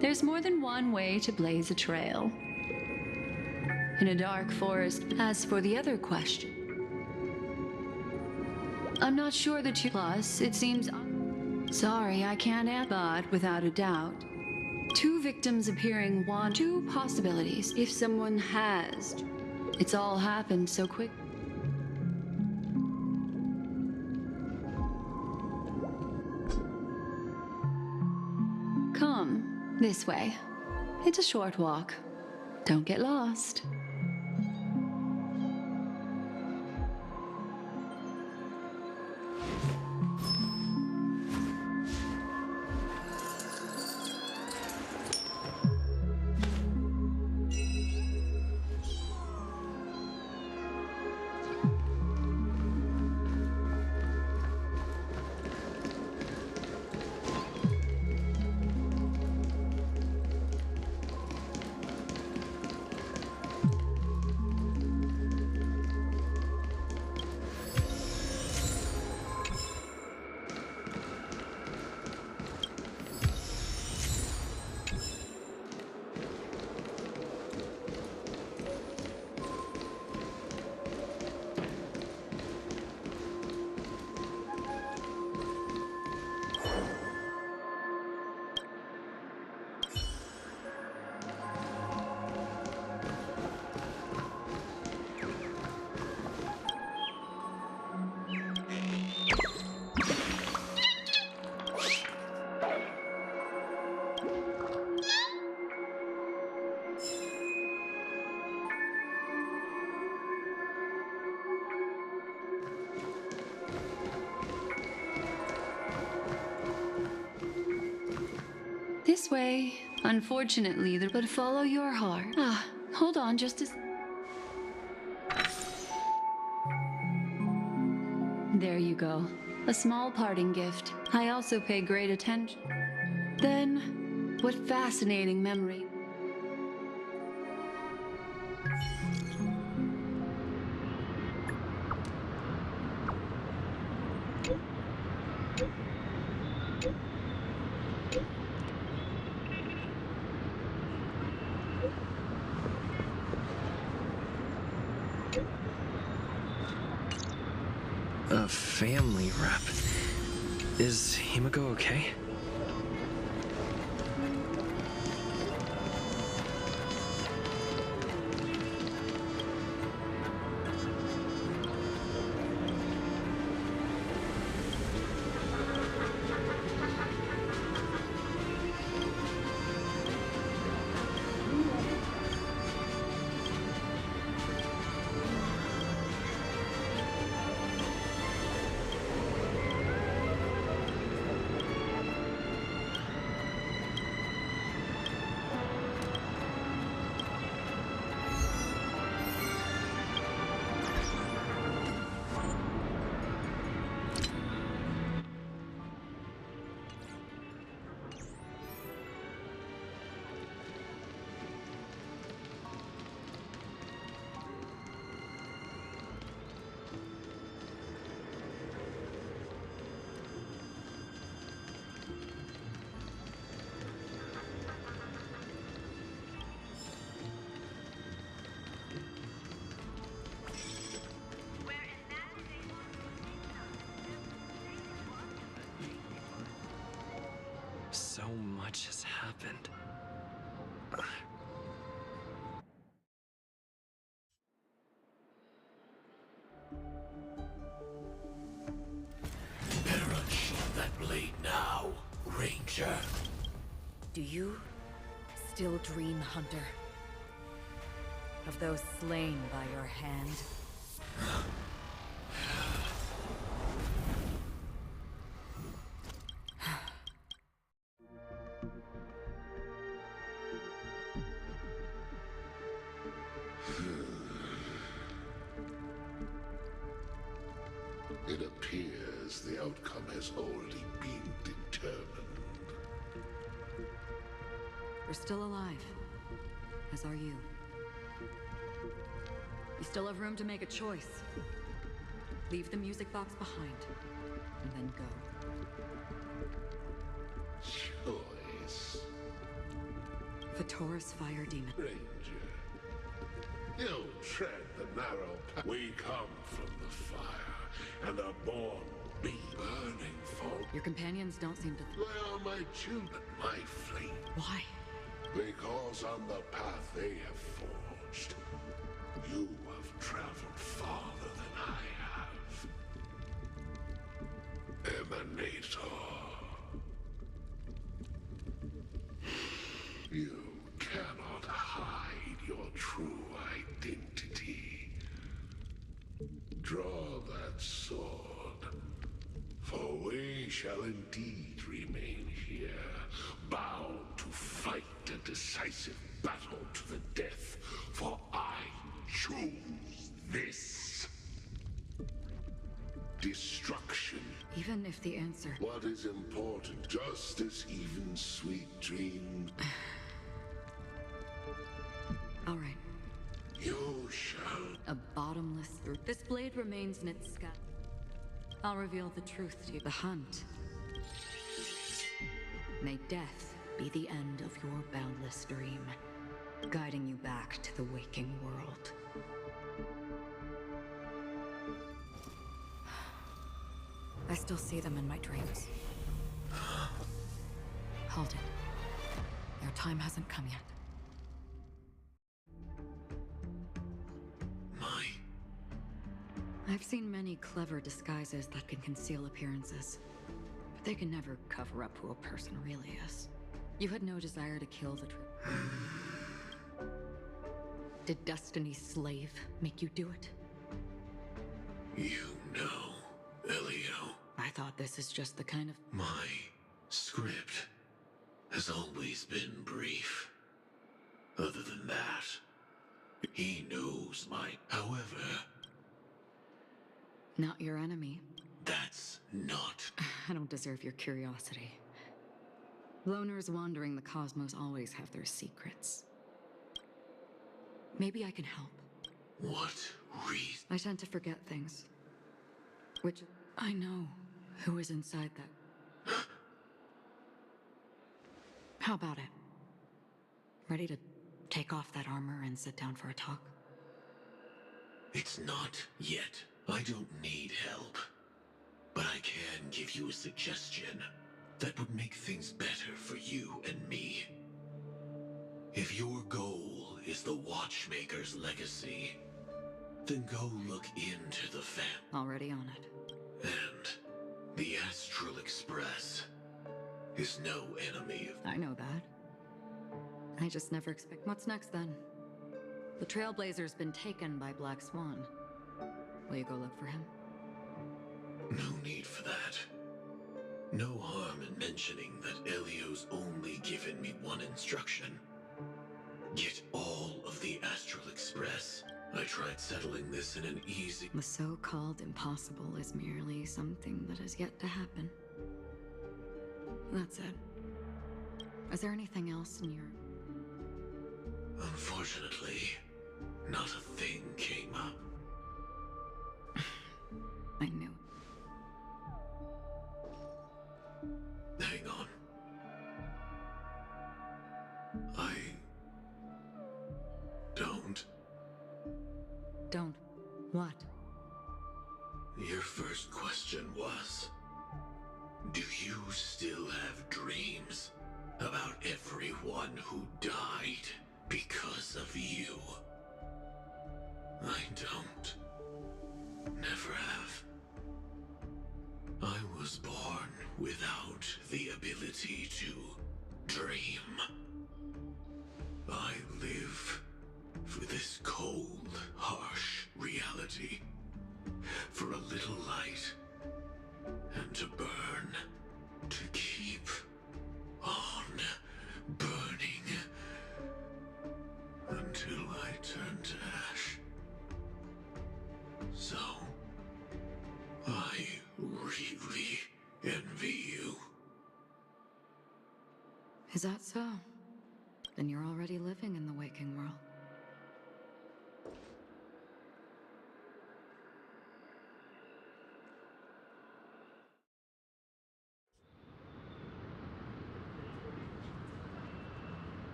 There's more than one way to blaze a trail. In a dark forest. As for the other question, I'm not sure that you. Plus, it seems. Sorry, I can't add, but without a doubt, two victims appearing want two possibilities. If someone has, it's all happened so quick. Come this way. It's a short walk. Don't get lost. This way. Unfortunately, but follow your heart. Hold on just a... There you go. A small parting gift. I also pay great attention. Then, what fascinating memory.
A family rep. Is Himiko okay? So much has happened.
Better unsheath that blade now, Ranger.
Do you still dream, Hunter? Of those slain by your hand?
has already been determined.
You're still alive, as are you. You still have room to make a choice. Leave the music box behind, and then go.
Choice.
Vatora's fire demon.
Ranger, you tread the narrow path. We come from the fire, and are born be burning for.
Your companions don't seem to.
They are my children, my flame. Why? Because on the path they have forged, you have traveled farther than I have. Emanator. You cannot hide your true identity. Draw that sword, for we shall indeed remain here, bound to fight a decisive battle to the death, for I choose this. Destruction.
Even if the answer.
What is important, just as even sweet dreams.
All right.
You shall.
A bottomless. This blade remains in its scut. I'll reveal the truth to you. The hunt. May death be the end of your boundless dream, guiding you back to the waking world. I still see them in my dreams. Hold it. Your time hasn't come yet. I've seen many clever disguises that can conceal appearances, but they can never cover up who a person really is. You had no desire to kill the truth. Did Destiny's slave make you do it?
You know, Elio.
I thought this is just the kind of...
My script has always been brief. Other than that, he knows my... However...
Not your enemy.
That's not...
I don't deserve your curiosity. Loners wandering the cosmos always have their secrets. Maybe I can help.
What reason?
I tend to forget things. Which I know who is inside that. How about it? Ready to take off that armor and sit down for a talk?
It's not yet. I don't need help. But I can give you a suggestion that would make things better for you and me. If your goal is the Watchmaker's legacy, then go look into the
Already on it.
And the Astral Express is no enemy of...
I know that. I just never expect... What's next, then? The Trailblazer's been taken by Black Swan. Will you go look for him?
No need for that. No harm in mentioning that Elio's only given me one instruction. Get all of the Astral Express. I tried settling this in an easy...
The so-called impossible is merely something that has yet to happen. That's it. Is there anything else in your...
Unfortunately, not a thing came up.
I knew.
Hang on. I... don't.
Don't. What?
Your first question was, do you still have dreams about everyone who died because of you? I don't. Never have. I was born without the ability to dream. I live for this cold, harsh reality. For a little light. And to burn. To keep on burning. Until I turn to ash. So, I really am
Is that so? Then you're already living in the waking world.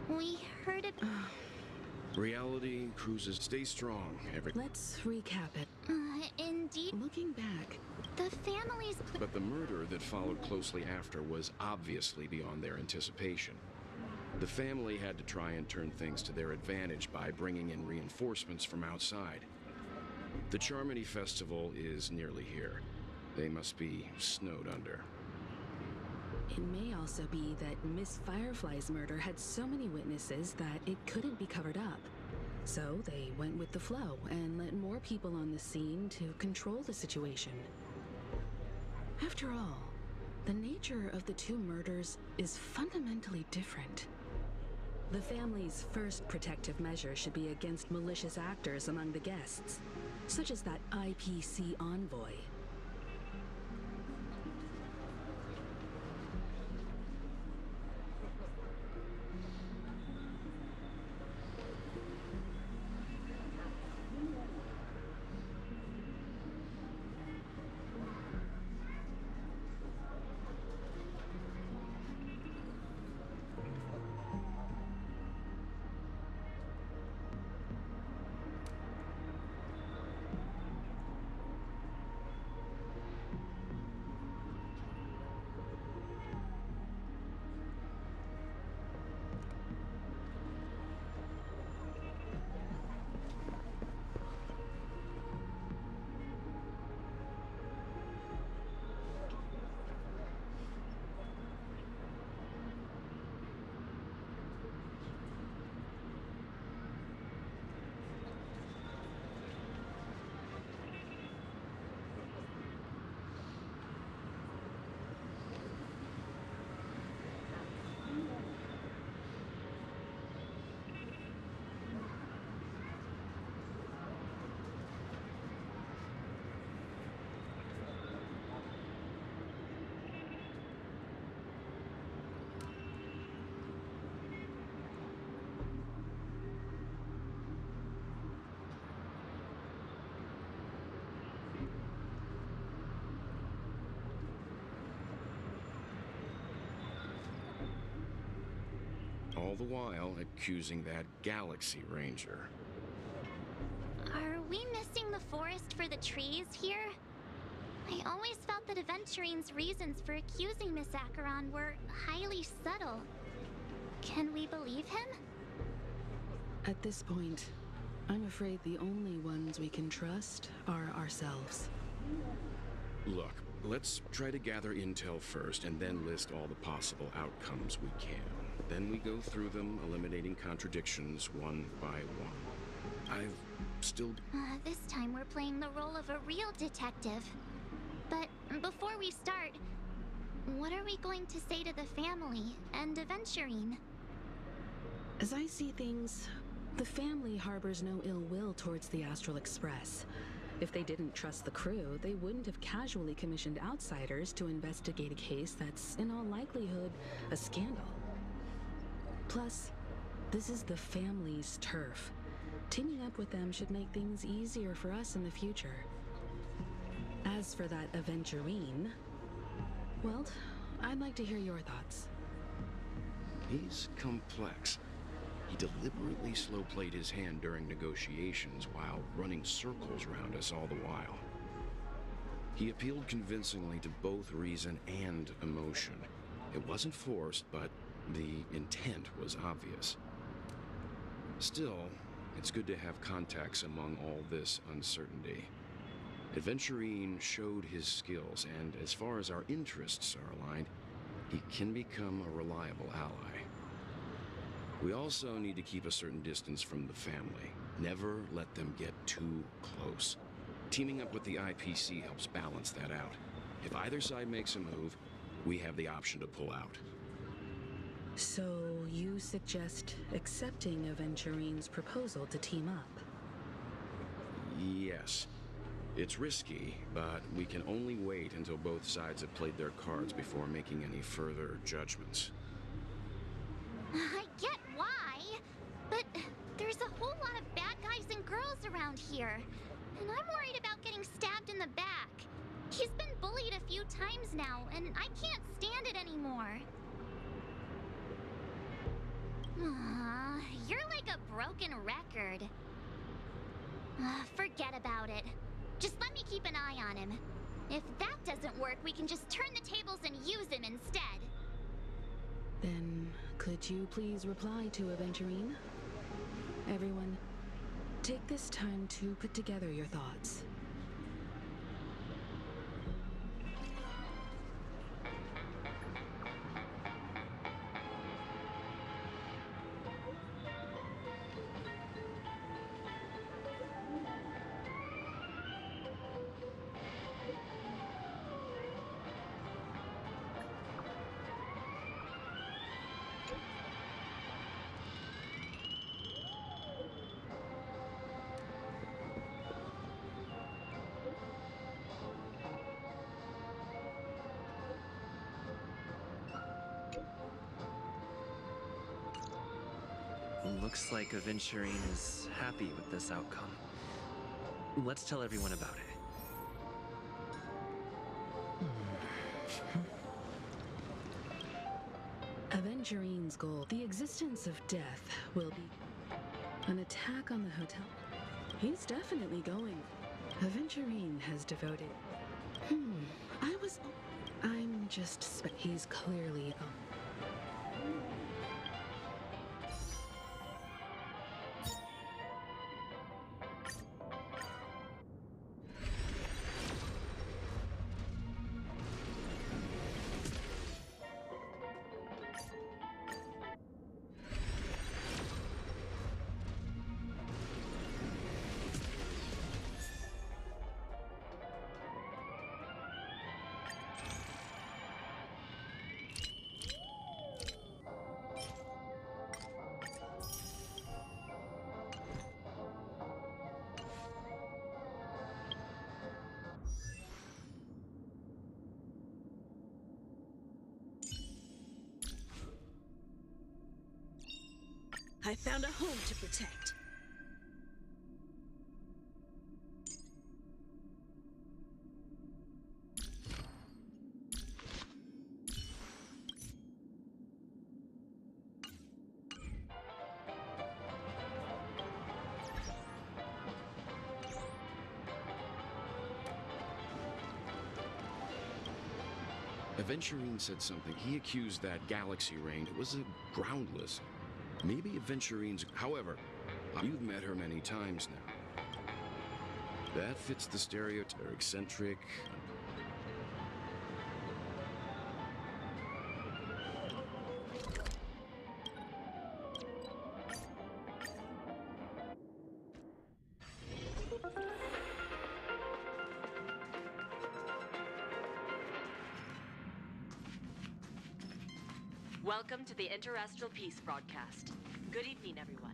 We heard it.
Reality cruises stay strong every...
Let's recap it.
Indeed.
Looking back,
the family's...
But the murder that followed closely after was obviously beyond their anticipation. The family had to try and turn things to their advantage by bringing in reinforcements from outside. The Charmony Festival is nearly here. They must be snowed under.
it may also be that Miss Firefly's murder had so many witnesses that it couldn't be covered up. So they went with the flow and let more people on the scene to control the situation. After all, the nature of the two murders is fundamentally different. The family's first protective measure should be against malicious actors among the guests, such as that IPC envoy.
All the while accusing that Galaxy Ranger.
Are we missing the forest for the trees here? I always felt that Aventurine's reasons for accusing Miss Acheron were highly subtle. Can we believe him?
At this point, I'm afraid the only ones we can trust are ourselves.
Look, let's try to gather intel first and then list all the possible outcomes we can. Then we go through them, eliminating contradictions one by one. I've still...
This time we're playing the role of a real detective. But before we start, what are we going to say to the family and Aventurine?
As I see things, the family harbors no ill will towards the Astral Express. If they didn't trust the crew, they wouldn't have casually commissioned outsiders to investigate a case that's, in all likelihood, a scandal. Plus, this is the family's turf. Teaming up with them should make things easier for us in the future. As for that Aventurine, well, I'd like to hear your thoughts.
He's complex. He deliberately slow-played his hand during negotiations while running circles around us all the while. He appealed convincingly to both reason and emotion. It wasn't forced, but the intent was obvious. Still, it's good to have contacts among all this uncertainty. Aventurine showed his skills, and as far as our interests are aligned, he can become a reliable ally. We also need to keep a certain distance from the family. Never let them get too close. Teaming up with the IPC helps balance that out. If either side makes a move, we have the option to pull out.
So you suggest accepting Aventurine's proposal to team up?
Yes. It's risky, but we can only wait until both sides have played their cards before making any further judgments.
I get why, but there's a whole lot of bad guys and girls around here, and I'm worried about getting stabbed in the back. He's been bullied a few times now, and I can't stand it anymore. Aw, you're like a broken record. Forget about it. Just let me keep an eye on him. If that doesn't work, we can just turn the tables and use him instead.
Then, could you please reply to Aventurine? Everyone, take this time to put together your thoughts.
Looks like Aventurine is happy with this outcome. Let's tell everyone about it.
Aventurine's goal, the existence of death, will be an attack on the hotel. He's definitely going. Aventurine has devoted. I'm just. He's clearly.
I found a home to protect.
Aventurine said something. He accused that galaxy rain. It was groundless. Maybe Aventurine's... However, you've met her many times now. That fits the stereotype. Eccentric.
Welcome to the Interastral Peace broadcast. Good evening, everyone.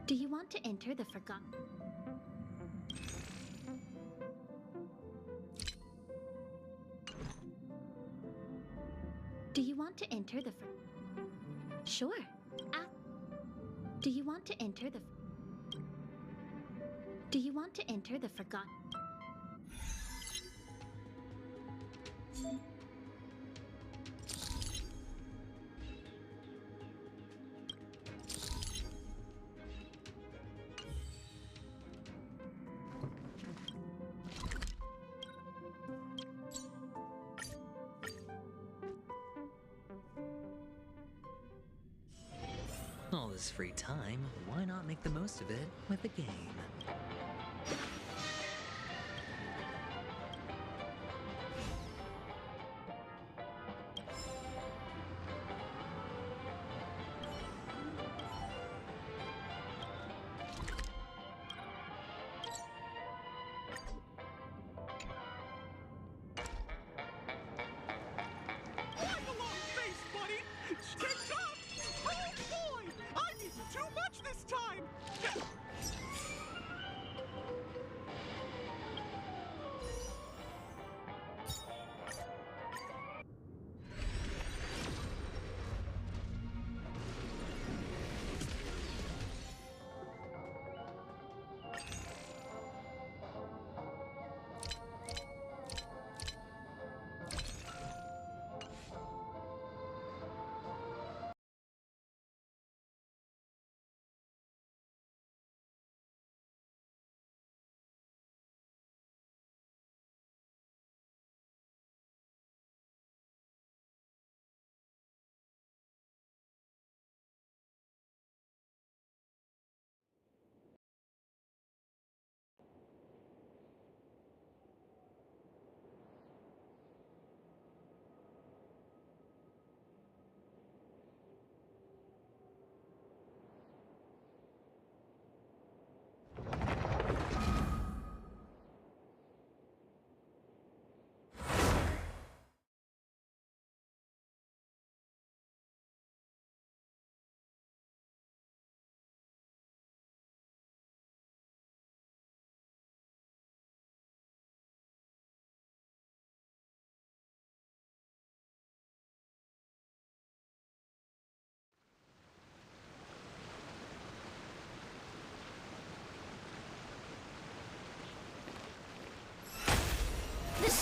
Do you want to enter the forgotten? Do you want to enter the Sure. Do you want to enter the Do you want to enter the forgotten?
All this free time, why not make the most of it with a game?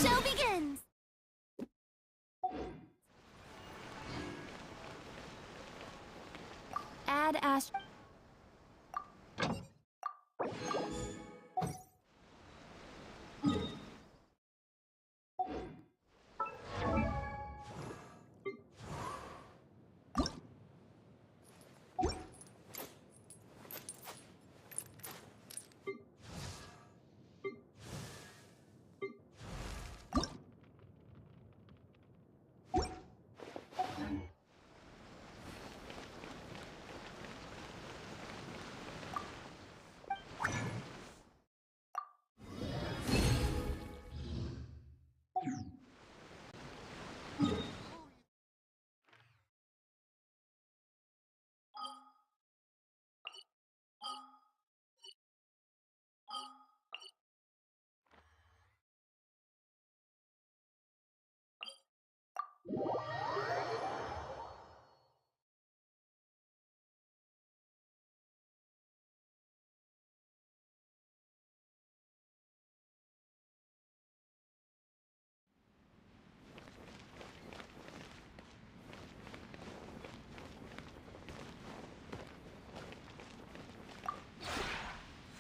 show begins! Add Ash.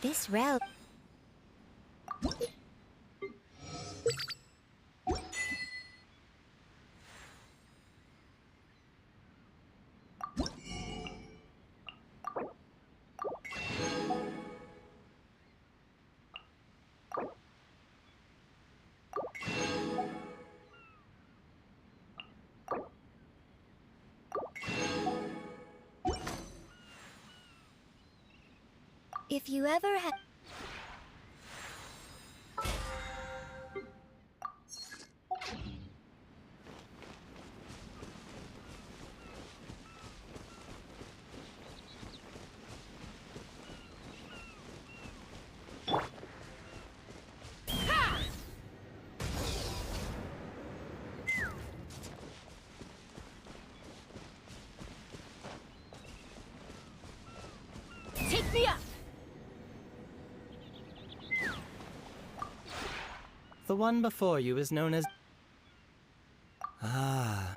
This route. If you ever have. Take me up!
The one before you is known as... Ah.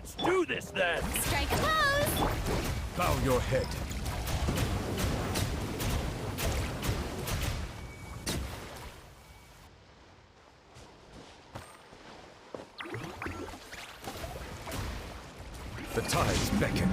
Let's do this then!
Strike a pose!
Bow your head. The tides beckon.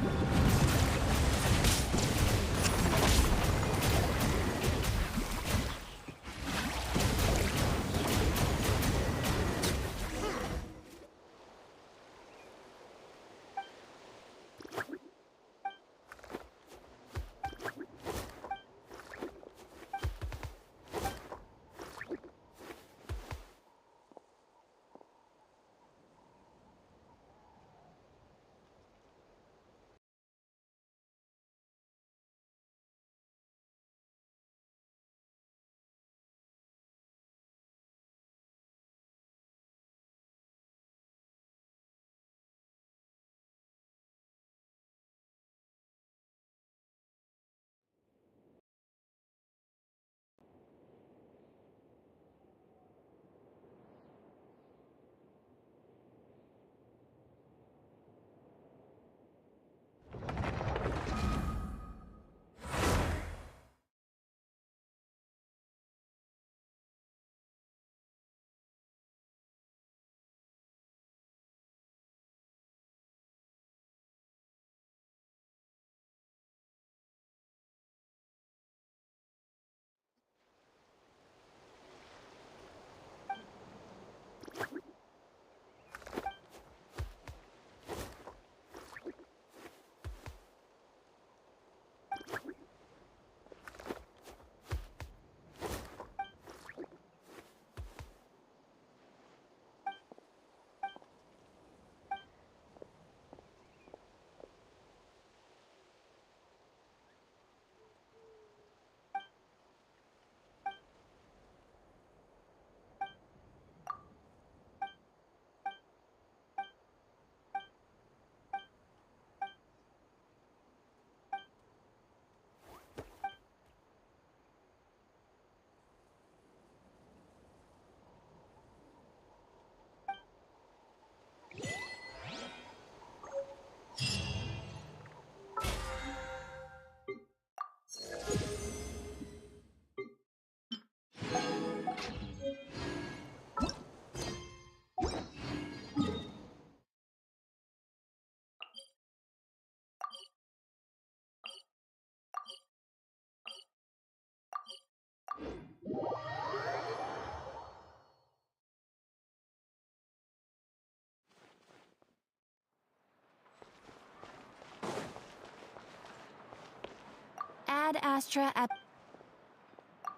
Ad Astra at...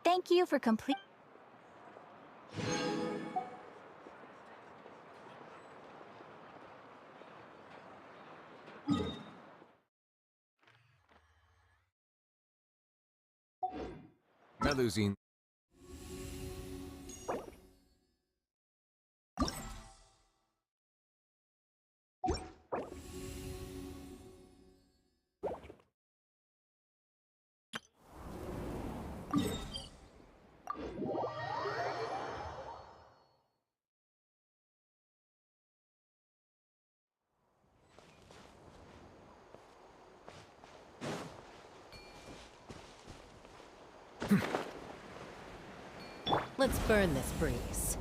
Thank you for complete...
Melusine.
Let's burn this breeze.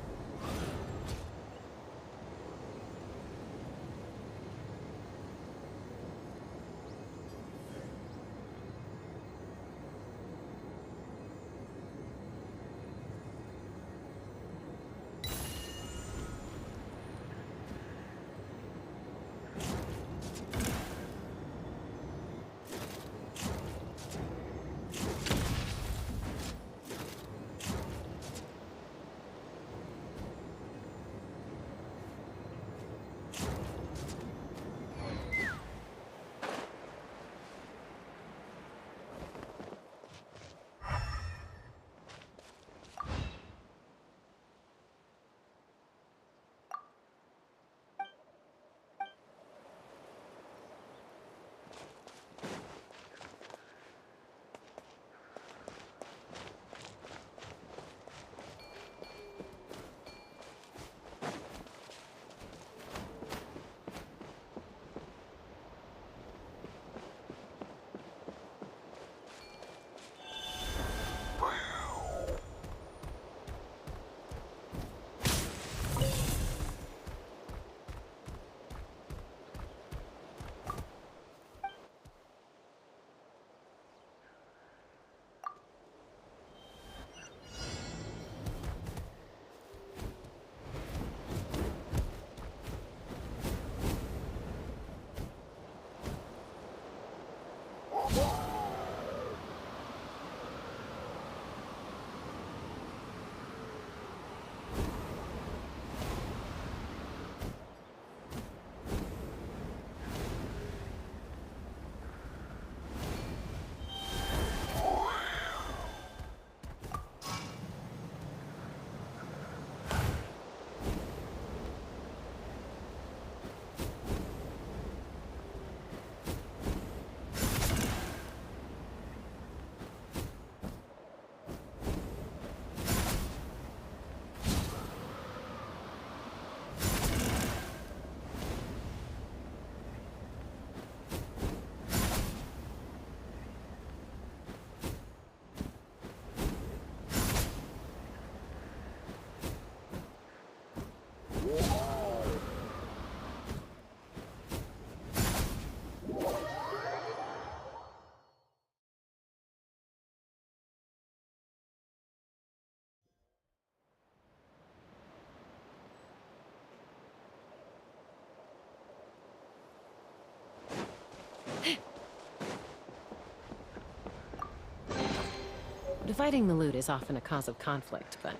Fighting the loot is often a cause of conflict, but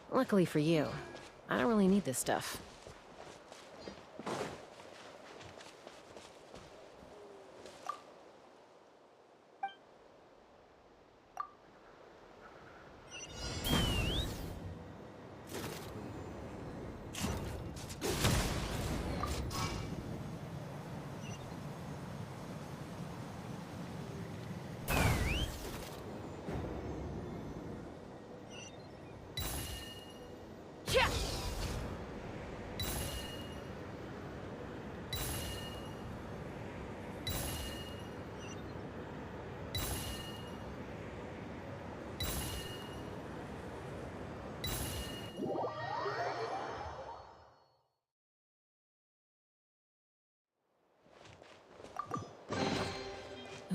luckily for you, I don't really need this stuff.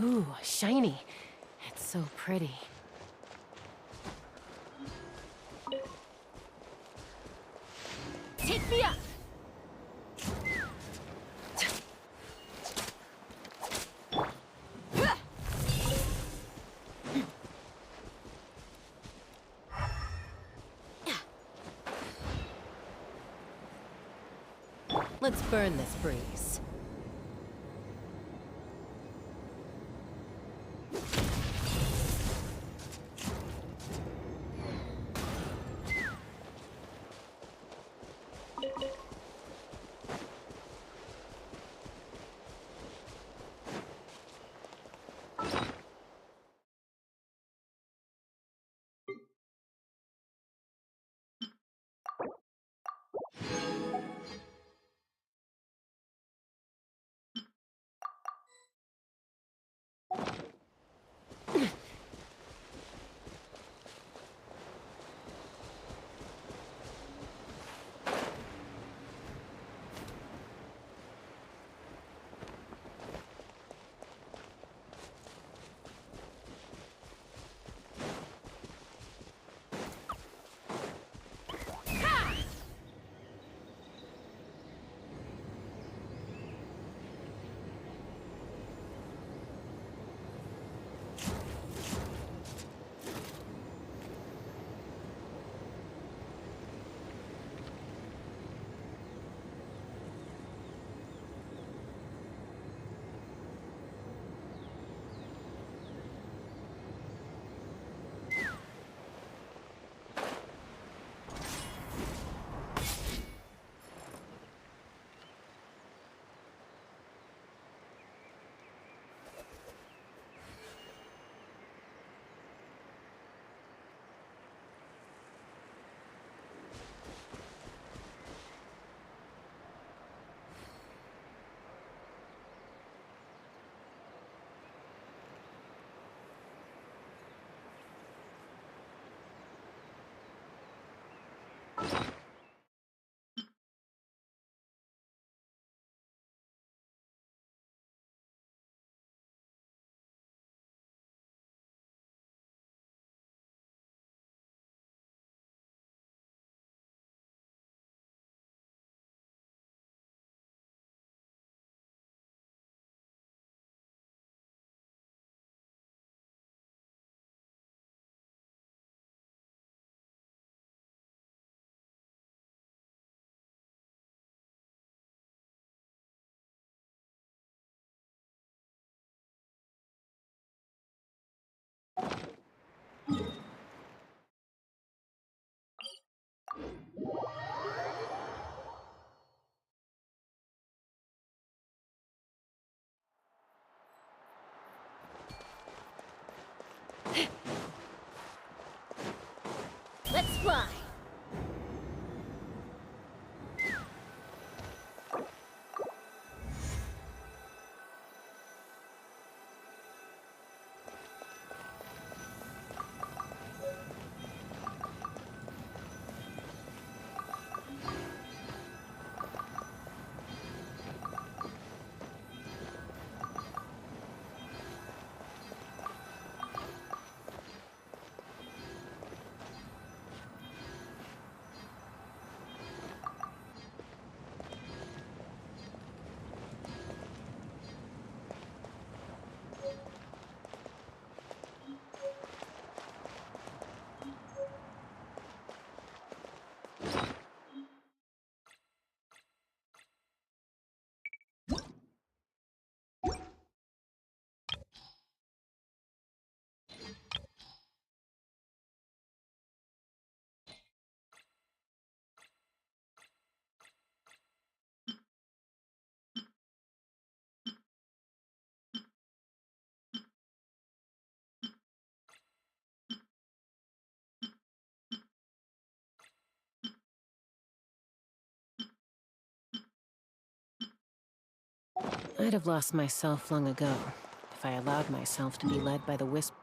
Ooh, shiny. It's so pretty. Take me up! Let's burn this breeze. Let's fly! might have lost myself long ago if I allowed myself to be led by the whisper.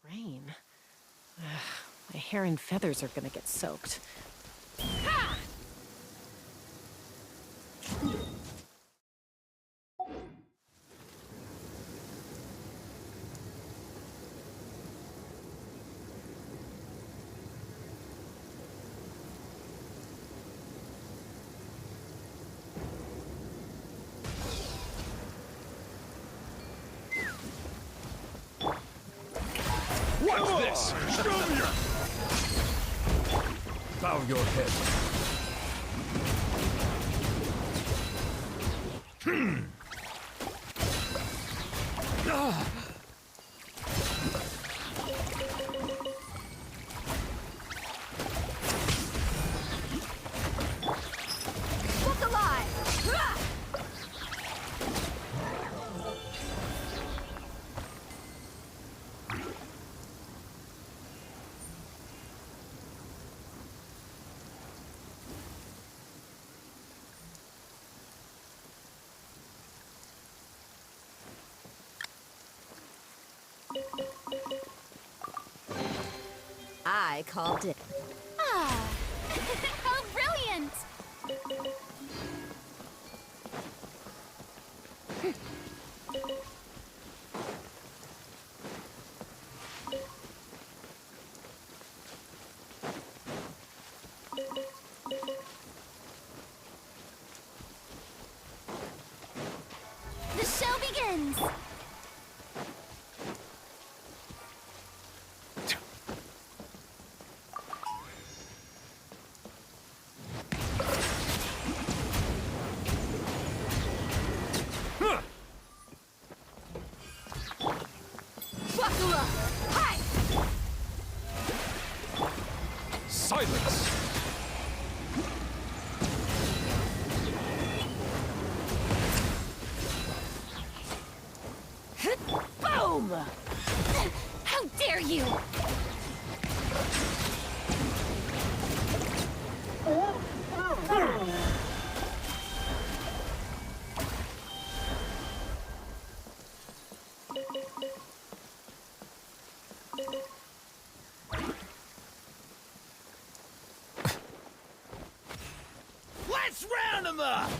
Rain. Ugh, my hair and feathers are gonna get soaked. Ha!
What's this? Show me your... Bow your head.
Look alive! I called it.
Ah, how brilliant! The show begins!
Silence!
Boom!
How dare you!
Let's round them up!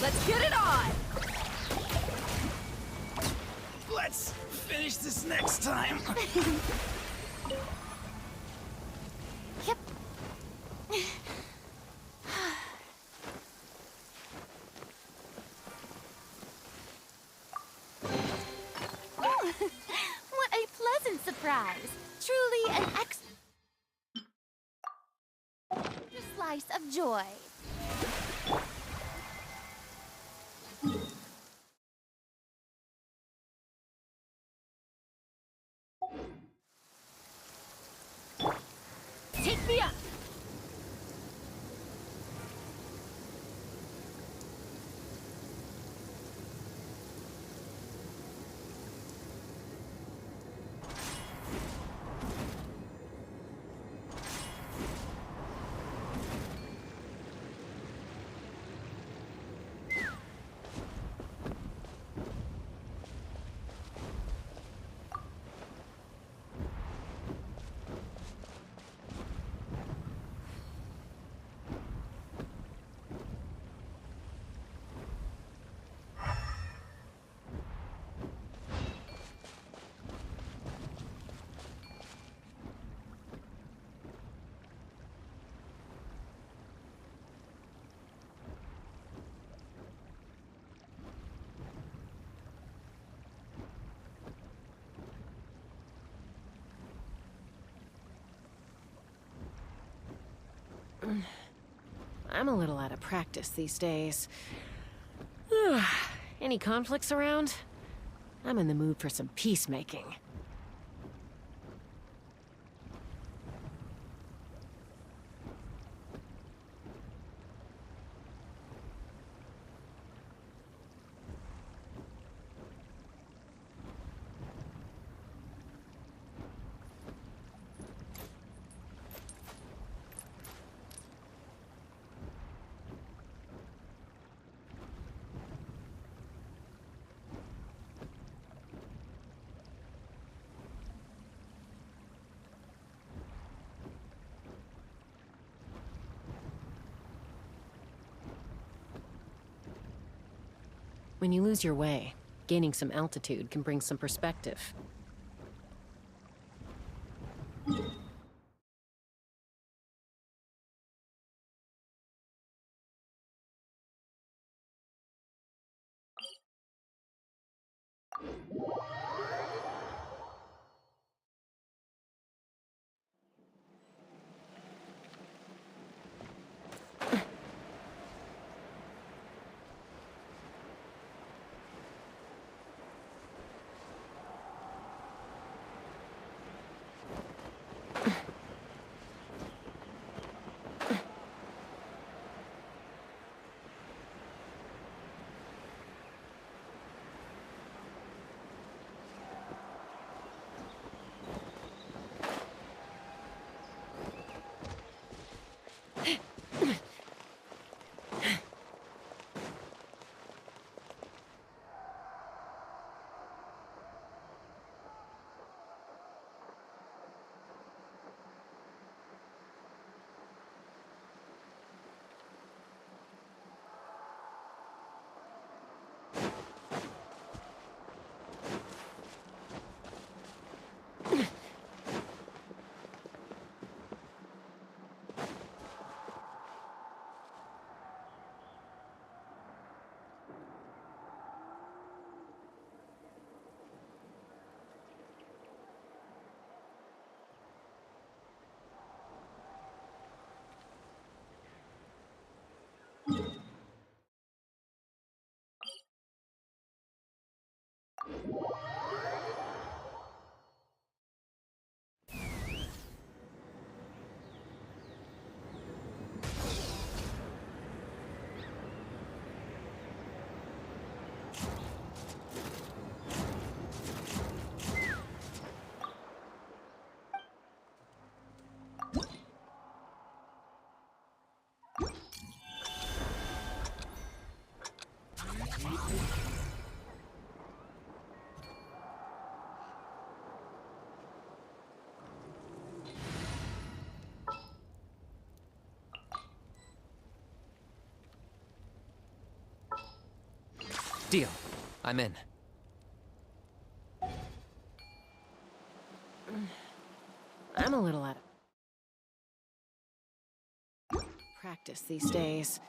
Let's get it on!
Let's finish this next time.
Yep. Oh, what a pleasant surprise! Truly an slice of joy.
Take me up! I'm a little out of practice these days. Any conflicts around? I'm in the mood for some peacemaking. When you lose your way, gaining some altitude can bring some perspective.
Deal. I'm in.
I'm a little out of practice these days.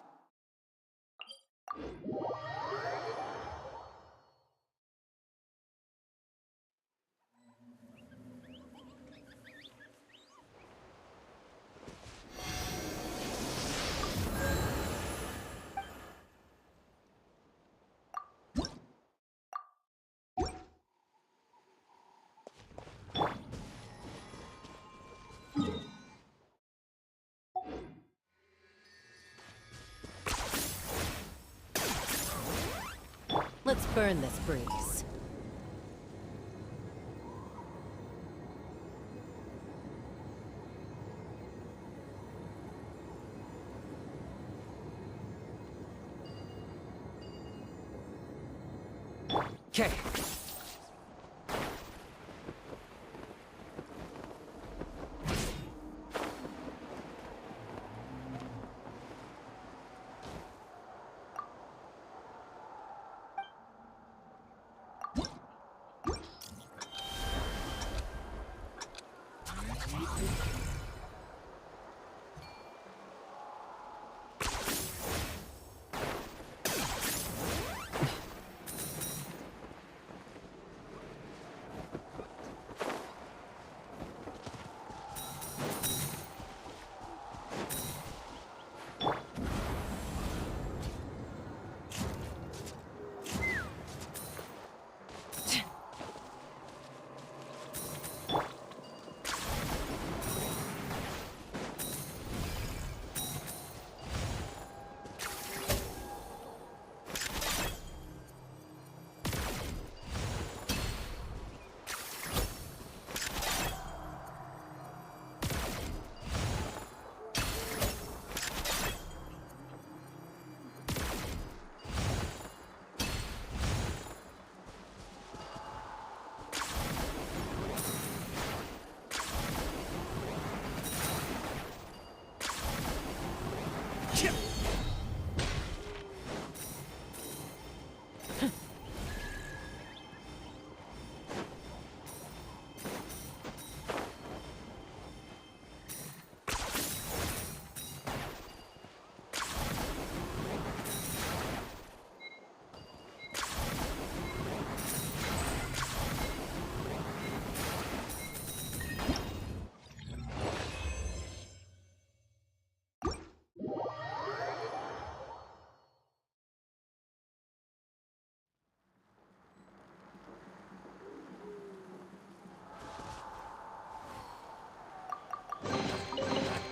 Let's burn this breeze.
Okay.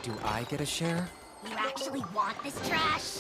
Do I get a share?
You actually want this trash?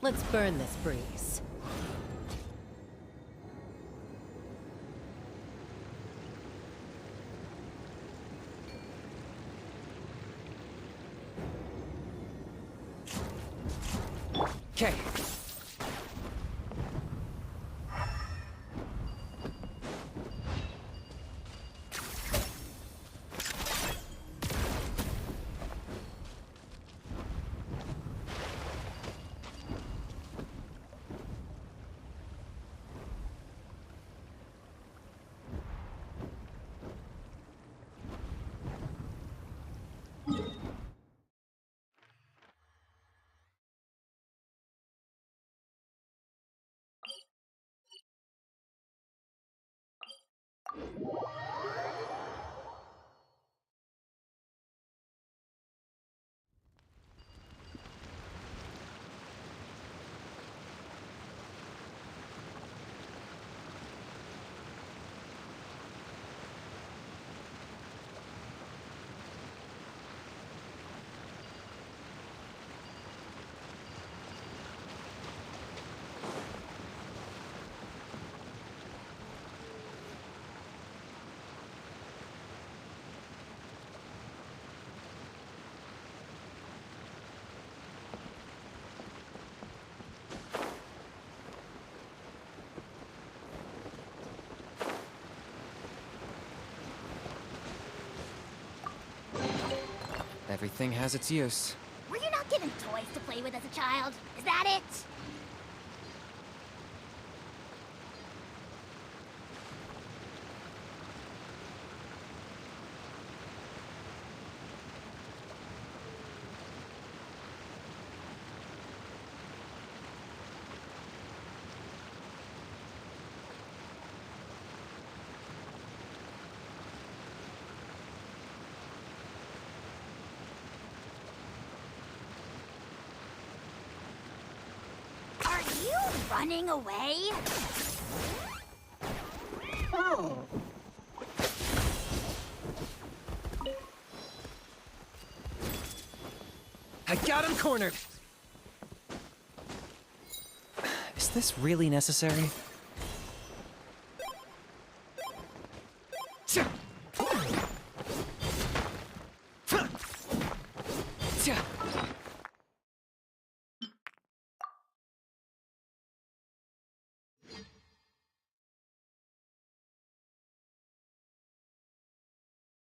Let's burn this breeze.
Okay. Everything has its use.
Were you not given toys to play with as a child? Is that it? Are you running away? Oh.
I got him cornered! Is this really necessary?